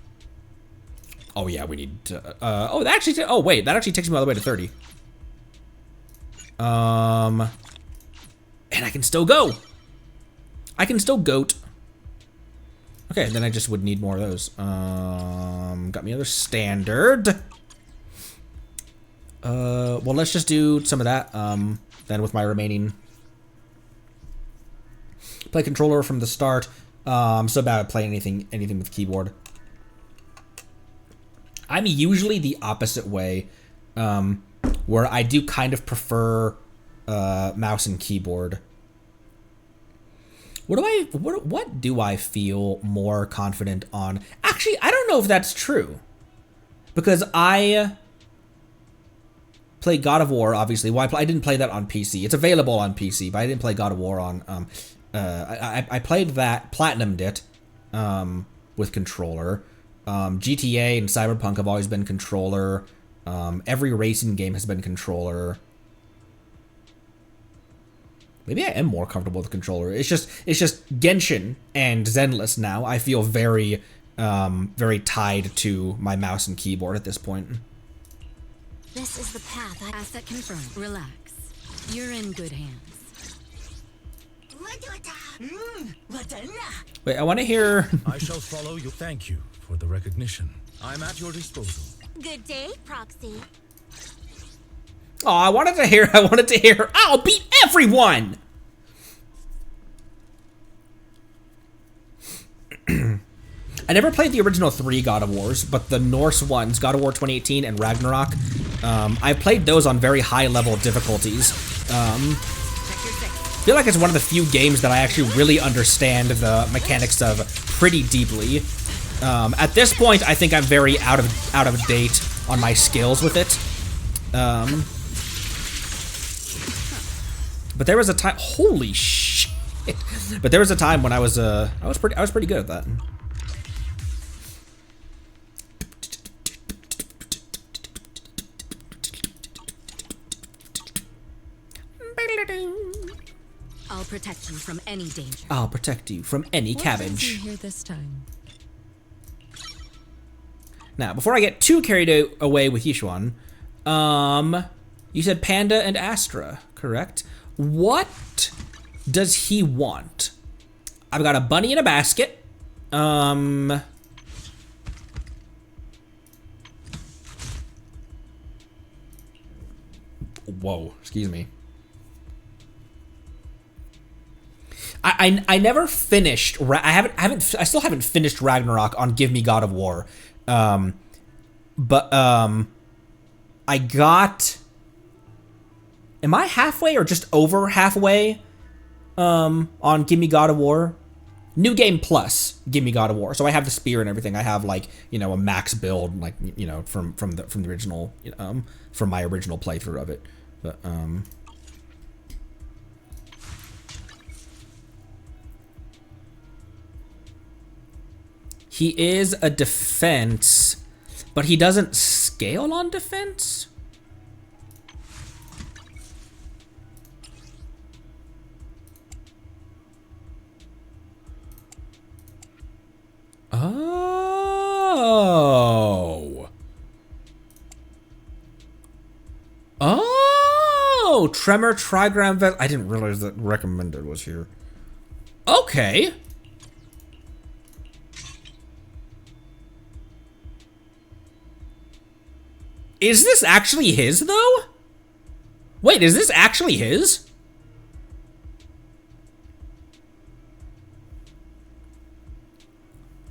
Oh yeah, we need to. Oh, that actually. Oh wait, that actually takes me all the way to 30. And I can still go. I can still goat. Okay, then I just would need more of those. Got me another standard. Well, let's just do some of that. Then with my remaining. Play controller from the start. I'm so bad at playing anything with keyboard. I'm usually the opposite way where I do kind of prefer mouse and keyboard. What do I feel more confident on? Actually, I don't know if that's true. Because I played God of War, obviously. Well, I didn't play that on PC. It's available on PC, but I didn't play God of War on... I played that, platinumed it, with controller. GTA and Cyberpunk have always been controller. Every racing game has been controller. Maybe I am more comfortable with the controller. It's just Genshin and Zenless now. I feel very, very tied to my mouse and keyboard at this point. This is the path. Asset confirmed. Relax. You're in good hands. Wait, I want to hear... I shall follow you. Thank you for the recognition. I'm at your disposal. Good day, Proxy. Oh, I wanted to hear, I'll beat everyone! I never played the original 3 God of Wars, but the Norse ones, God of War 2018 and Ragnarok, I played those on very high level difficulties. I feel like it's one of the few games that I actually really understand the mechanics of pretty deeply. At this point, I think I'm very out of date on my skills with it. But there was a time. Holy shit! But there was a time when I was pretty good at that. I'll protect you from any danger. I'll protect you from any cabbage. Here this time. Now, before I get too carried away with Yishuan, you said Panda and Astra, correct? What does he want? I've got a bunny in a basket. Whoa, excuse me. I never finished. I still haven't finished Ragnarok on Give Me God of War. I got. Am I halfway or just over halfway? On Give Me God of War, New Game Plus, Give Me God of War. So I have the spear and everything. I have like a max build, like from the original, from my original playthrough of it. But he is a defense, but he doesn't scale on defense. Oh. Oh, Tremor, Trigram Vest. I didn't realize that recommended was here. Okay. Is this actually his, though? Wait, is this actually his?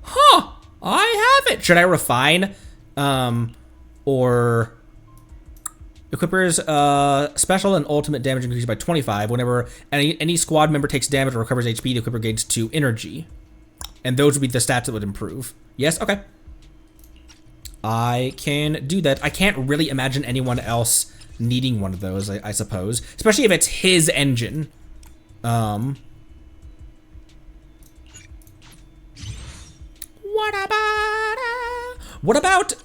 Huh. I have it. Should I refine? Or... Equipper's special and ultimate damage increased by 25 whenever any squad member takes damage or recovers HP, the equipper gains 2 energy. And those would be the stats that would improve. Yes? Okay. I can do that. I can't really imagine anyone else needing one of those, I suppose. Especially if it's his engine. What about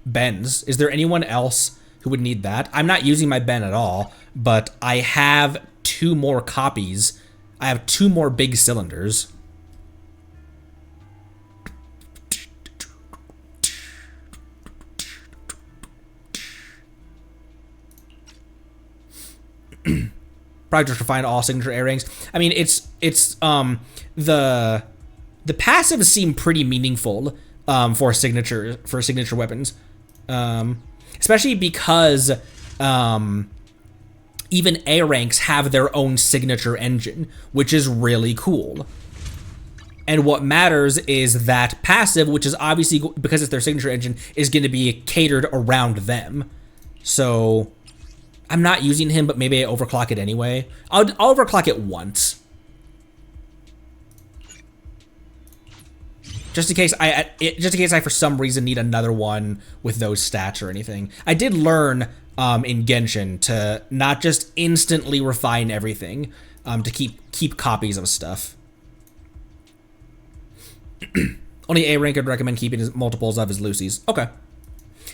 Ben's? Is there anyone else who would need that? I'm not using my Ben at all, but I have 2 more copies. I have 2 more big cylinders. Probably just refine all signature air rings. I mean, it's the passives seem pretty meaningful for signature weapons, especially because even A ranks have their own signature engine, which is really cool. And what matters is that passive, which is obviously, because it's their signature engine, is going to be catered around them. So I'm not using him, but maybe I overclock it anyway. I'll overclock it once. Just in case I for some reason need another one with those stats or anything. I did learn in Genshin to not just instantly refine everything, to keep copies of stuff. Only A rank would recommend keeping his multiples of his Lucy's. Okay.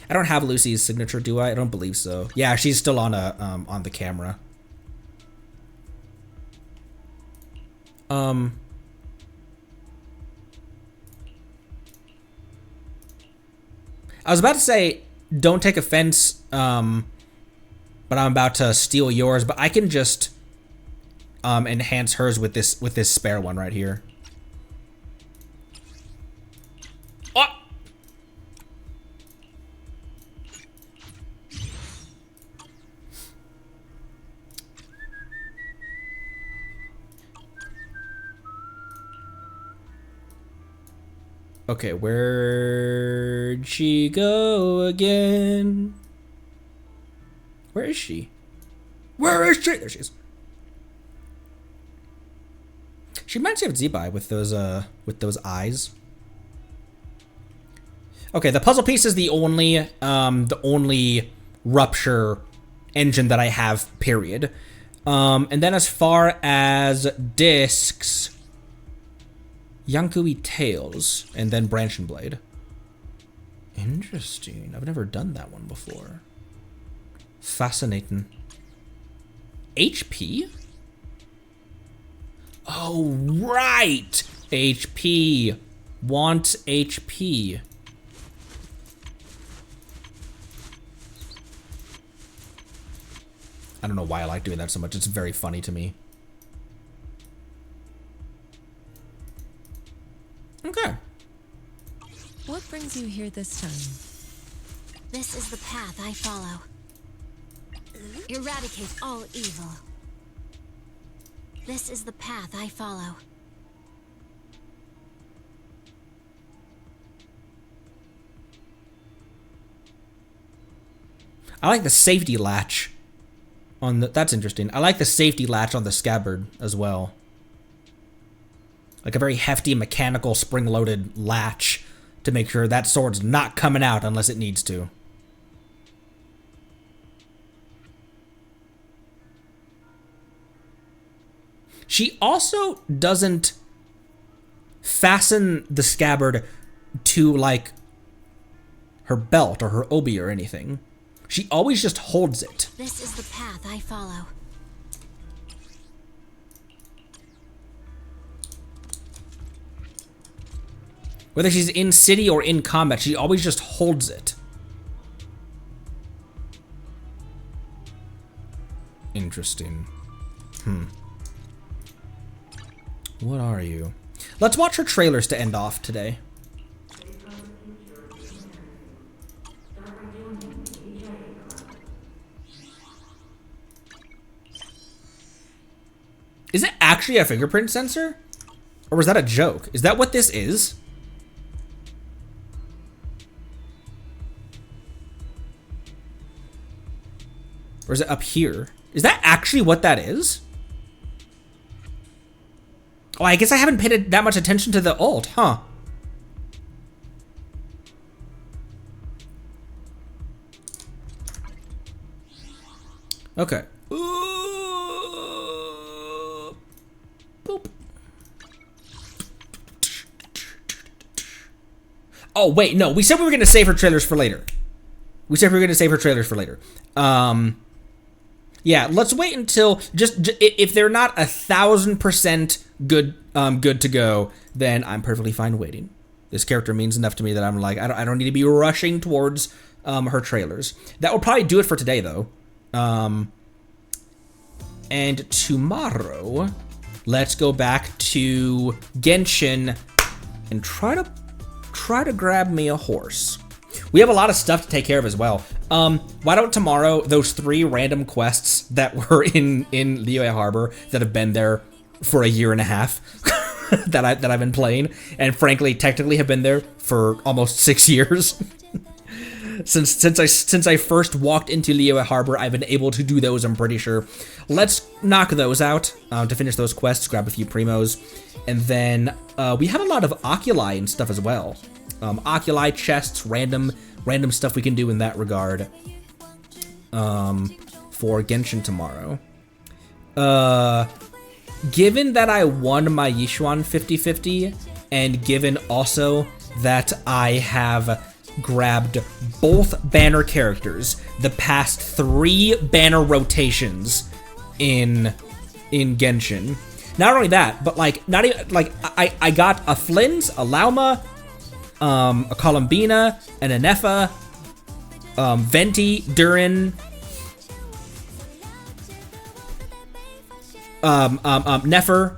I don't have Lucy's signature, do I? I don't believe so. Yeah, she's still on the camera. I was about to say, don't take offense, but I'm about to steal yours. But I can just enhance hers with this spare one right here. Oh! Okay, where'd she go again? Where is she? Where is she? There she is. She reminds me of Zebai with those eyes. Okay, the puzzle piece is the only rupture engine that I have, period. And then as far as discs, Yankui Tails, and then Branch and Blade. Interesting. I've never done that one before. Fascinating. HP? Oh, right! HP. Want HP. I don't know why I like doing that so much. It's very funny to me. Okay. What brings you here this time? This is the path I follow. Eradicate all evil. This is the path I follow. I like the safety latch on the, that's interesting. I like the safety latch on the scabbard as well. Like a very hefty mechanical spring-loaded latch to make sure that sword's not coming out unless it needs to. She also doesn't fasten the scabbard to, like, her belt or her obi or anything. She always just holds it. This is the path I follow. Whether she's in city or in combat, she always just holds it. Interesting. What are you? Let's watch her trailers to end off today. Is it actually a fingerprint sensor? Or was that a joke? Is that what this is? Or is it up here? Is that actually what that is? Oh, I guess I haven't paid that much attention to the ult, huh? Okay. Boop. Oh, wait, no. We said we were going to save her trailers for later. Yeah, let's wait until just if they're not 1,000% good to go, then I'm perfectly fine waiting. This character means enough to me that I'm like, I don't need to be rushing towards her trailers. That will probably do it for today, though. And tomorrow, let's go back to Genshin and try to grab me a horse. We have a lot of stuff to take care of as well. Why don't tomorrow, those 3 random quests that were in Liyue Harbor that have been there for a year and a half that I've been playing, and frankly, technically have been there for almost 6 years. Since I first walked into Liyue Harbor, I've been able to do those, I'm pretty sure. Let's knock those out to finish those quests, grab a few primos, and then we have a lot of oculi and stuff as well. Oculi chests, random stuff we can do in that regard for Genshin tomorrow. Given that I won my Yishuan 50-50, and given also that I have grabbed both banner characters the past 3 banner rotations in Genshin. Not only that, but like not even like I got a Flynn's, a Lauma, a Columbina, an Anefa, Venti, Durin, Nefer.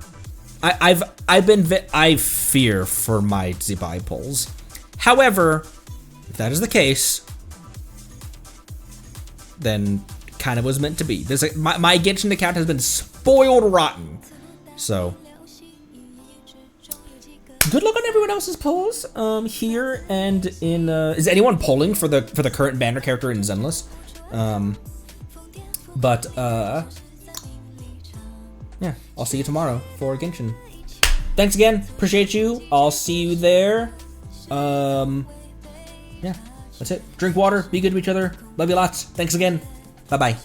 I fear for my Zibai pulls. However, if that is the case, then kind of was meant to be. My Genshin account has been spoiled rotten. So, good luck on everyone else's polls here and in. Is anyone polling for the current banner character in Zenless? Yeah, I'll see you tomorrow for Genshin. Thanks again, appreciate you. I'll see you there. Yeah, that's it. Drink water, be good to each other. Love you lots. Thanks again. Bye-bye.